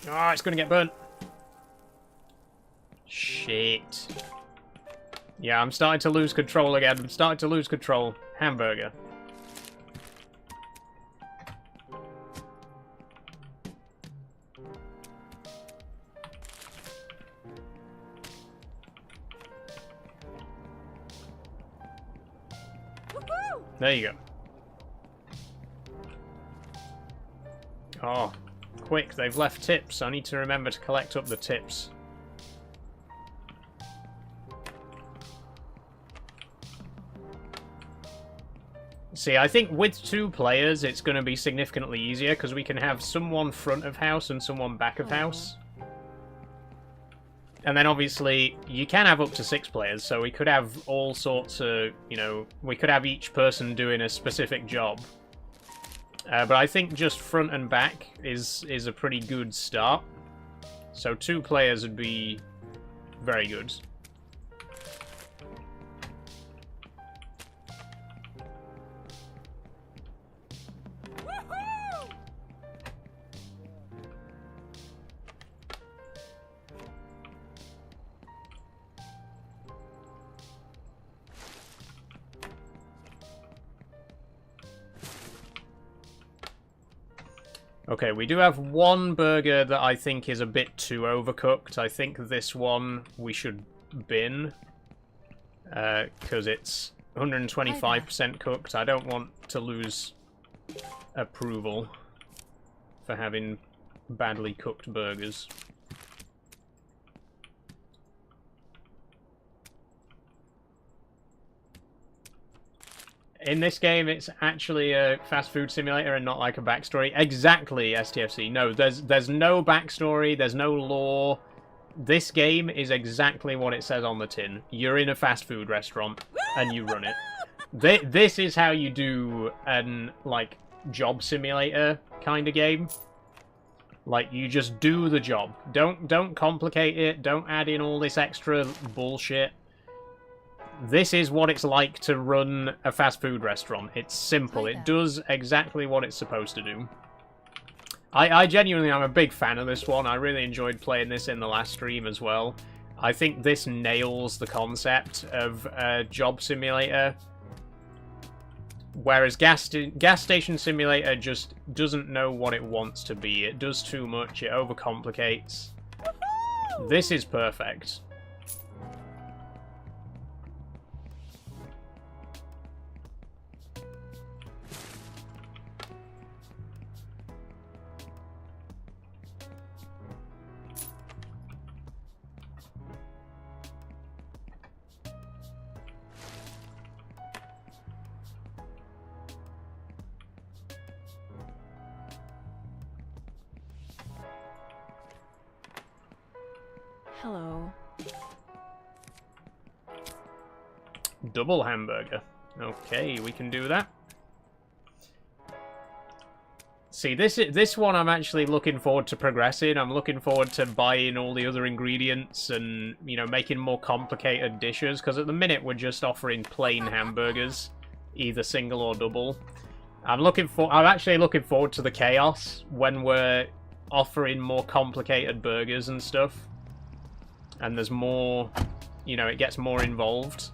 Oh, it's gonna get burnt. Shit. Yeah, I'm starting to lose control again. I'm starting to lose control. Hamburger. Woohoo! There you go. Oh, quick, they've left tips. I need to remember to collect up the tips. See, I think with 2 players, it's going to be significantly easier, because we can have someone front of house and someone back of house. And then, obviously, you can have up to 6 players, so we could have all sorts of, you know, we could have each person doing a specific job. But I think just front and back is a pretty good start. So 2 players would be very good. Woohoo! Okay, we do have one burger that I think is a bit too overcooked. I think this one we should bin. Because it's 125% cooked. I don't want to lose approval for having badly cooked burgers. In this game, it's actually a fast food simulator and not like a backstory. Exactly, STFC. No, there's no backstory, there's no lore. This game is exactly what it says on the tin. You're in a fast food restaurant, and you run it. This is how you do an, like, job simulator kind of game. Like, you just do the job. Don't complicate it, don't add in all this extra bullshit. This is what it's like to run a fast food restaurant. It's simple. It does exactly what it's supposed to do. I genuinely am a big fan of this one. I really enjoyed playing this in the last stream as well. I think this nails the concept of a job simulator. Whereas Gas Station Simulator just doesn't know what it wants to be. It does too much. It overcomplicates. This is perfect. Hello. Double hamburger. Okay, we can do that. See, this one I'm actually looking forward to progressing. I'm looking forward to buying all the other ingredients and, you know, making more complicated dishes. Because at the minute, we're just offering plain hamburgers, either single or double. I'm actually looking forward to the chaos when we're offering more complicated burgers and stuff. And there's more, you know, it gets more involved.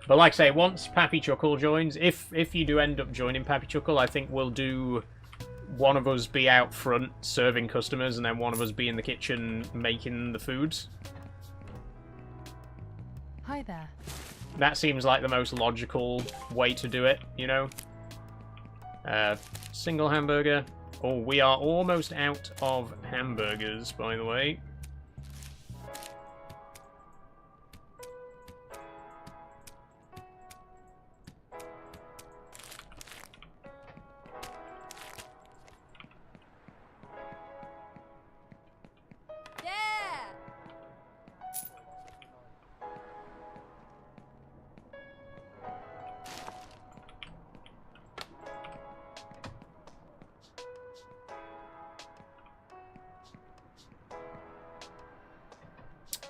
But like I say, once Pappy Chuckle joins, if you do end up joining Pappy Chuckle, I think we'll do one of us be out front serving customers and then one of us be in the kitchen making the foods. Hi there. That seems like the most logical way to do it, you know? Single hamburger. Oh, we are almost out of hamburgers, by the way. Yeah!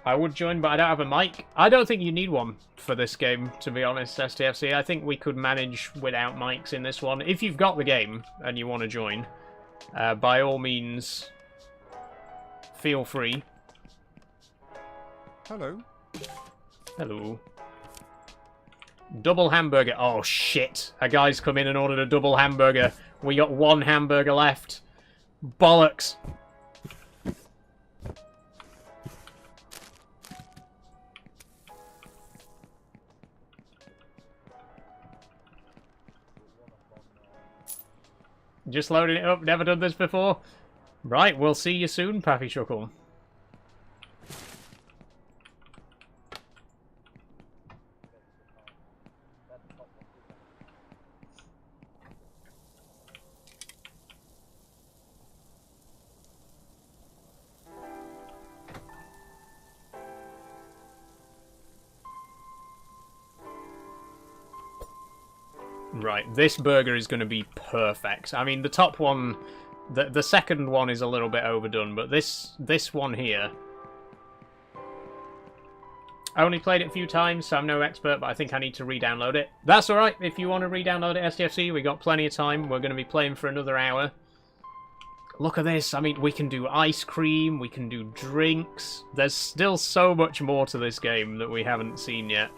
I would join, but I don't have a mic. I don't think you need one for this game, to be honest, STFC. I think we could manage without mics in this one. If you've got the game and you want to join, by all means, feel free. Hello. Hello. Double hamburger. Oh, shit. A guy's come in and ordered a double hamburger. We got one hamburger left. Bollocks. Just loading it up. Never done this before. Right, we'll see you soon, Pappy Chuckle. Right, this burger is going to be perfect. I mean, the top one, the second one is a little bit overdone, but this one here, I only played it a few times, so I'm no expert, but I think I need to re-download it. That's alright, if you want to re-download it, STFC, we got plenty of time. We're going to be playing for another hour. Look at this, I mean, we can do ice cream, we can do drinks. There's still so much more to this game that we haven't seen yet.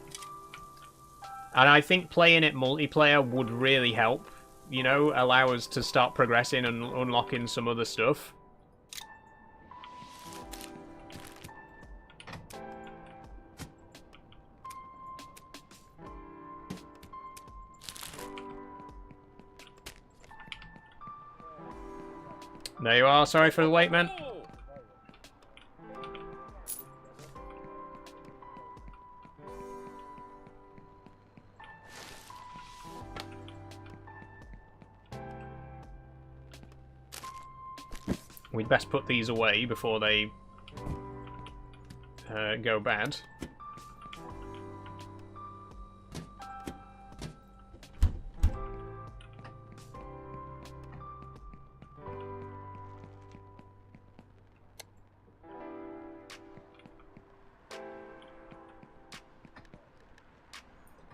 And I think playing it multiplayer would really help, you know, allow us to start progressing and unlocking some other stuff. There you are, sorry for the wait, man. we'd best put these away before they go bad.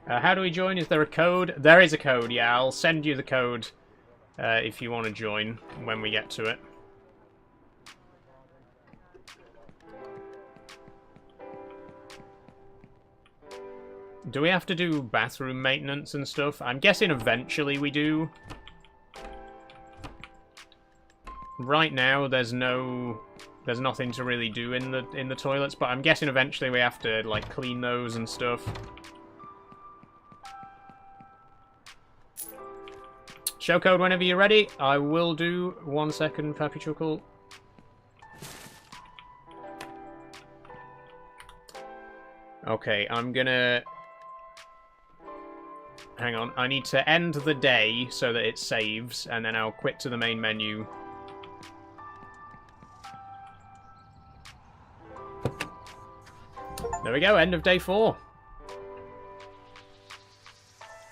How do we join? Is there a code? There is a code, yeah. I'll send you the code if you want to join when we get to it. Do we have to do bathroom maintenance and stuff? I'm guessing eventually we do. Right now, there's nothing to really do in the toilets, but I'm guessing eventually we have to like clean those and stuff. Show code whenever you're ready. I will do 1 second, Pappy Chuckle. Okay, I'm gonna... Hang on, I need to end the day so that it saves, and then I'll quit to the main menu. There we go, end of day 4.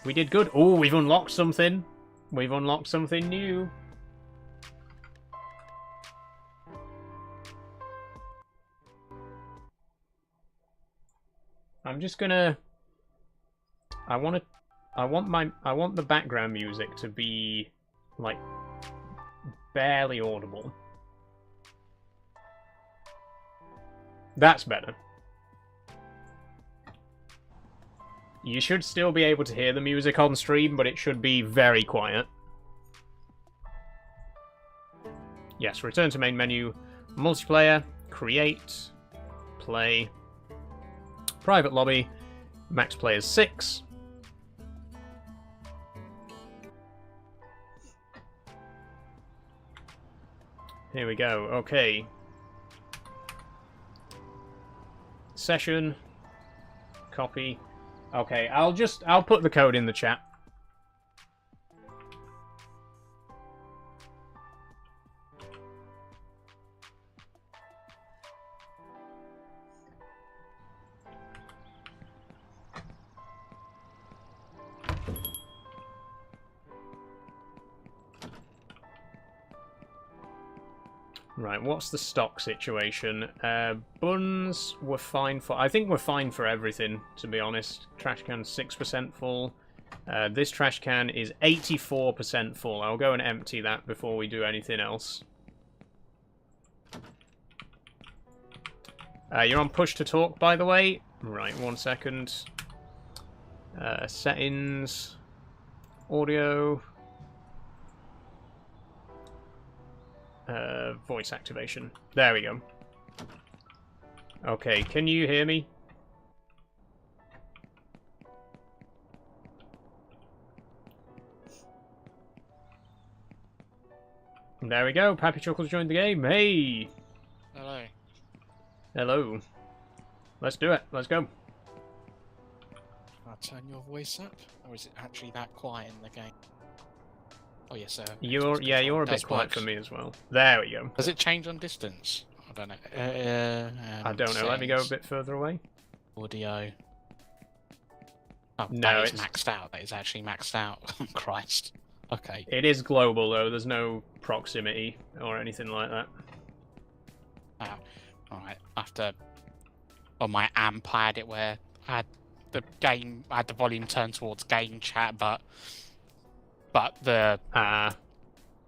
We did good. Oh, we've unlocked something. We've unlocked something new. I'm just gonna... I want the background music to be, like, barely audible. That's better. You should still be able to hear the music on stream, but it should be very quiet. Yes, return to main menu, multiplayer, create, play, private lobby, max players 6. Here we go, okay. Session, copy. Okay, I'll put the code in the chat. Right, what's the stock situation? Buns were fine for... I think we're fine for everything, to be honest. Trash can 6% full. This trash can is 84% full. I'll go and empty that before we do anything else. You're on push to talk, by the way. Right, 1 second. Settings. Audio. Voice activation. There we go. Okay, can you hear me? There we go. Pappy Chuckles joined the game. Hey! Hello. Hello. Let's do it. Let's go. I'll turn your voice up, or is it actually that quiet in the game? Oh yes, sir. You're a bit quiet for me as well. There we go. Does it change on distance? I don't know. I don't know. Let me go a bit further away. Audio. Oh, no, that is it's maxed out. That is actually maxed out. Christ. Okay. It is global though. There's no proximity or anything like that. Oh, all right. After on my amp, I had it where I had the volume turned towards game chat, but the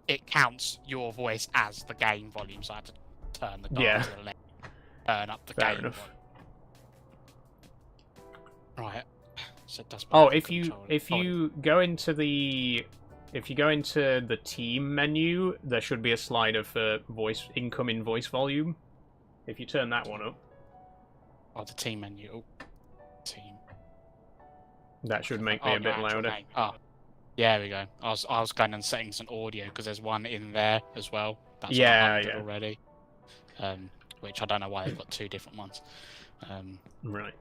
it counts your voice as the game volume, so I had to turn the dial to the left, turn up the game volume. Right. So it does. Oh, if you go into the team menu, there should be a slider for incoming voice volume. If you turn that one up. Oh, the team menu. Oh, team. That should make me a bit louder. Name. Oh. Yeah, there we go. I was going on settings and audio because there's one in there as well. That's already. Which I don't know why they've got two different ones. Right.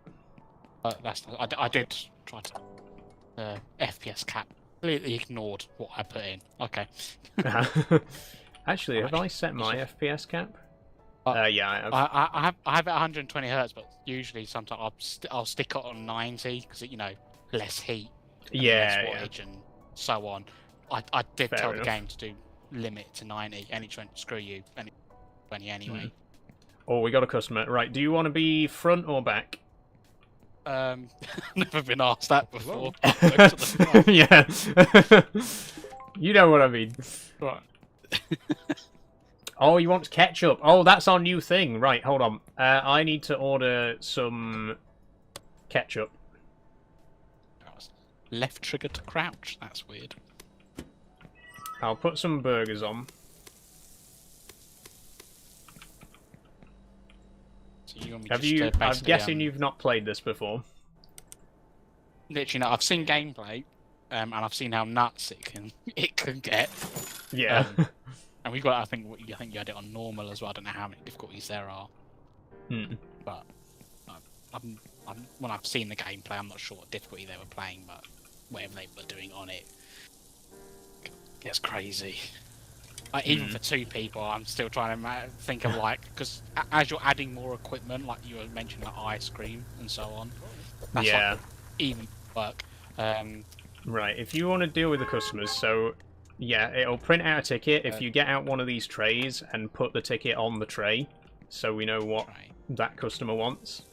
I did try to FPS cap. Completely ignored what I put in. Okay. Actually, have I set my FPS cap? Yeah, I have. I have it 120 hertz, but usually sometimes I'll stick it on 90 because you know less heat, and less wattage, and so on. I did Fair tell enough. the game to do limit to 90, and it went screw you, and it 20 anyway. Oh, we got a customer. Right, do you want to be front or back? Never been asked that before. Yeah. You know what I mean. Right. Oh, you want ketchup? Oh, that's our new thing. Right, hold on. I need to order some ketchup. Left trigger to crouch. That's weird. I'll put some burgers on. So you want me Have just you? to I'm basically, guessing you've not played this before. Literally, no. I've seen gameplay, and I've seen how nuts it can get. Yeah. And we got. I think you had it on normal as well. I don't know how many difficulties there are. But when I've seen the gameplay, I'm not sure what difficulty they were playing, but whatever they were doing on it gets crazy. Like, even for 2 people, I'm still trying to think of because as you're adding more equipment, like you were mentioning, like ice cream and so on. That's like even work. Right. If you want to deal with the customers, so yeah, it'll print out a ticket if you get out one of these trays and put the ticket on the tray, so we know what that customer wants.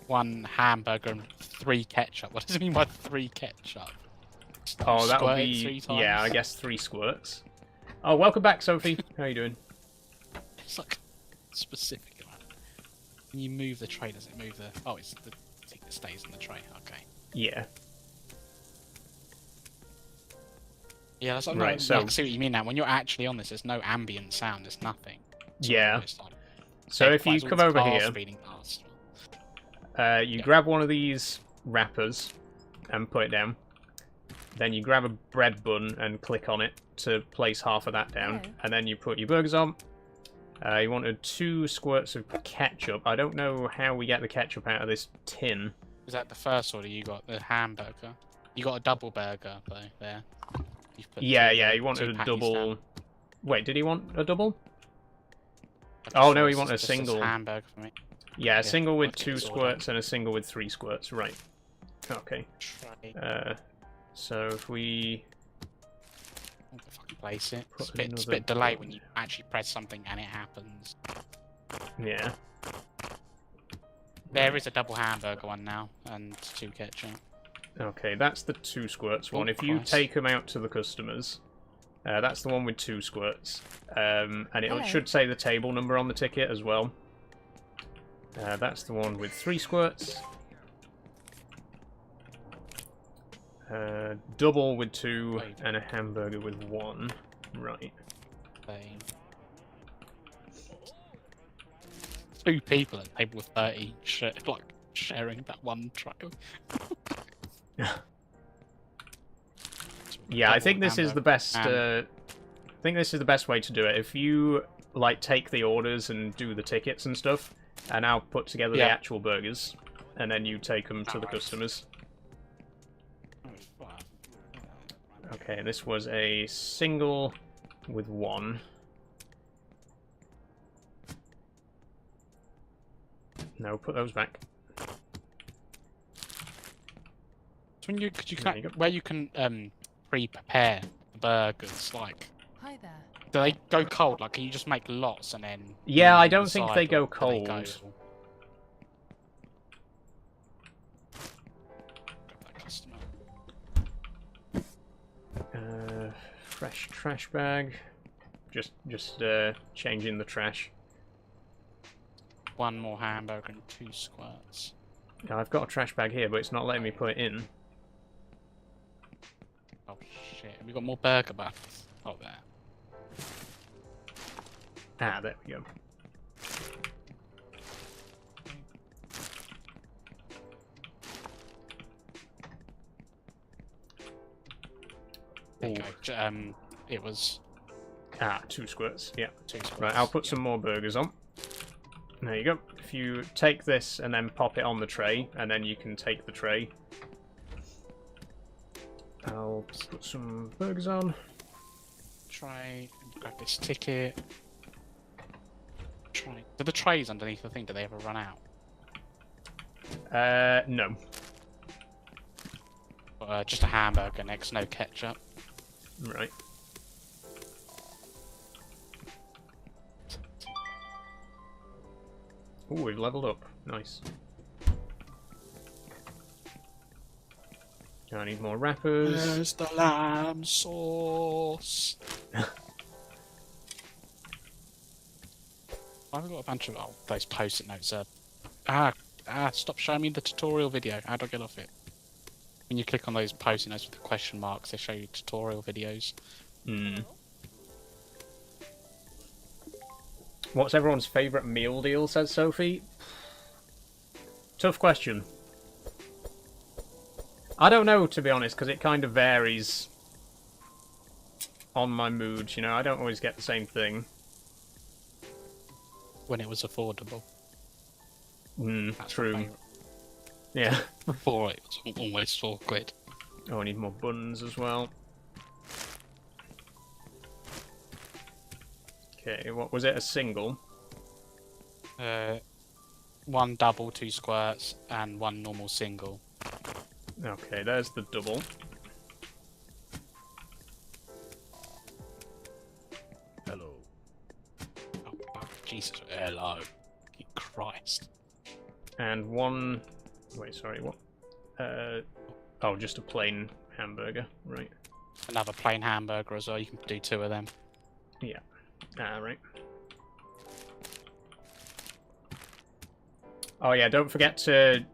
1 hamburger and 3 ketchup. What does it mean by 3 ketchup? Oh, that'll Squirt it be 3 times? yeah, I guess 3 squirts. Oh, welcome back, Sophie. How you doing? It's like specific amount. When you move the tray, does it move the? Oh, it's the ticket stays in the tray. Okay. Yeah. Yeah, that's like, Right, so I can see what you mean now. When you're actually on this, there's no ambient sound. There's nothing. yeah. Like, So if you come over here, past. you grab one of these wrappers and put it down. Then you grab a bread bun and click on it to place half of that down. Okay. And then you put your burgers on. You wanted 2 squirts of ketchup. I don't know how we get the ketchup out of this tin. Is that the first order you got? The hamburger? You got a double burger, though, there. Yeah, he wanted a double... Down. Wait, did he want a double? Oh, no, he wanted a single. Hamburger for me. Yeah, a single with I'll get 2 this all squirts and a single with 3 squirts. Right. Okay. So if we... Fucking place it. Put It's a another bit delay when bun. you actually press something and it happens. Yeah. There is a double hamburger one now, and 2 ketchup. Okay, that's the 2 squirts one. Oh, If you Christ. take them out to the customers, that's the one with 2 squirts. And it should say the table number on the ticket as well. That's the one with 3 squirts. Double with 2 and a hamburger with 1. Right. 2 people at table with 30, sharing that one tray. Yeah, I think this is the best. I think this is the best way to do it. If you take the orders and do the tickets and stuff, and I'll put together the actual burgers, and then you take them to the customers. Okay, this was a single with 1. No, put those back. So when you There you go. where you can pre-prepare the burgers, like Hi there. do they go cold? Like, can you just make lots and then? Yeah, I on don't the think side, they go or do cold. Grab that customer. Fresh trash bag. Just changing the trash. 1 more hamburger and 2 squirts. Now, I've got a trash bag here, but it's not letting me put it in. Oh shit! Have we got more burger buns? Oh, there. Ah, there we go. There you go. It was 2 squirts. Yeah. 2 squirts. Right, I'll put some more burgers on. There you go. If you take this and then pop it on the tray, and then you can take the tray. I'll put some burgers on. tray. Grab this ticket. Tray. Do the trays underneath the thing, do they ever run out? No. Just a hamburger next, no ketchup. Right. Ooh, we've leveled up. Nice. I need more wrappers. There's the lamb sauce. I've got a bunch of those post-it notes. Stop showing me the tutorial video. How do I get off it? When you click on those post-it notes with the question marks, they show you tutorial videos. Hmm. What's everyone's favourite meal deal, says Sophie? Tough question. I don't know, to be honest, because it kind of varies on my mood, you know? I don't always get the same thing. When it was affordable. That's True. Yeah. Before it was almost £4. Oh, I need more buns as well. Okay, what was it? A single? One double, 2 squirts, and 1 normal single. Okay, there's the double. Hello. Oh, Jesus, hello. Christ. And one... Wait, sorry, what? Oh, just a plain hamburger, right. Another plain hamburger as well, you can do 2 of them. Yeah. Ah, right. Oh yeah, don't forget to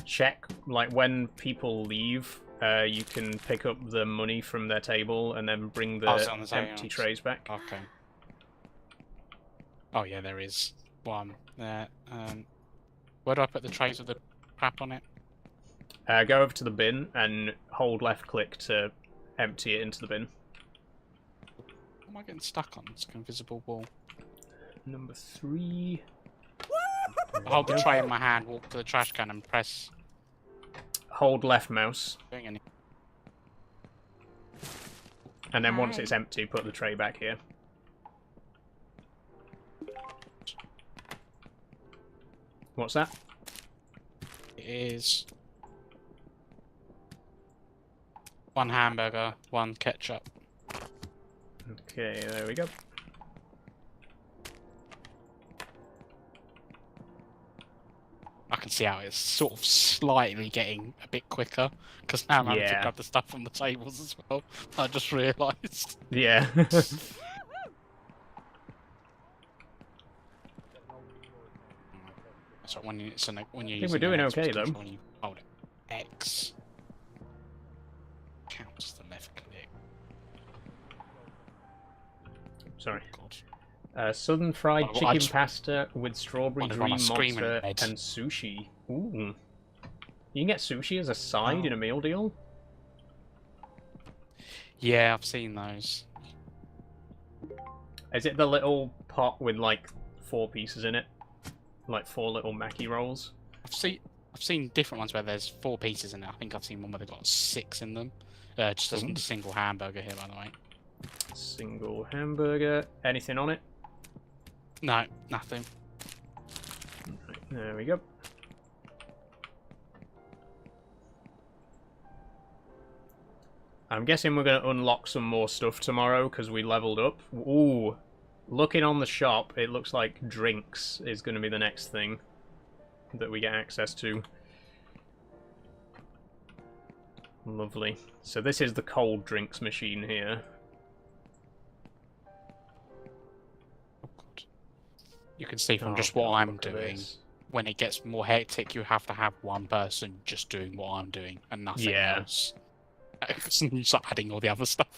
check, like, when people leave, you can pick up the money from their table and then bring the empty trays back. Okay. Oh yeah, there is one there. Where do I put the trays with the crap on it? Go over to the bin and hold left click to empty it into the bin. What am I getting stuck on? It's an invisible wall. Number 3. I hold the tray in my hand, walk to the trash can and press... Hold left mouse. Doing any... And then once it's empty, put the tray back here. What's that? It is... 1 hamburger, 1 ketchup. Okay, there we go. I can see how it's sort of slightly getting a bit quicker, because now I'm having to grab the stuff from the tables as well. I just realised. Yeah. So when you, when you I think we're doing okay though. When you hold it, X counts the left click. Sorry. God. Southern fried Oh, chicken pasta with strawberry What if dream I'm screaming monster red? and sushi. Ooh. You can get sushi as a side in a meal deal? Yeah, I've seen those. Is it the little pot with like 4 pieces in it? Like 4 little Mackie rolls? I've seen different ones where there's 4 pieces in it. I think I've seen one where they've got 6 in them. Just as a single hamburger here, by the way. Single hamburger. Anything on it? No, nothing. Right, there we go. I'm guessing we're going to unlock some more stuff tomorrow because we leveled up. Ooh. Looking on the shop, it looks like drinks is going to be the next thing that we get access to. Lovely. So this is the cold drinks machine here. Oh god. You can see from just God, what I'm look at doing, this. when it gets more hectic, you have to have one person just doing what I'm doing and nothing else. You start adding all the other stuff.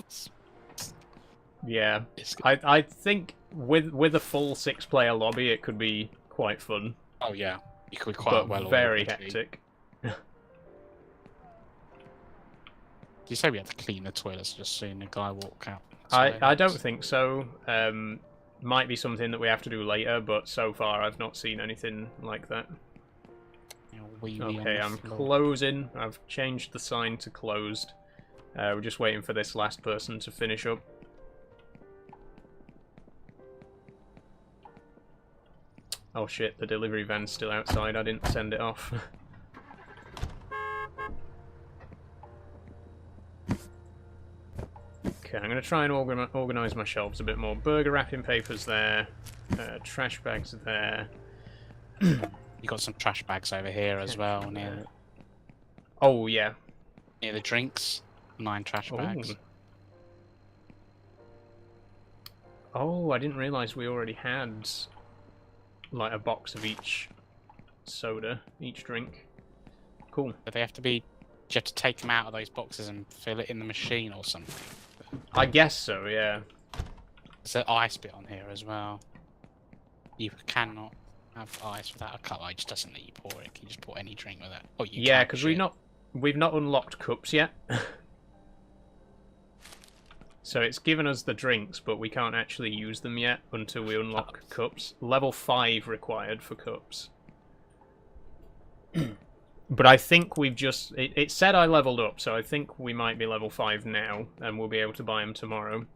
Yeah, I think with a full 6-player lobby, it could be quite fun. Oh yeah, you could be quite but well. very hectic. Did you say we had to clean the toilets just seeing a guy walk out? I don't think so. Might be something that we have to do later, but so far I've not seen anything like that. Okay, I'm closing. I've changed the sign to closed. We're just waiting for this last person to finish up. Oh shit, the delivery van's still outside. I didn't send it off. Okay, I'm going to try and organise my shelves a bit more. Burger wrapping papers there. Trash bags there. You got some trash bags over here as well, near Oh, yeah. near the drinks. 9 trash bags. Oh, I didn't realise we already had like a box of each soda, each drink. Cool. But they have to be. You have to take them out of those boxes and fill it in the machine or something. I guess so, yeah. There's an ice bit on here as well. You cannot have ice without a cup. It just doesn't let you pour it. You just pour any drink with it. Oh, you Yeah, can, because shit. we've not unlocked cups yet. So it's given us the drinks, but we can't actually use them yet until we unlock cups. Level 5 required for cups. But I think we've just... It said I leveled up, so I think we might be level 5 now, and we'll be able to buy them tomorrow.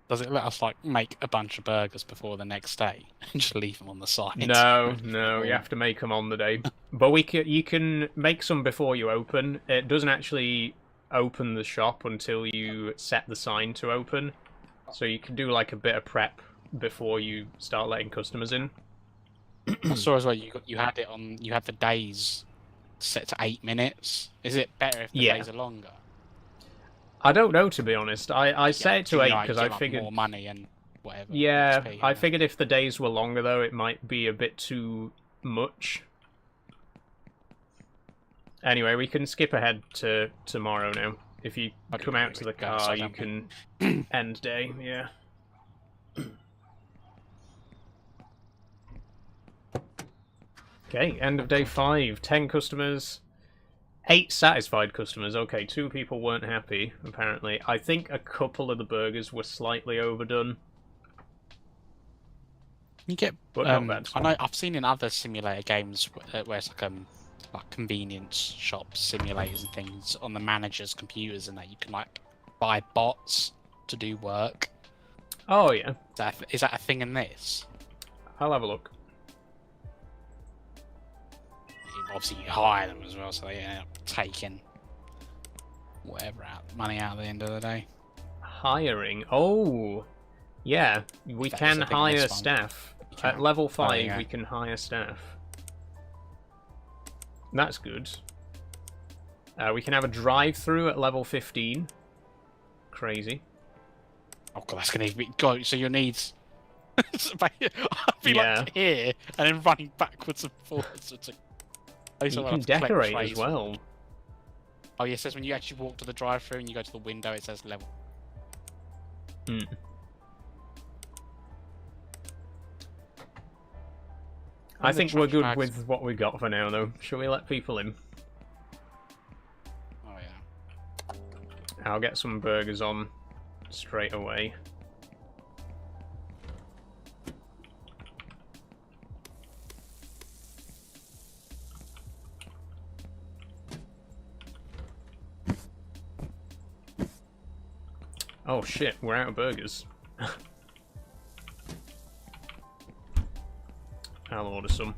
Does it let us like make a bunch of burgers before the next day and just leave them on the side? No, you have to make them on the day. But you can make some before you open. It doesn't actually open the shop until you set the sign to open. So you can do like a bit of prep before you start letting customers in. I saw as well you had it on. You had the days set to 8 minutes. Is it better if the days are longer? I don't know, to be honest. I set it to 8 because I give up figured more money and whatever. Yeah, XP, I figured if the days were longer though, it might be a bit too much. Anyway, we can skip ahead to tomorrow now. If you come out to the car, you can end day. Yeah. Okay, end of day 5. 10 customers. 8 satisfied customers. Okay, 2 people weren't happy, apparently. I think a couple of the burgers were slightly overdone. You get, but not bad. I know I've seen in other simulator games where it's like convenience shop simulators and things on the manager's computers, and that you can like buy bots to do work. Oh yeah. Is that a thing in this? I'll have a look. Obviously you hire them as well, so they end up taking whatever money out at the end of the day. Hiring. Oh, yeah. We can hire staff. At level 5, we can hire staff. That's good. We can have a drive-through at level 15. Crazy. Oh god, that's gonna be go. So you'll need. I'd be like here and then running backwards and forwards. You can decorate as well. Oh yeah, it says when you actually walk to the drive-through and you go to the window, it says level. I think we're good with what we got for now, though. Shall we let people in? Oh yeah. I'll get some burgers on straight away. Oh shit, we're out of burgers. I'll order some.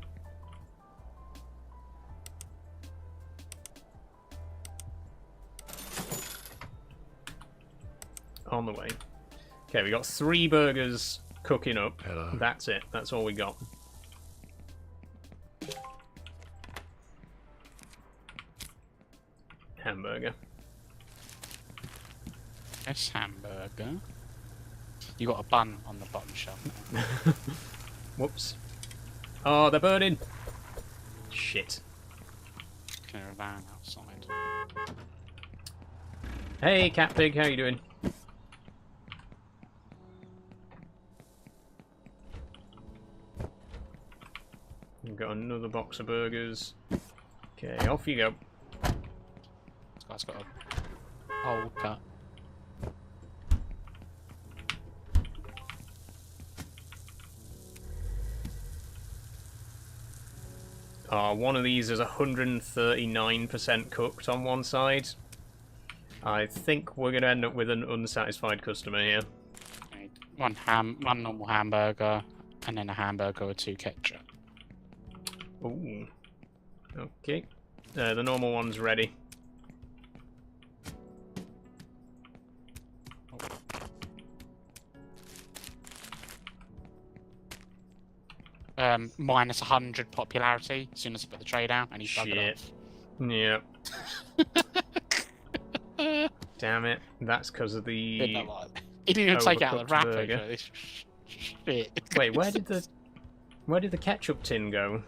On the way. Okay, we got 3 burgers cooking up. Hello. That's it. That's all we got. Hamburger. Yes, hamburger. You got a bun on the bottom shelf. Whoops. Oh, they're burning. Shit. Can a van outside. Hey, Cat Pig, how you doing? We've got another box of burgers. Okay, off you go. This guy's got a hole cut. One of these is 139% cooked on one side. I think we're going to end up with an unsatisfied customer here. One normal hamburger, And then a hamburger with 2 ketchup. Ooh. Okay. The normal one's ready. Minus 100 popularity as soon as I put the tray down, and he's buggered Shit. off. Yep. Damn it. That's because of the... He didn't even take it out of the overcooked wrapper. burger. So this shit. Wait, where did the ketchup tin go?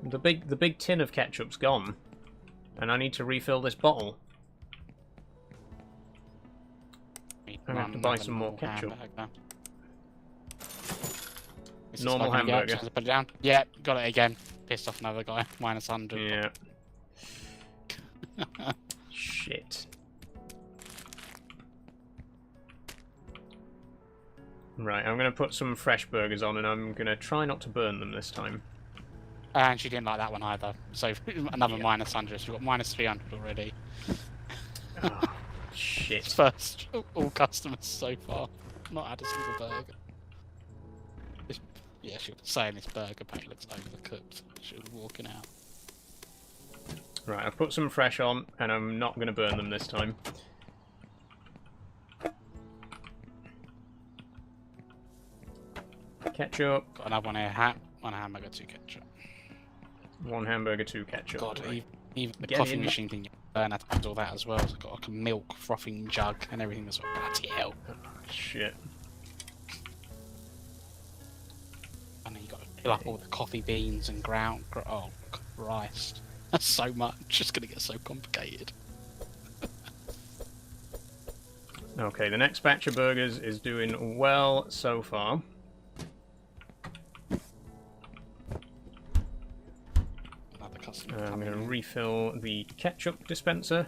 The big tin of ketchup's gone, and I need to refill this bottle. I'm gonna have to buy some more ketchup. Normal hamburger. Put it down. Yeah, got it again. Pissed off another guy. Minus 100. Yeah. Shit. Right, I'm gonna put some fresh burgers on, and I'm gonna try not to burn them this time. And she didn't like that one either. So another minus 100. So we've got minus 300 already. Oh, shit. First, all customers so far. Not had a single burger. Yeah, she was saying this burger pack looks overcooked. She was walking out. Right, I've put some fresh on, and I'm not going to burn them this time. Ketchup. Got another one here. One hamburger, 2 ketchup. 1 hamburger, 2 ketchup. God, Right. even the Get coffee in. machine thing, learn how to do all that as well. So I've got like a milk frothing jug and everything as well. Bloody hell. Oh, shit. And then you got to fill up all the coffee beans and ground. Oh, Christ. That's so much. It's going to get so complicated. Okay, the next batch of burgers is doing well so far. Another customer. I'm coming going to in. refill the ketchup dispenser.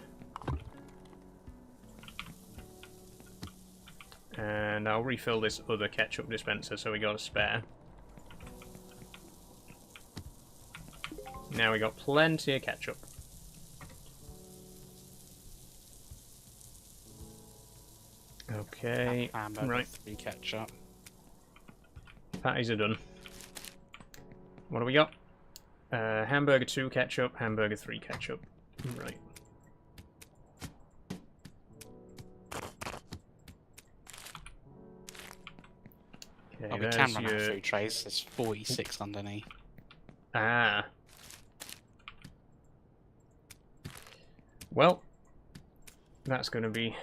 And I'll refill this other ketchup dispenser so we got a spare. Now we got plenty of ketchup. Okay, Hamburger, right. 3 ketchup. Patties are done. What do we got? Hamburger 2 ketchup, hamburger 3 ketchup. Right. Okay, Oh, we there's can run out your... of food trays. There's 46 underneath. Ah. Well, that's going to be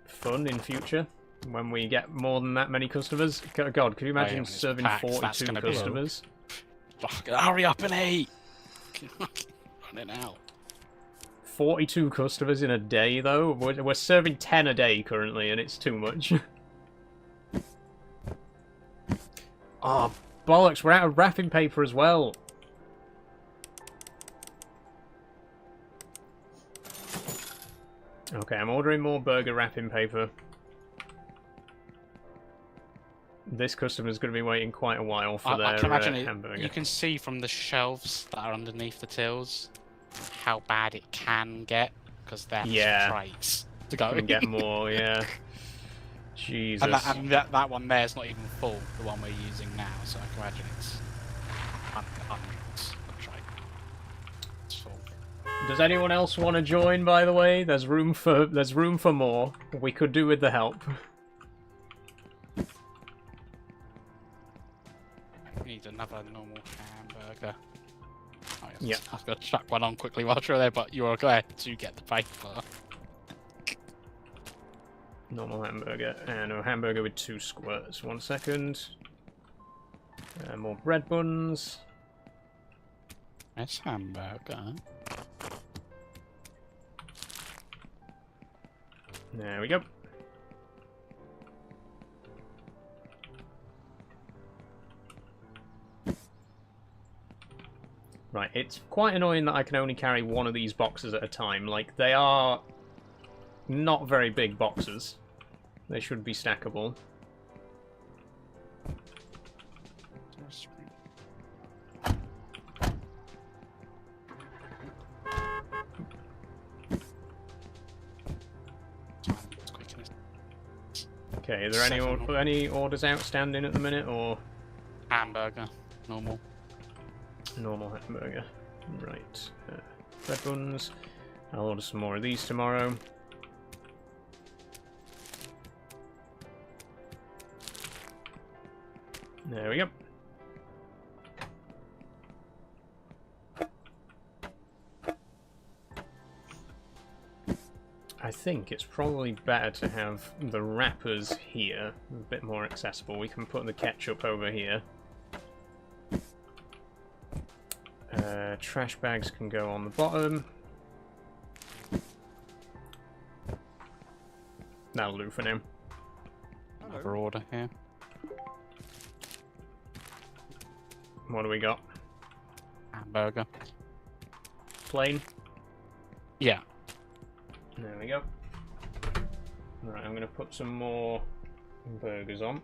fun in future when we get more than that many customers. God, could you imagine when it's serving packed, that's 42 gonna be- customers? Fucking hurry up and eat! Running out. 42 customers in a day, though? We're serving 10 a day currently, and it's too much. Oh, bollocks, we're out of wrapping paper as well. Okay, I'm ordering more burger wrapping paper. This customer's going to be waiting quite a while for I their can imagine hamburger. You can see from the shelves that are underneath the tills how bad it can get because they're Yeah. trays to go. Can get more, yeah. Jesus. and that one there is not even full, the one we're using now, so I can imagine it's hundreds of tray. It's full. Does anyone else want to join, by the way? There's room for more. We could do with the help. We need another normal hamburger. Oh, yes. Yeah. I've got to chuck one on quickly while you're there, but you're glad to get the paper. Normal hamburger and a hamburger with 2 squirts. 1 second. More bread buns. It's hamburger. There we go. Right, it's quite annoying that I can only carry one of these boxes at a time. Like, they are not very big boxes. They should be stackable. Okay, are there any orders outstanding at the minute, or Hamburger, normal. normal hamburger? Right. Bread buns. I'll order some more of these tomorrow. There we go. I think it's probably better to have the wrappers here, a bit more accessible. We can put the ketchup over here. Trash bags can go on the bottom. That'll do for now. Another order here. What do we got? Hamburger. Plain? Yeah. There we go. Right, I'm going to put some more burgers on.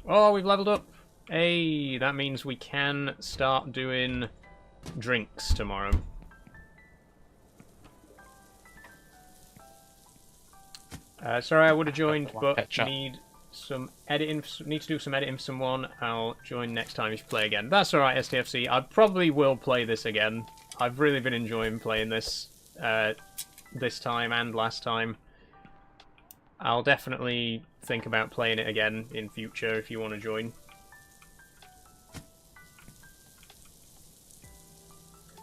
Oh, we've leveled up. Hey, that means we can start doing drinks tomorrow. Sorry, I would have joined, but need some editing. Need to do some editing for someone. I'll join next time if you play again. That's all right, STFC. I probably will play this again. I've really been enjoying playing this this time and last time. I'll definitely think about playing it again in future if you want to join.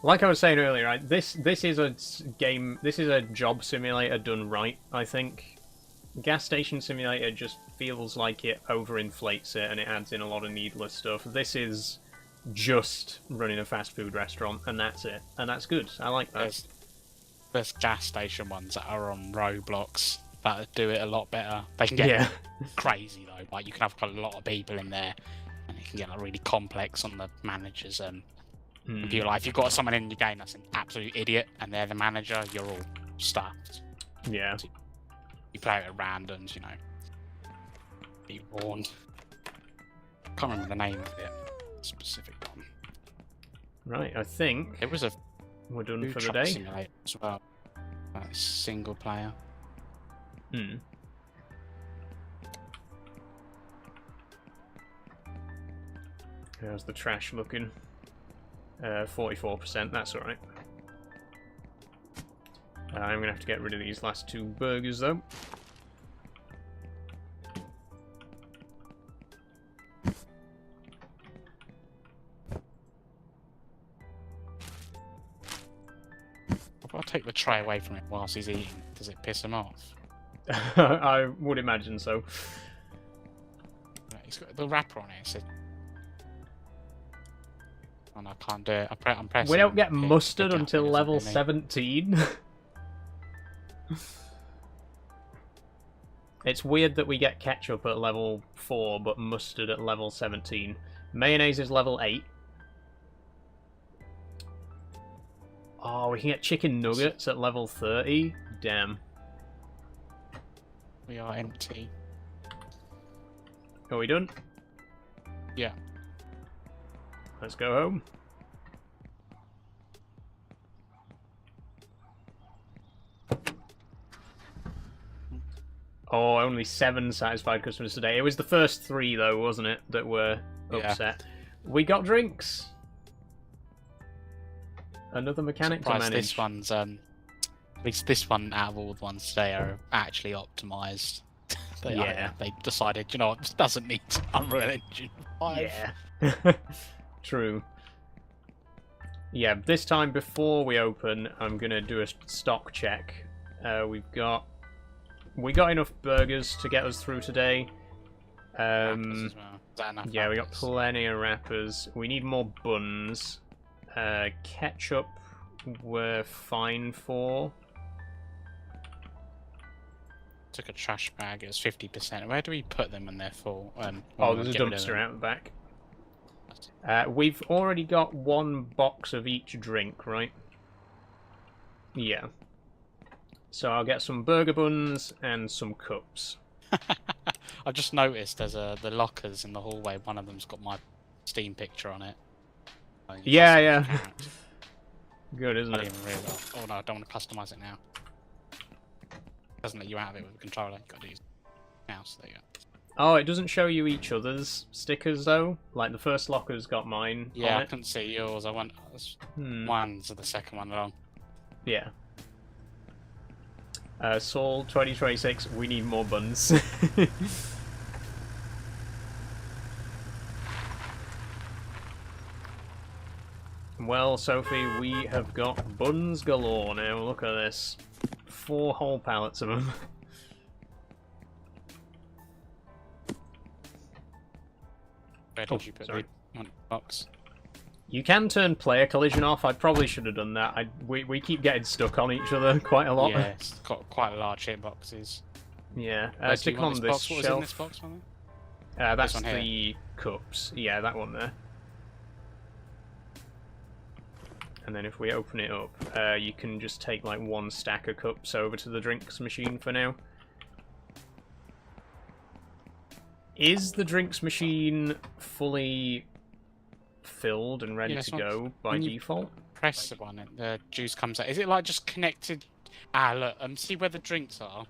Like I was saying earlier, right, this is a game. This is a job simulator done right. I think Gas Station Simulator just feels like it overinflates it and it adds in a lot of needless stuff. This is just running a fast food restaurant, and that's it, and that's good. I like that. There's gas station ones that are on Roblox that do it a lot better. They can get crazy though. Like you can have quite a lot of people in there, and it can get like really complex on the managers. If you've got someone in your game that's an absolute idiot, and they're the manager, you're all stuffed. Yeah. So you play it at randoms, you know. Be warned. Can't remember the name of it. Specific one. Right, I think it was a. We're done for the truck day. Simulator as well. Single player. How's the trash looking? 44%, that's alright. I'm going to have to get rid of these last two burgers though. If I take the tray away from it whilst he's eating, does it piss him off? I would imagine so. He's got the wrapper on it. So... Oh, no, I can't do it. I'm pressing. We don't get mustard until level 17. It's weird that we get ketchup at level 4, but mustard at level 17. Mayonnaise is level 8. Oh, we can get chicken nuggets at level 30? Damn. We are empty. Are we done? Yeah. Let's go home. Oh, only 7 satisfied customers today. It was the first 3, though, wasn't it, that were upset. We got drinks. Another mechanic to manage. This one's at least this one out of all the ones today are actually optimized. They decided, you know, it doesn't need Unreal Engine 5. Yeah. True. Yeah, this time before we open, I'm gonna do a stock check. We got enough burgers to get us through today. Wrappers as well. Is that enough Yeah, we got wrappers? plenty of wrappers. We need more buns. Ketchup, we're fine for. Took a trash bag. It was 50%. Where do we put them when they're full? Oh, there's a dumpster out the back. We've already got one box of each drink, right? Yeah. So I'll get some burger buns and some cups. I just noticed there's the lockers in the hallway. One of them's got my Steam picture on it. Yeah, yeah. Good, isn't I it? didn't even realise. Oh no, I don't want to customise it now. Doesn't let you out of it with a controller. You've got to use mouse. There you go. Oh, it doesn't show you each other's stickers though. Like the first locker's got mine. Yeah, on I it. couldn't see yours. I went one's the second one along. Yeah. Saul 2026. We need more buns. Well, Sophie, we have got buns galore now. Look at this. 4 whole pallets of them. Where did you put the box? You can turn player collision off. I probably should have done that. We keep getting stuck on each other quite a lot. Yeah, it's got quite large hitboxes. Yeah. Where do Stick you want on this this box? What was shelf. in this box, Mother? That's one the cups. Yeah, that one there. And then if we open it up, you can just take like 1 stack of cups over to the drinks machine for now. Is the drinks machine fully filled and ready to go by default? Press the one and the juice comes out. Is it like just connected? Ah, look, see where the drinks are?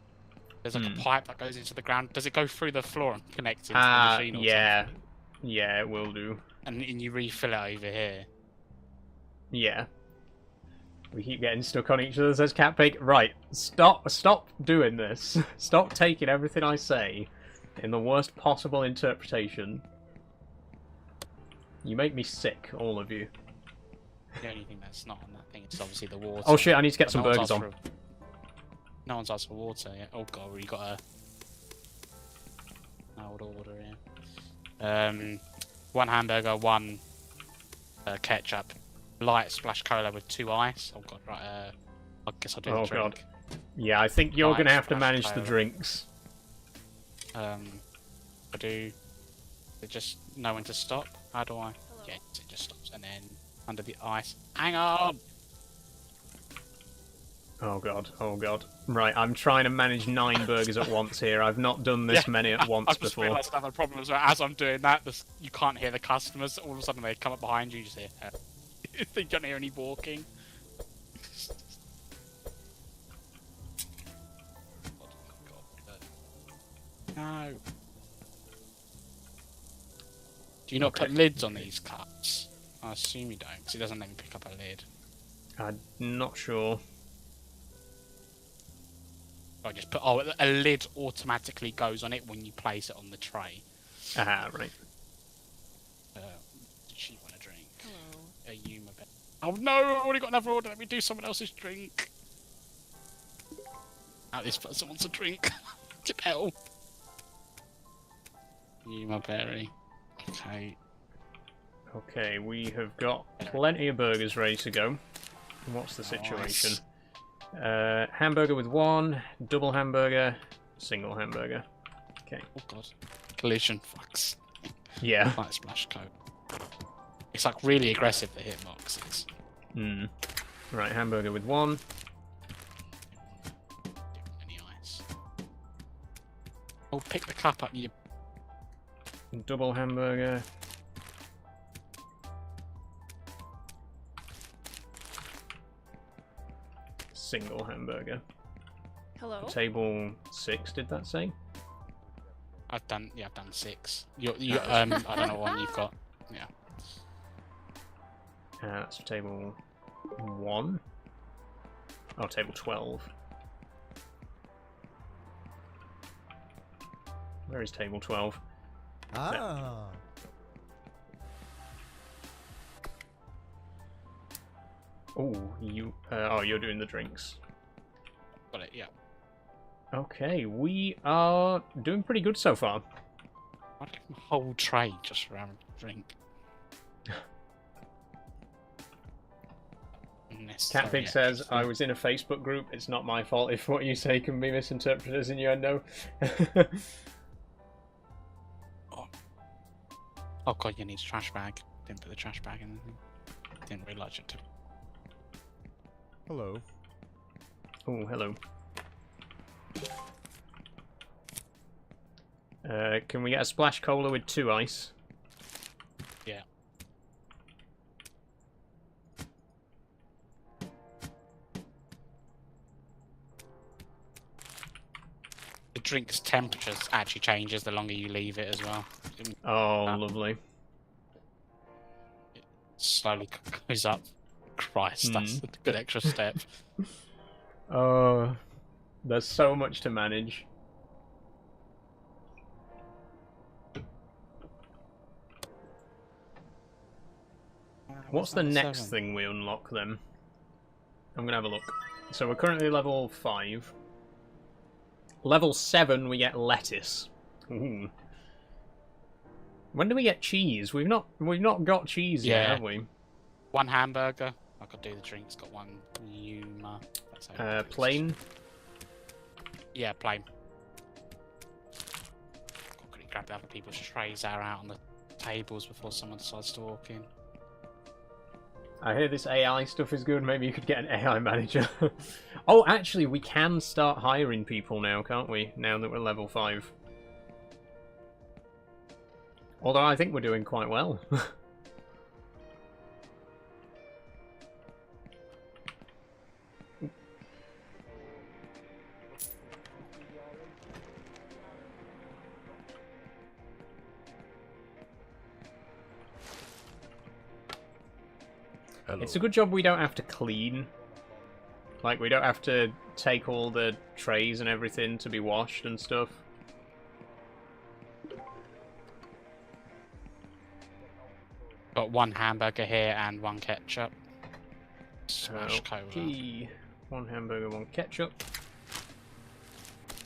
There's like a pipe that goes into the ground. Does it go through the floor and connect into the machine or yeah. something? Yeah, it will do. And you refill it over here. Yeah. We keep getting stuck on each other, says Catpig. Right, stop doing this. Stop taking everything I say in the worst possible interpretation. You make me sick, all of you. The only thing that's not on that thing is obviously the water. Oh shit, I need to get But some burgers on. No one's asked for water yet. Oh god, we got a old order here. 1 hamburger, 1 ketchup, light splash cola with 2 ice. Oh god, right. I guess I'll do the drink. God. Yeah, I think you're Light gonna have to splash manage the cola. drinks. I do. It just know when to stop. How do I? Yeah, it just stops, and then under the ice. Hang on. Oh god, oh god. Right, I'm trying to manage 9 burgers at once here. I've not done this many at once I've just before. realised another problem as well. As I'm doing that, you can't hear the customers. All of a sudden they come up behind you, you just hear. You don't hear any walking. No. Do you not put lids on these cups? I assume you don't, because it doesn't let me pick up a lid. I'm not sure. I just put a lid automatically goes on it when you place it on the tray. Ah, right. Did she want a drink? Hello. You my bed. Oh no! I've already got another order. Let me do someone else's drink. Oh, this person wants a drink. Get hell. You my berry. Okay. Okay, we have got plenty of burgers ready to go. What's the situation? Hamburger with 1, double hamburger, single hamburger. Okay. Oh god. Collision, fucks. Yeah. Light splash coat. It's like really aggressive, the hitboxes. Right, hamburger with 1. Any ice. Oh, pick the cup up, you. Double hamburger. Single hamburger. Hello? Table 6, did that say? I've done 6. I don't know what one you've got. Yeah. That's table 1. Oh, table 12. Where is table 12? Ah. Oh, you're doing the drinks. Got it, yeah. Okay, we are doing pretty good so far. Why did I whole tray just for having a drink? Catpig says, I was in a Facebook group. It's not my fault if what you say can be misinterpreted as innuendo. Oh god, you need a trash bag. Didn't put the trash bag in. Didn't realise it. Hello. Oh, hello. Can we get a splash cola with 2 ice? Yeah. The drink's temperature actually changes the longer you leave it as well. Oh, lovely. It slowly goes up. Christ, that's a good extra step. Oh, there's so much to manage. What's the next thing we unlock then? I'm gonna have a look. So we're currently level 5. Level 7 we get lettuce. Ooh. When do we get cheese? We've not got cheese yet, have we? 1 hamburger. I could do the drinks. Got 1 Yuma. Plain. Yeah, plain. Quickly grab the other people's trays that are out on the tables before someone decides to walk in. I hear this AI stuff is good. Maybe you could get an AI manager. Oh, actually, we can start hiring people now, can't we? Now that we're level 5. Although I think we're doing quite well. Hello. It's a good job we don't have to clean. Like, we don't have to take all the trays and everything to be washed and stuff. Got 1 hamburger here and 1 ketchup. Smash cola. Okay. 1 hamburger, 1 ketchup.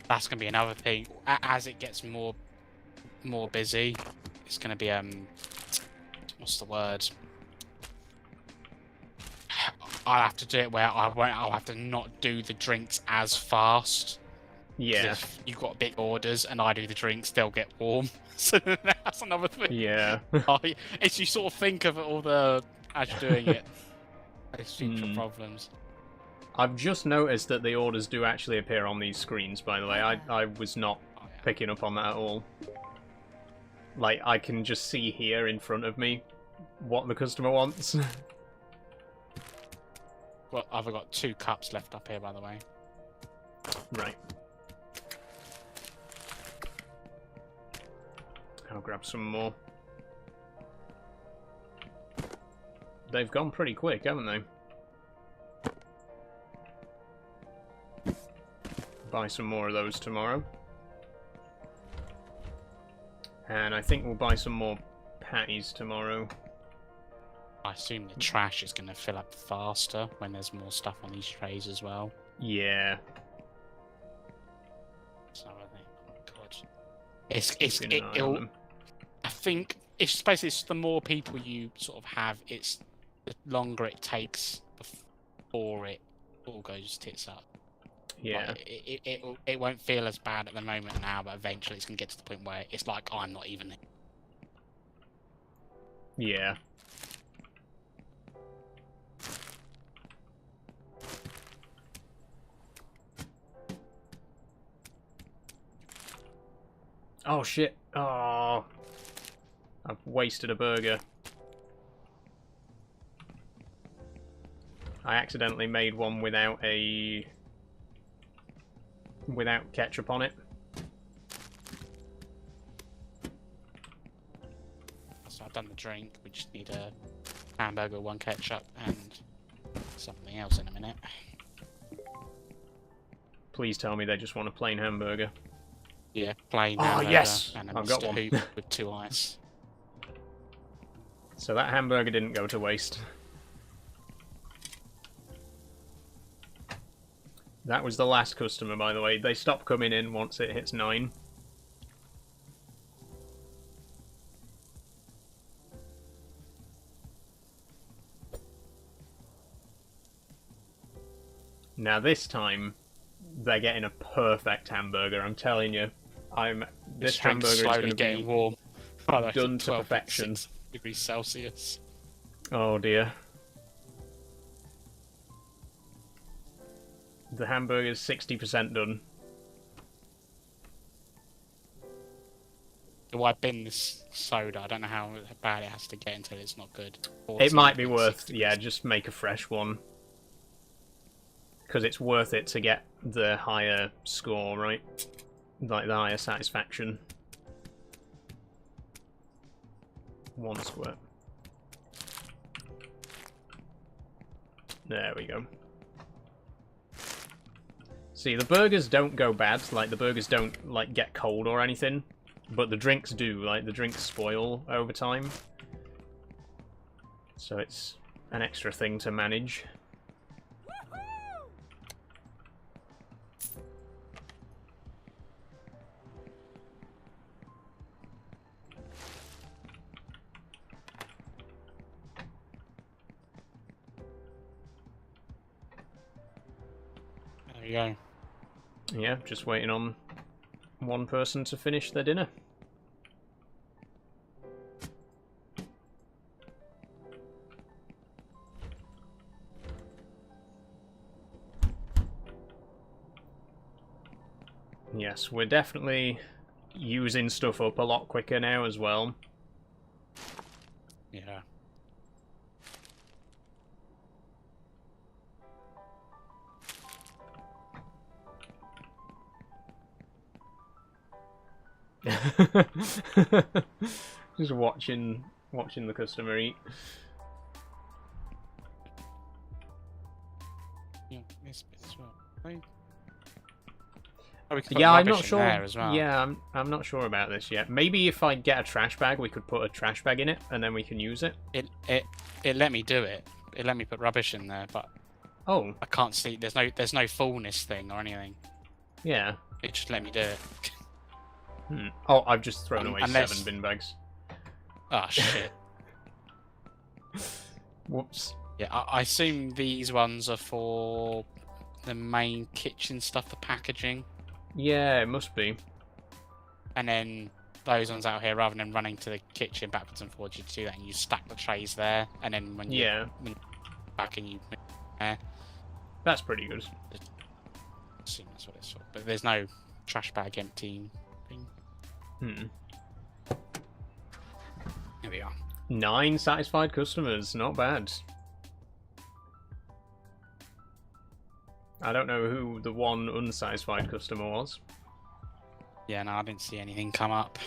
That's gonna be another thing. As it gets more busy, it's gonna be what's the word? I'll have to do it where I'll have to not do the drinks as fast. 'Cause Yeah. if you've got big orders and I do the drinks, they'll get warm. So that's another thing. Yeah. It's you sort of think of it all as you're doing it. It's future problems. I've just noticed that the orders do actually appear on these screens, by the way. I was not picking up on that at all. Like, I can just see here in front of me what the customer wants. Well, I've got 2 cups left up here, by the way. Right. I'll grab some more. They've gone pretty quick, haven't they? Buy some more of those tomorrow. And I think we'll buy some more patties tomorrow. I assume the trash is going to fill up faster when there's more stuff on these trays as well. Yeah. So I think, oh god, I think it's basically the more people you sort of have, it's the longer it takes before it all goes tits up. Yeah. Like, it won't feel as bad at the moment now, but eventually it's going to get to the point where it's like I'm not even. Yeah. Oh shit. Oh. I've wasted a burger. I accidentally made one without ketchup on it. So I've done the drink. We just need a hamburger, 1 ketchup, and something else in a minute. Please tell me they just want a plain hamburger. Yeah, plain Oh, hamburger yes! and a I've got Mr. one. Hoop with 2 ice. So that hamburger didn't go to waste. That was the last customer, by the way. They stop coming in once it hits 9. Now this time, they're getting a perfect hamburger, I'm telling you. This hamburger is going to be warm. done to perfection. degrees Celsius. Oh dear. The hamburger's 60% done. Do I bin this soda? I don't know how bad it has to get until it's not good. It might be 14, worth, 60. yeah, just make a fresh one. Because it's worth it to get the higher score, right? Like the higher satisfaction. 1 squirt. There we go. See, the burgers don't go bad. Like, the burgers don't, like, get cold or anything. But the drinks do. Like, the drinks spoil over time. So it's an extra thing to manage. There you go. Yeah, just waiting on one person to finish their dinner. Yes, we're definitely using stuff up a lot quicker now as well. Yeah. Just watching the customer eat. Yeah, this bit as well. Oh, we could put Yeah, I'm rubbish not in sure. there as well. Yeah, I'm not sure about this yet. Maybe if I get a trash bag, we could put a trash bag in it, and then we can use it. It let me do it. It let me put rubbish in there, but Oh, I can't see. There's no fullness thing or anything. yeah. It just let me do it. Oh, I've just thrown away Unless- 7 bin bags. Oh shit. Whoops. Yeah, I assume these ones are for the main kitchen stuff, the packaging, Yeah, it must be. and then those ones out here, rather than running to the kitchen backwards and forwards, you do that and you stack the trays there, and then when you Yeah, back and you that's pretty good. assume that's what it's for. But there's no trash bag emptying thing. Here we are. 9 satisfied customers, not bad. I don't know who the one unsatisfied customer was. Yeah, no, I didn't see anything come up.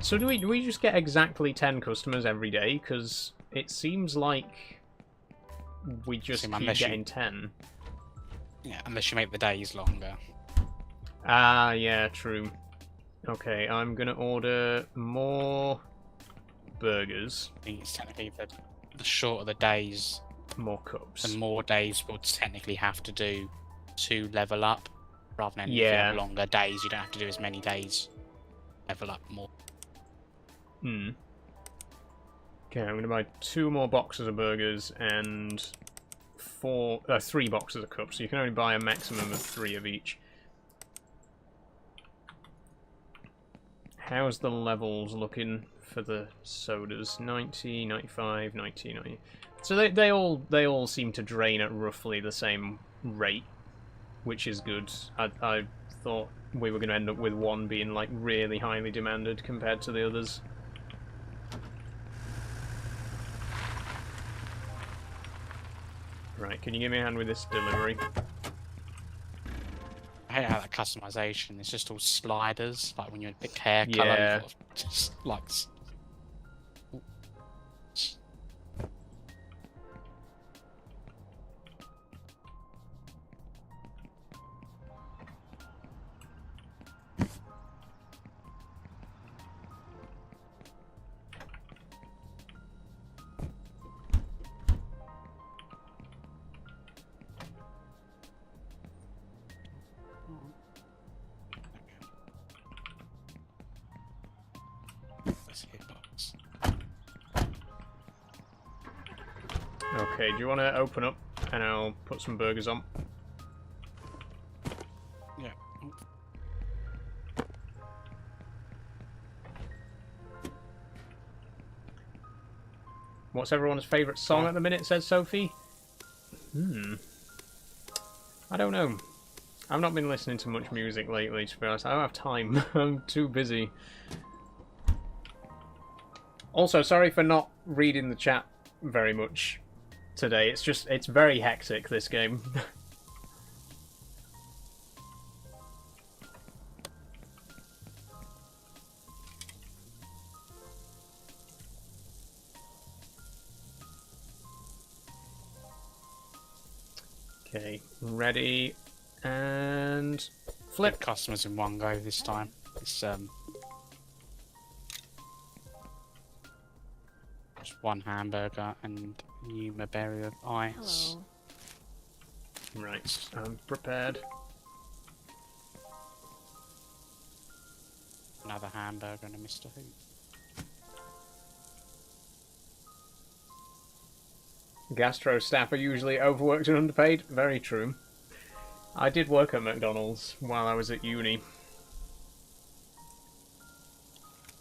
So do we just get exactly 10 customers every day? Because it seems like we just Seem keep unless you- getting 10. Yeah, unless you make the days longer. Ah, yeah, true. Okay, I'm gonna order more burgers, I think it's technically the shorter the days, more cups. the more days we'll technically have to do to level up. Rather than if you Yeah. have longer days, you don't have to do as many days. Level up more. Okay, I'm gonna buy 2 more boxes of burgers and 3 boxes of cups. So you can only buy a maximum of 3 of each. How's the levels looking for the sodas? 90, 95, 90, 90. So they all seem to drain at roughly the same rate, which is good. I thought we were going to end up with one being like really highly demanded compared to the others. Right, can you give me a hand with this delivery? I hate how that customization is just all sliders, like when you pick hair colour, Yeah. you've got just like this hitbox. Okay, do you want to open up and I'll put some burgers on? Yeah. What's everyone's favourite song at the minute, says Sophie? I don't know. I've not been listening to much music lately, to be honest. I don't have time. I'm too busy. Also, sorry for not reading the chat very much today. It's very hectic, this game. Okay, ready, and flip. Customers in one go this time. It's just one hamburger and Yuma berry of ice. Hello. Right, I'm prepared. Another hamburger and a Mr. Who. Gastro staff are usually overworked and underpaid. Very true. I did work at McDonald's while I was at uni. It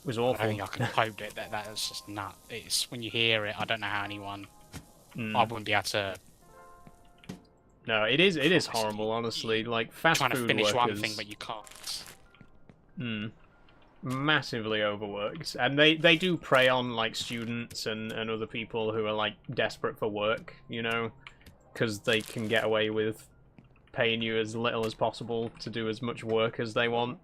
was awful. I think I could cope it. That is just nut. It's when you hear it. I don't know how anyone. I wouldn't be able to. No, it is horrible. Honestly, like fast Trying food to finish workers. one thing, but you can't. Massively overworked, and they do prey on like students and other people who are like desperate for work, you know, because they can get away with paying you as little as possible to do as much work as they want.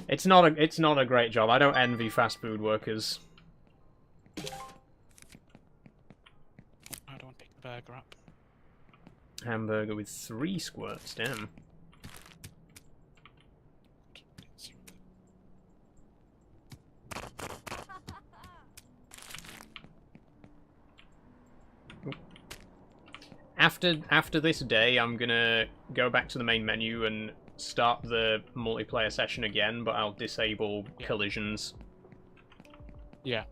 It's not a great job. I don't envy fast food workers. I don't want to pick the burger up. Hamburger with 3 squirts, damn. After this day, I'm gonna go back to the main menu and start the multiplayer session again, but I'll disable collisions. Yeah.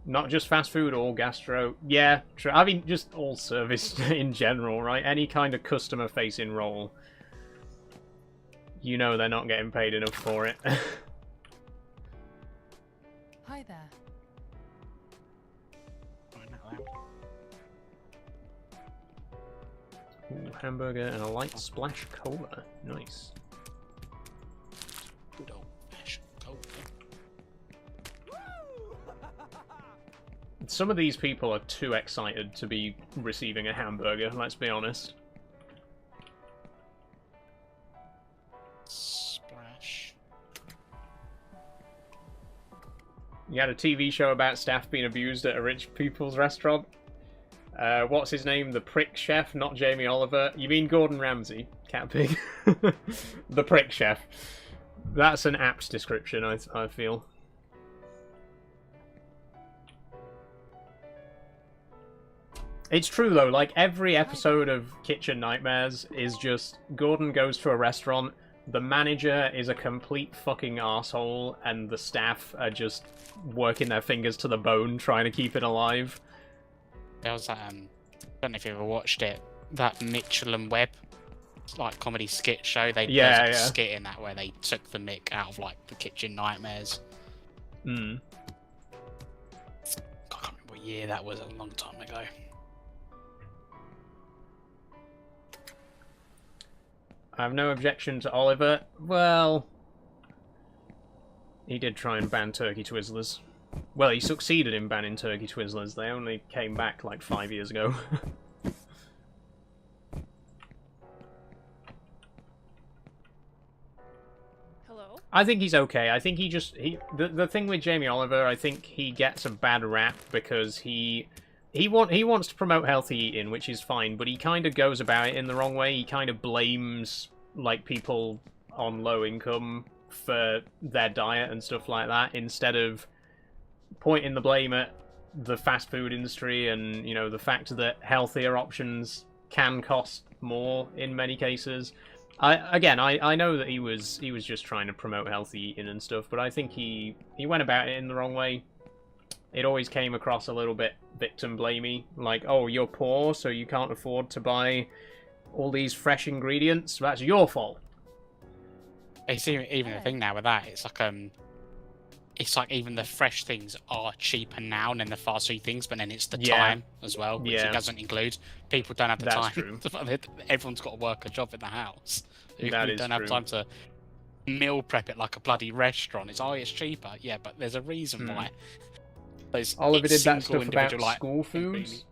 Not just fast food, all gastro. Yeah, true. I mean, just all service in general, right? Any kind of customer-facing role. You know they're not getting paid enough for it. Hi there. Ooh, hamburger and a light splash cola. Nice. Good old fashioned cola. Some of these people are too excited to be receiving a hamburger, let's be honest. Splash. You had a TV show about staff being abused at a rich people's restaurant. What's his name? The prick chef, not Jamie Oliver. You mean Gordon Ramsay, Cat Pig? The prick chef. That's an apt description, I feel. It's true though, like every episode of Kitchen Nightmares is just Gordon goes to a restaurant, the manager is a complete fucking arsehole, and the staff are just working their fingers to the bone trying to keep it alive. There was that, I don't know if you ever watched it, that Mitchell and Webb, like comedy skit show. There was a skit in that where they took the mick out of like the Kitchen Nightmares. I can't remember what year that was, a long time ago. I have no objection to Oliver. Well, he did try and ban Turkey Twizzlers. Well, he succeeded in banning Turkey Twizzlers. They only came back like 5 years ago. Hello? I think he's okay. I think the thing with Jamie Oliver, I think he gets a bad rap because he wants to promote healthy eating, which is fine, but he kind of goes about it in the wrong way. He kind of blames like people on low income for their diet and stuff like that, instead of pointing the blame at the fast food industry and, you know, the fact that healthier options can cost more in many cases. I know that he was just trying to promote healthy eating and stuff, but I think he went about it in the wrong way. It always came across a little bit victim blamey, like, oh, you're poor, so you can't afford to buy all these fresh ingredients. That's your fault. It's even the thing now with that. It's like it's like even the fresh things are cheaper now than the fast food things, but then it's the Yeah. time as well, which Yeah. it doesn't include. People don't have the That's time. true. Everyone's got to work a job in the house. That We is don't have true. time to meal prep it like a bloody restaurant. It's cheaper, yeah, but there's a reason why. Oliver did that stuff about school foods.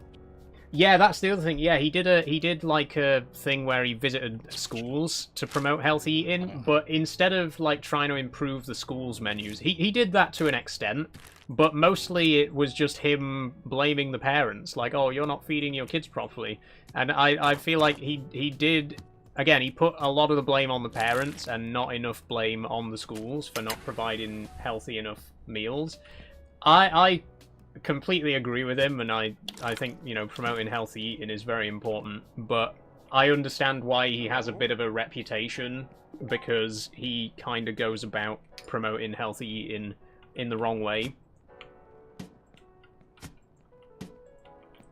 Yeah, that's the other thing. Yeah, he did like a thing where he visited schools to promote healthy eating, but instead of like trying to improve the schools menus, he did that to an extent, but mostly it was just him blaming the parents, like, oh, you're not feeding your kids properly. And I feel like he did, again, he put a lot of the blame on the parents and not enough blame on the schools for not providing healthy enough meals. I completely agree with him, and I think, you know, promoting healthy eating is very important, but I understand why he has a bit of a reputation, because he kind of goes about promoting healthy eating in the wrong way.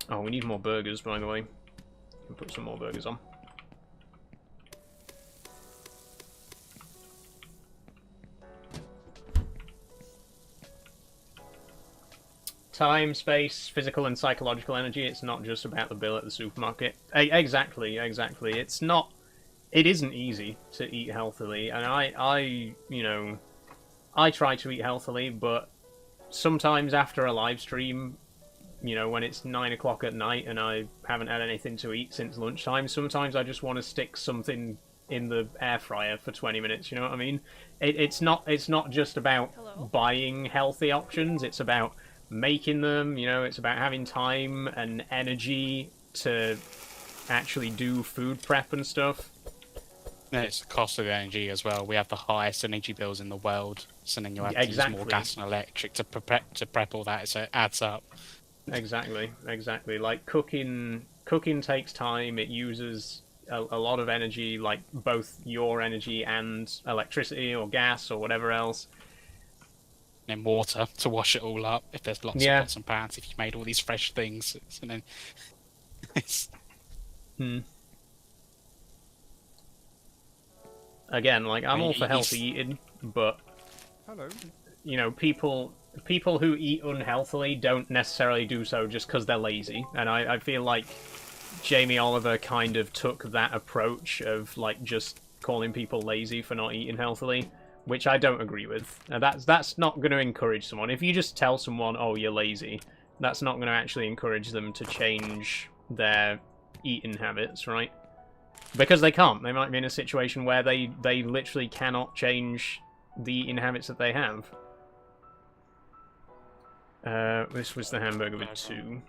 Oh, we need more burgers, by the way. We'll put some more burgers on. Time, space, physical and psychological energy. It's not just about the bill at the supermarket. Exactly. It's not... It isn't easy to eat healthily, and I you know, I try to eat healthily, but sometimes after a live stream, you know, when it's 9 o'clock at night and I haven't had anything to eat since lunchtime, sometimes I just want to stick something in the air fryer for 20 minutes, you know what I mean? It's not just about buying healthy options, it's about making them, you know, it's about having time and energy to actually do food prep and stuff. And it's the cost of the energy as well. We have the highest energy bills in the world, so then you have to use more gas and electric to prep all that, so it adds up. Exactly. Like cooking takes time, it uses a lot of energy, like both your energy and electricity or gas or whatever else. And water to wash it all up if there's lots of pots and pans, if you made all these fresh things, and then it's... Again, like, I'm all for healthy eating, but you know, people who eat unhealthily don't necessarily do so just because they're lazy, and I feel like Jamie Oliver kind of took that approach of like just calling people lazy for not eating healthily, which I don't agree with. That's not going to encourage someone. If you just tell someone, oh, you're lazy, that's not going to actually encourage them to change their eating habits, right? Because they can't. They might be in a situation where they literally cannot change the eating habits that they have. This was the hamburger with 2.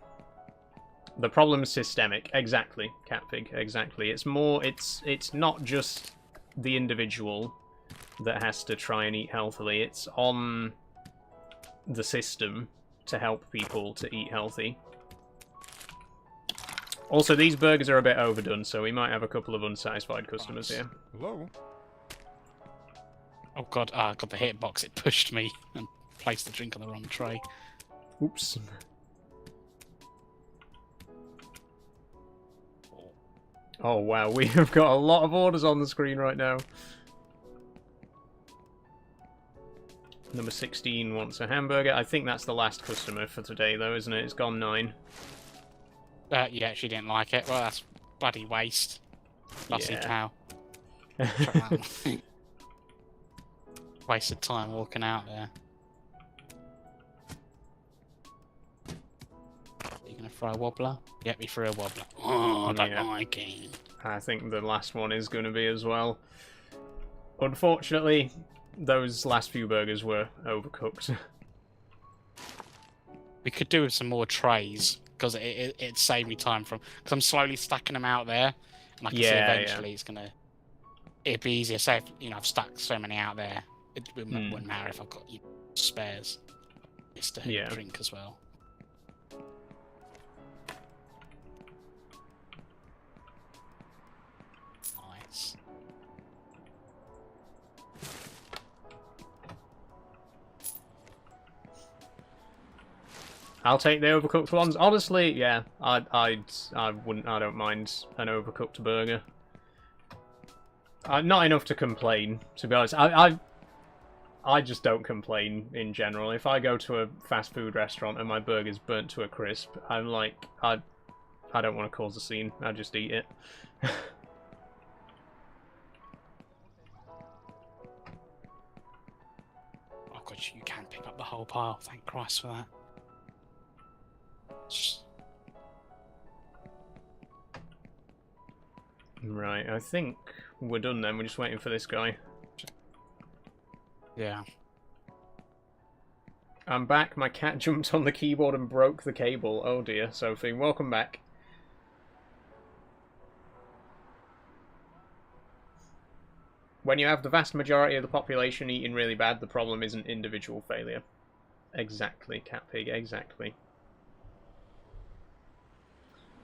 The problem's systemic. Exactly, Catpig. Exactly. It's more... It's not just the individual that has to try and eat healthily. It's on the system to help people to eat healthy. Also, these burgers are a bit overdone, so we might have a couple of unsatisfied customers here. Hello? Oh god, I got the hitbox, it pushed me and placed the drink on the wrong tray. Oops. Oh wow, we have got a lot of orders on the screen right now. Number 16 wants a hamburger. I think that's the last customer for today, though, isn't it? It's gone 9. Yeah, she didn't like it. Well, that's bloody waste. Lossy cow. Wasted time walking out there. You gonna throw a wobbler? Yep, he threw a wobbler. Oh, I don't like it. I think the last one is going to be as well. Unfortunately, those last few burgers were overcooked. We could do with some more trays, because it saved me time from... Because I'm slowly stacking them out there. And like I said, eventually it's going to... It'd be easier. Say, if, you know, I've stacked so many out there. It wouldn't matter if I've got spares. Just to drink as well. Nice. I'll take the overcooked ones. Honestly, yeah, I don't mind an overcooked burger. Not enough to complain, to be honest. I just don't complain in general. If I go to a fast food restaurant and my burger's burnt to a crisp, I'm like, I don't want to cause a scene. I just eat it. Oh god, you can pick up the whole pile. Thank Christ for that. Right, I think we're done then. We're just waiting for this guy. Yeah. I'm back. My cat jumped on the keyboard and broke the cable. Oh dear, Sophie. Welcome back. When you have the vast majority of the population eating really bad, the problem isn't individual failure. Exactly, Cat Pig, exactly.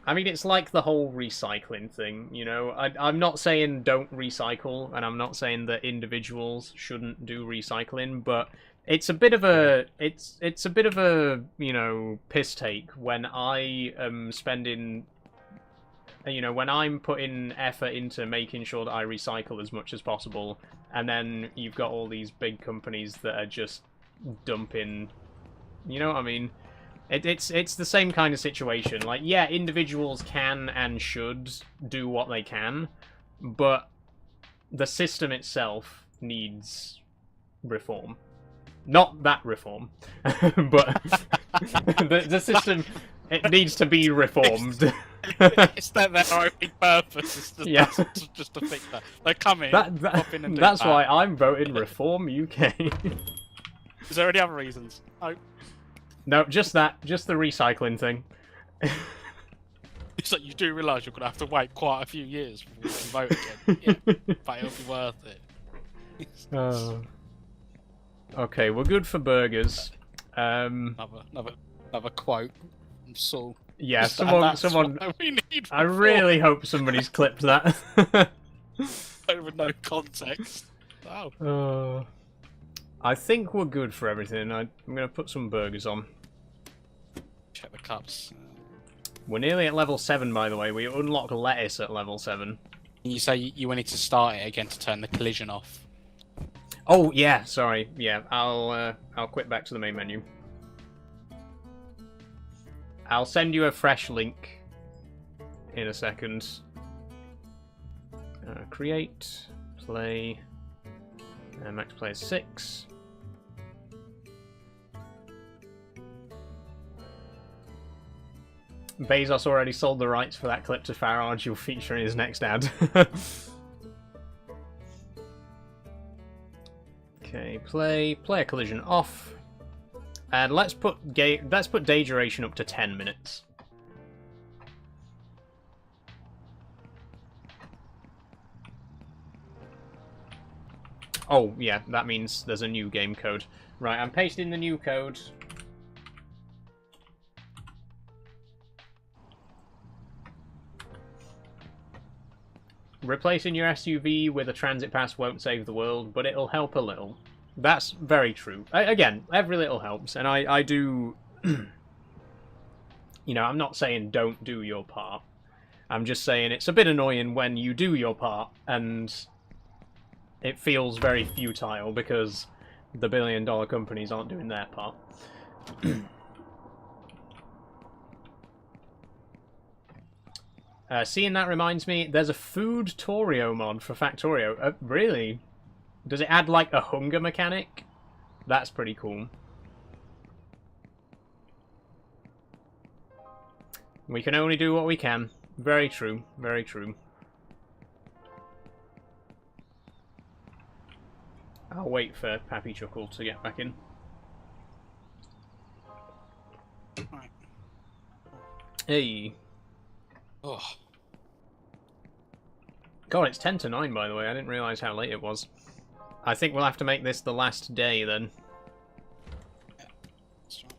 I mean, it's like the whole recycling thing, you know? I'm not saying don't recycle, and I'm not saying that individuals shouldn't do recycling, but it's a bit of a... It's a bit of a, you know, piss take when I am spending... You know, when I'm putting effort into making sure that I recycle as much as possible, and then you've got all these big companies that are just dumping... You know what I mean? It's the same kind of situation. Like, yeah, individuals can and should do what they can, but the system itself needs reform. Not that reform, but the system, it needs to be reformed. It's their only purpose is to, Yeah. just to fix that. They come in, pop in and do that's that. why I'm voting Reform UK. Is there any other reasons? Oh. No, just that. Just the recycling thing. It's like you do realise you're going to have to wait quite a few years before you can vote again. Yeah, but it'll be worth it. Okay, we're good for burgers. Another quote from Saul. Yeah, That's someone. what we need I really hope somebody's clipped that. with no context. Oh. I think we're good for everything. I'm going to put some burgers on. Check the cups. We're nearly at level 7, by the way. We unlock lettuce at level 7. You say you wanted to start it again to turn the collision off. Oh, yeah, sorry. Yeah, I'll quit back to the main menu. I'll send you a fresh link in a second. Create, play, max player 6. Bezos already sold the rights for that clip to Farage. You'll feature in his next ad. Okay, player collision off, and let's put day duration up to 10 minutes. Oh yeah, that means there's a new game code. Right, I'm pasting the new code. Replacing your SUV with a transit pass won't save the world, but it'll help a little. That's very true. Again, every little helps, and I do... You know, I'm not saying don't do your part. I'm just saying it's a bit annoying when you do your part, and it feels very futile because the billion-dollar companies aren't doing their part. Seeing that reminds me, there's a food Torio mod for Factorio. Really? Does it add, like, a hunger mechanic? That's pretty cool. We can only do what we can. Very true. Very true. I'll wait for Pappy Chuckle to get back in. Right. Hey. Oh. God, it's 10 to 9, by the way. I didn't realise how late it was. I think we'll have to make this the last day, then. Yeah, that's right.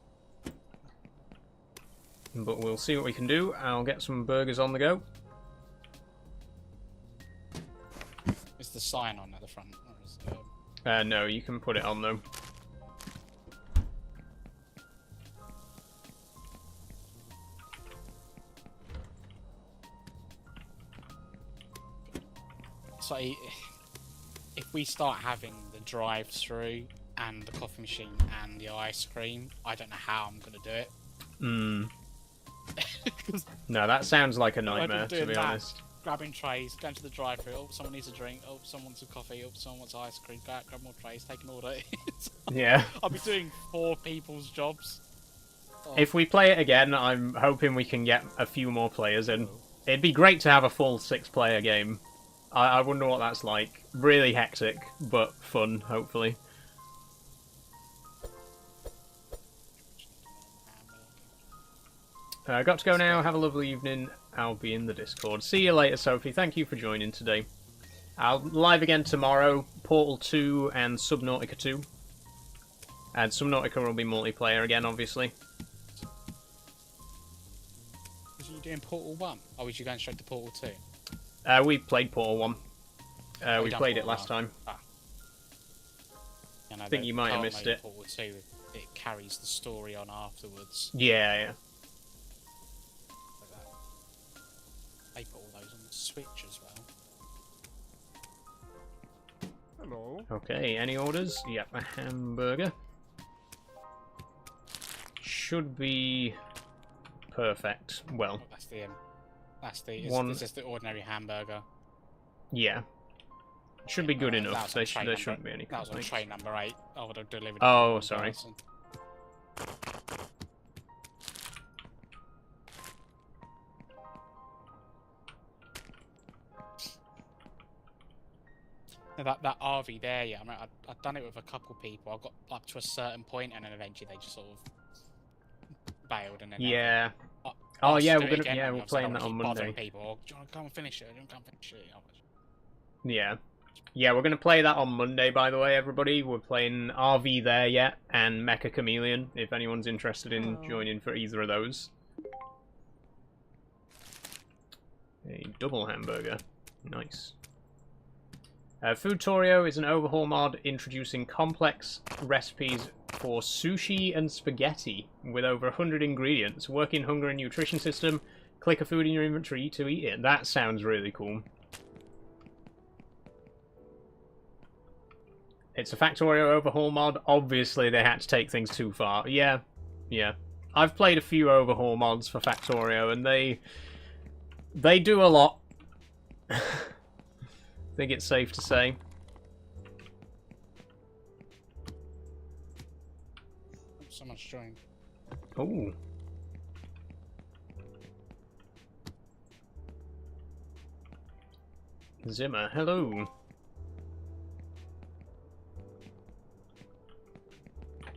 But we'll see what we can do. I'll get some burgers on the go. Is the sign on at the front? Or is No, you can put it on, though. So, if we start having the drive-through and the coffee machine and the ice cream. I don't know how I'm gonna do it. Hmm. No, that sounds like a nightmare, to be that. honest. Grabbing trays, going to the drive-thru. Oh, someone needs a drink. Oh, someone wants a coffee. Oh, someone wants ice cream. Grab more trays. Take an order. Yeah. I'll be doing 4 people's jobs. Oh. If we play it again, I'm hoping we can get a few more players in. It'd be great to have a full 6-player game. I wonder what that's like. Really hectic, but fun, hopefully. Got to go now. Have a lovely evening. I'll be in the Discord. See you later, Sophie. Thank you for joining today. I'll live again tomorrow. Portal 2 and Subnautica 2. And Subnautica will be multiplayer again, obviously. Was you doing Portal 1? Or was you going straight to Portal 2? We played Portal 1. We played it last time. Ah. I think you might have missed it. Portal 2, it carries the story on afterwards. Yeah. They put all those on the Switch as well. Hello. Okay, any orders? Yep, a hamburger. Should be perfect. Well, Oh, that's the one. this is the ordinary hamburger. Yeah. Should be good That enough. was on tray There number- shouldn't be any That was on complaints. tray number 8. I would have delivered. Oh, to one sorry. person. Now that RV there, yeah. I mean, I've done it with a couple people. I got up to a certain point, and then eventually they just sort of bailed, and then Yeah. I Oh asked yeah, to we're do it gonna again, yeah and we're obviously I playing don't that on wanna keep bothering Monday. People, oh, do you want to come and finish it? Do you want to come and finish it? Yeah. Yeah, we're gonna play that on Monday. By the way, everybody, we're playing RV There Yet and Mecha Chameleon. If anyone's interested in joining for either of those. A double hamburger, nice. Foodtorio is an overhaul mod introducing complex recipes for sushi and spaghetti with over 100 ingredients. Working hunger and nutrition system. Click a food in your inventory to eat it. That sounds really cool. It's a Factorio overhaul mod. Obviously, they had to take things too far. Yeah. I've played a few overhaul mods for Factorio, and they do a lot. I think it's safe to say. Someone's joined. Oh. Zimmer, hello.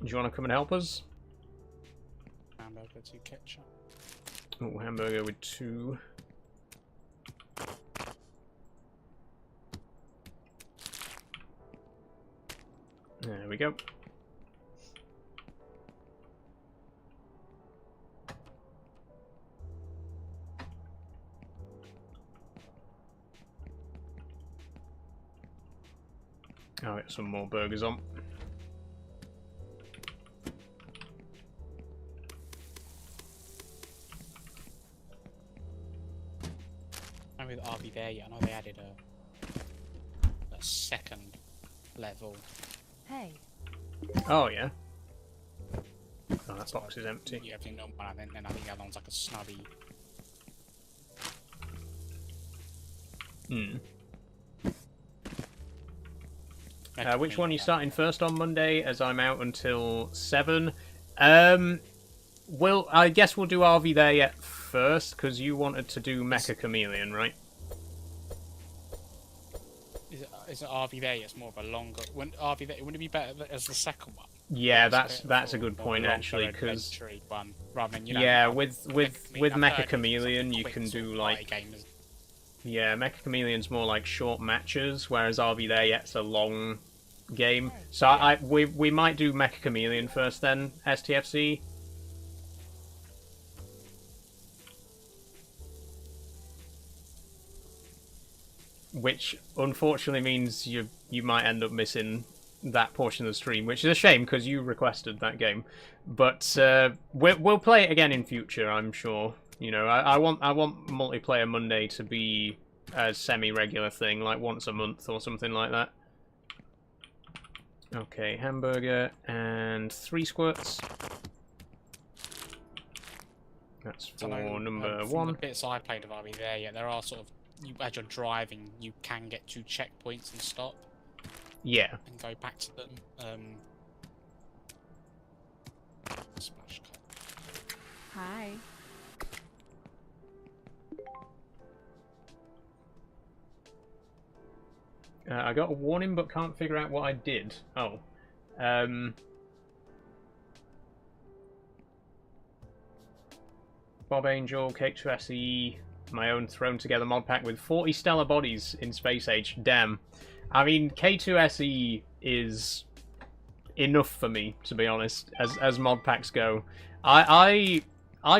Do you want to come and help us? Hamburger, 2 ketchup. Oh, hamburger with 2. There we go. I'll get some more burgers on. And with RV there, yeah, I know they added a second level. Hey, Oh, yeah. Oh, that box is empty. Yeah, everything normal, and then I think the other one's like a snubby. Hmm. Which one are you starting first on Monday? As I'm out until 7. Well, I guess we'll do RV There Yet first, because you wanted to do Mecha Chameleon, right? Is it RV there? It's more of a longer. Wouldn't RV there? Wouldn't it be better as the second one? Yeah, It's that's a more- good more point longer actually, because adventure-y one, rather than, you know, yeah, like, with I've Mecha heard it's Chameleon like a you quick can sort do of like party game, isn't it? yeah, Mecha Chameleon's more like short matches, whereas RV There Yet's a long game. So we might do Mecha Chameleon first then, STFC. Which unfortunately means you might end up missing that portion of the stream, which is a shame because you requested that game. But we'll play it again in future, I'm sure. You know, I want multiplayer Monday to be a semi-regular thing, like once a month or something like that. Okay, hamburger and 3 squirts. That's for number from 1. the bits I played of RE there, yeah, there are sort of, as you're driving, you can get to checkpoints and stop. Yeah. And go back to them. Splash cut. Hi. I got a warning but can't figure out what I did. Oh. Bob Angel, K2SE, my own thrown together mod pack with 40 stellar bodies in Space Age. Damn. I mean, K2SE is enough for me, to be honest, as mod packs go. I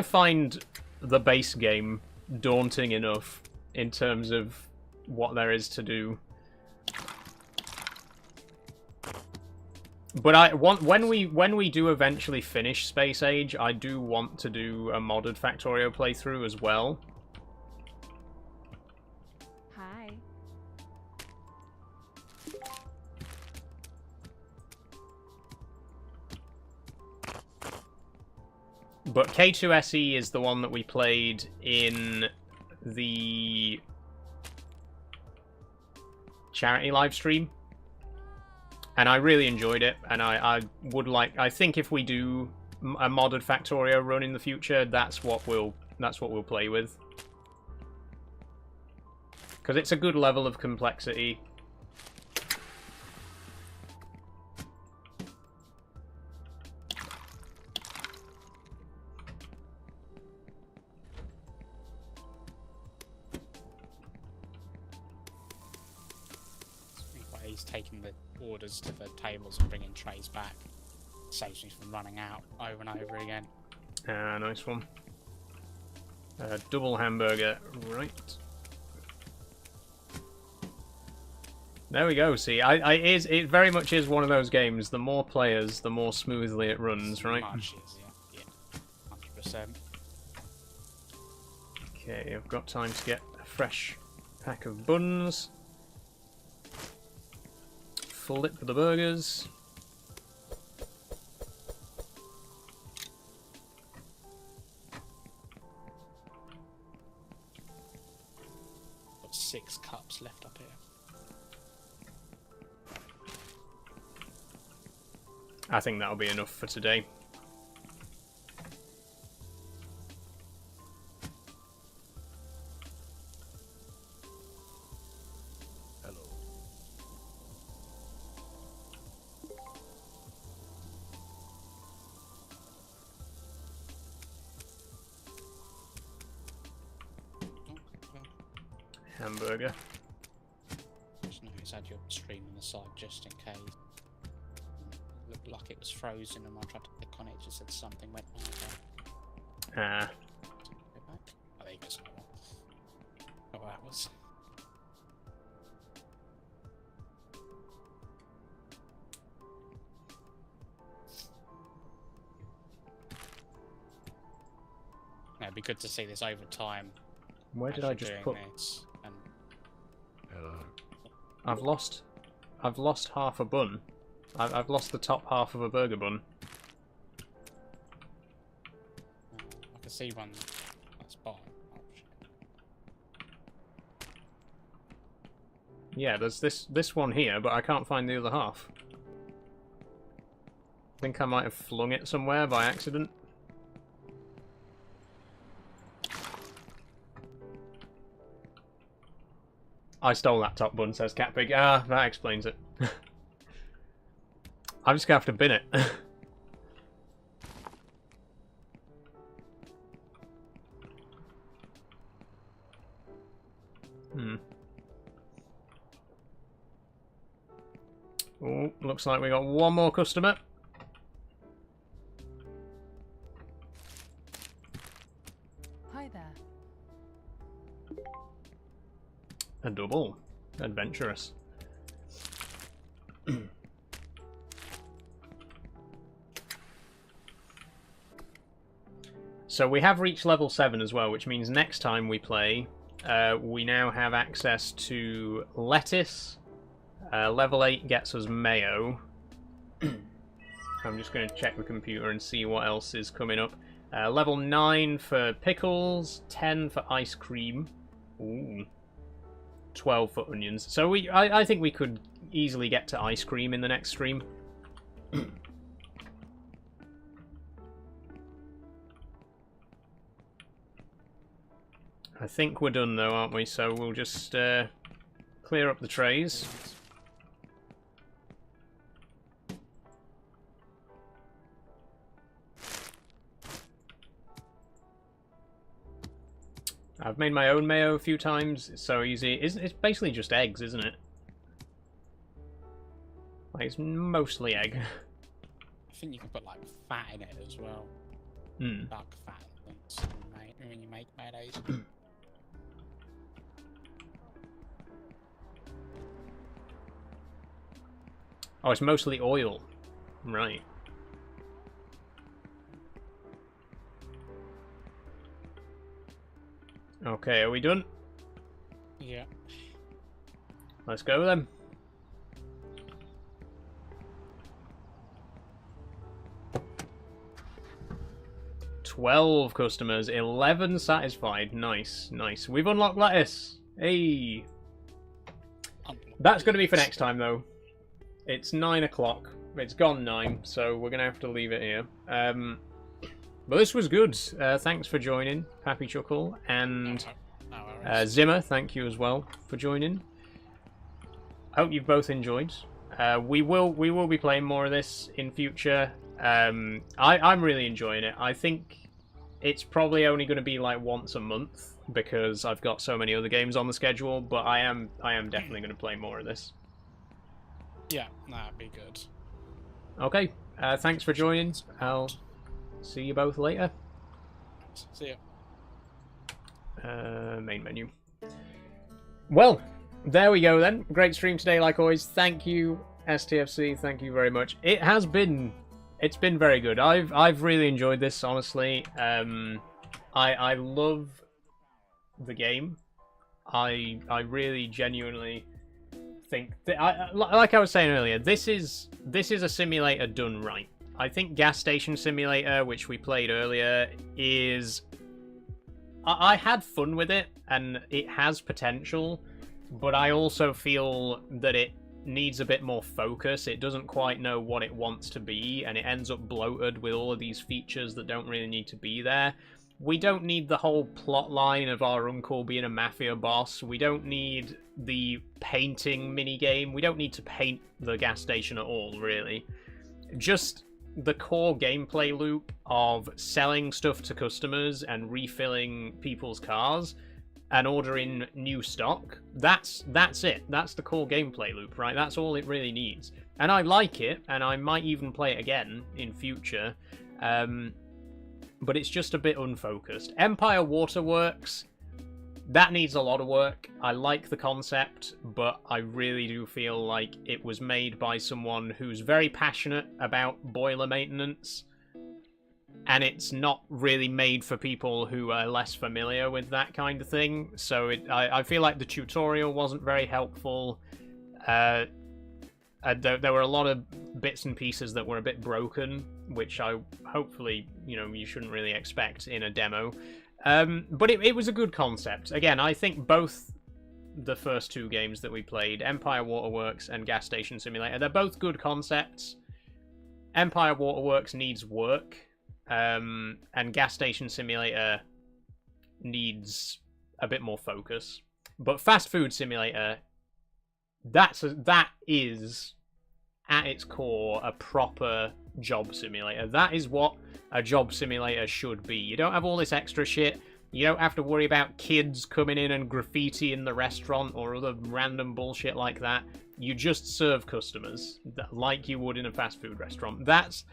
find the base game daunting enough in terms of what there is to do. But when we do eventually finish Space Age, I do want to do a modded Factorio playthrough as well. Hi. But K2SE is the one that we played in the charity live stream. And I really enjoyed it, and I think if we do a modded Factorio run in the future, that's what we'll play with. Because it's a good level of complexity. He's taking the orders to the tables and bringing trays back. Saves me from running out over and over again. Ah, nice one. Double hamburger, right. There we go, see, it very much is one of those games, the more players, the more smoothly it runs, right? Much easier, yeah. 100%. Okay, I've got time to get a fresh pack of buns. Flip the burgers. Got 6 cups left up here. I think that'll be enough for today. Hamburger. Just notice add your stream on the side just in case. Looked like it was frozen, and when I tried to click on it, it just said something went wrong. Ah. Go back. Oh, there you go. Oh, that was. Yeah, it'd be good to see this over time. Where did I just put? This and... Hello. I've lost half a bun. I've lost the top half of a burger bun. I can see one that's bottom. Oh, shit. Yeah, there's this one here, but I can't find the other half. I think I might have flung it somewhere by accident. I stole that top bun, says Catpig. Ah, that explains it. I'm just gonna have to bin it. Oh, looks like we got one more customer. Hi there. A double. Adventurous. So we have reached level 7 as well, which means next time we play, we now have access to lettuce. Level 8 gets us mayo. I'm just going to check the computer and see what else is coming up. Level 9 for pickles, 10 for ice cream. Ooh. 12 for onions. So I think we could easily get to ice cream in the next stream. I think we're done though, aren't we? So we'll just clear up the trays. I've made my own mayo a few times. It's so easy. It's basically just eggs, isn't it? Like, it's mostly egg. I think you can put like fat in it as well. Dark fat when you make mayonnaise. Oh, it's mostly oil. Right. Okay, are we done? Yeah. Let's go then. $12 customers, 11 satisfied. Nice, nice. We've unlocked lettuce. Hey. That's going to be for next time, though. It's 9 o'clock. It's gone 9, so we're going to have to leave it here. But this was good. Thanks for joining, Pappy Chuckle. And Zimmer, thank you as well for joining. Hope you've both enjoyed. We will be playing more of this in future. I'm really enjoying it. I think it's probably only going to be like once a month because I've got so many other games on the schedule, but I am definitely going to play more of this. Yeah, that'd be good. Okay, thanks for joining. I'll see you both later. See ya. Main menu. Well, there we go then. Great stream today, like always. Thank you, STFC. Thank you very much. It's been very good. I've really enjoyed this, honestly. I love the game. I really genuinely think that, like I was saying earlier, this is a simulator done right. I think Gas Station Simulator, which we played earlier, is... I had fun with it, and it has potential, but I also feel that it needs a bit more focus. It doesn't quite know what it wants to be, and it ends up bloated with all of these features that don't really need to be there. We don't need the whole plot line of our uncle being a mafia boss. We don't need the painting minigame. We don't need to paint the gas station at all, really. Just the core gameplay loop of selling stuff to customers and refilling people's cars and ordering new stock. That's it. That's the core gameplay loop, right? That's all it really needs. And I like it, and I might even play it again in future. But it's just a bit unfocused. Empire Waterworks, that needs a lot of work. I like the concept, but I really do feel like it was made by someone who's very passionate about boiler maintenance, and it's not really made for people who are less familiar with that kind of thing. So I feel like the tutorial wasn't very helpful. There were a lot of bits and pieces that were a bit broken, which hopefully, you shouldn't really expect in a demo. But it was a good concept. Again, I think both the first two games that we played, Empire Waterworks and Gas Station Simulator, they're both good concepts. Empire Waterworks needs work, and Gas Station Simulator needs a bit more focus. But Fast Food Simulator, that is at its core a proper job simulator. That is what a job simulator should be. You don't have all this extra shit. You don't have to worry about kids coming in and graffiti in the restaurant or other random bullshit like that. You just serve customers like you would in a fast food restaurant. That's,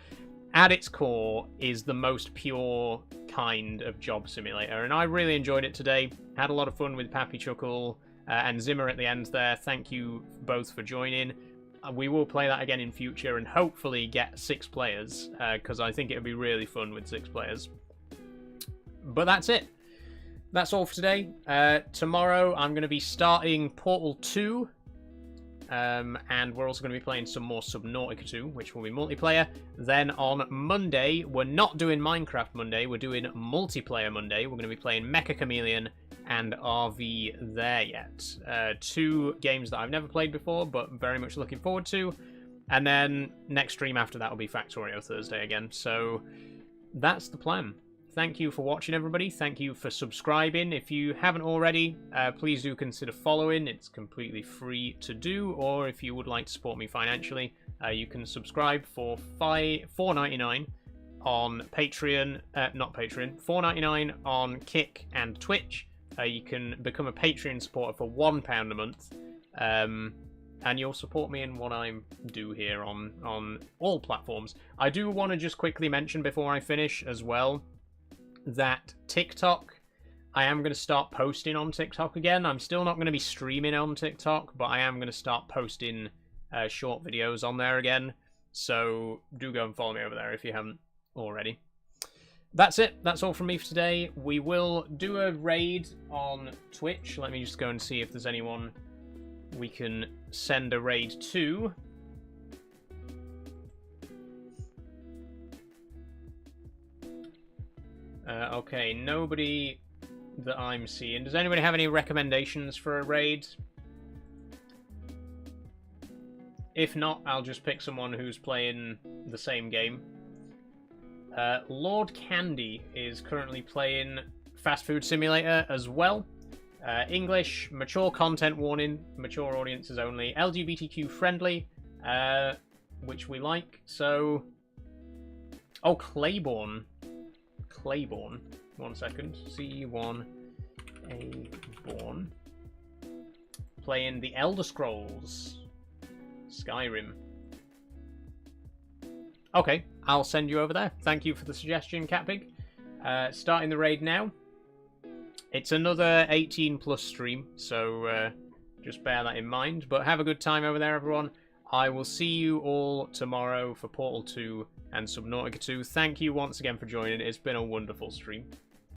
at its core, is the most pure kind of job simulator. And I really enjoyed it today. Had a lot of fun with Pappy Chuckle and Zimmer at the end there. Thank you both for joining. We will play that again in future and hopefully get 6 players, because I think it would be really fun with 6 players. But that's it. That's all for today. Tomorrow I'm going to be starting Portal 2, and we're also going to be playing some more Subnautica 2, which will be multiplayer. Then on Monday, we're not doing Minecraft Monday, we're doing multiplayer Monday. We're going to be playing Mecha Chameleon and RV There Yet. 2 games that I've never played before, but very much looking forward to. And then next stream after that will be Factorio Thursday again. So that's the plan. Thank you for watching, everybody. Thank you for subscribing. If you haven't already, please do consider following. It's completely free to do. Or if you would like to support me financially, you can subscribe for $4.99 on Patreon. Not Patreon. $4.99 on Kick and Twitch. You can become a Patreon supporter for £1 a month. And you'll support me in what I do here on all platforms. I do want to just quickly mention before I finish as well that TikTok, I am going to start posting on TikTok again. I'm still not going to be streaming on TikTok, but I am going to start posting short videos on there again. So do go and follow me over there if you haven't already. That's it. That's all from me for today. We will do a raid on Twitch. Let me just go and see if there's anyone we can send a raid to. Okay, nobody that I'm seeing. Does anybody have any recommendations for a raid? If not, I'll just pick someone who's playing the same game. Lord Candy is currently playing Fast Food Simulator as well. English, mature content warning, mature audiences only, LGBTQ friendly, which we like. So, oh, Claiborne. 1 second. C1A Born. Playing the Elder Scrolls. Skyrim. Okay, I'll send you over there. Thank you for the suggestion, Catpig. Starting the raid now. It's another 18+ stream, so just bear that in mind. But have a good time over there, everyone. I will see you all tomorrow for Portal 2 and Subnautica 2. Thank you once again for joining. It's been a wonderful stream.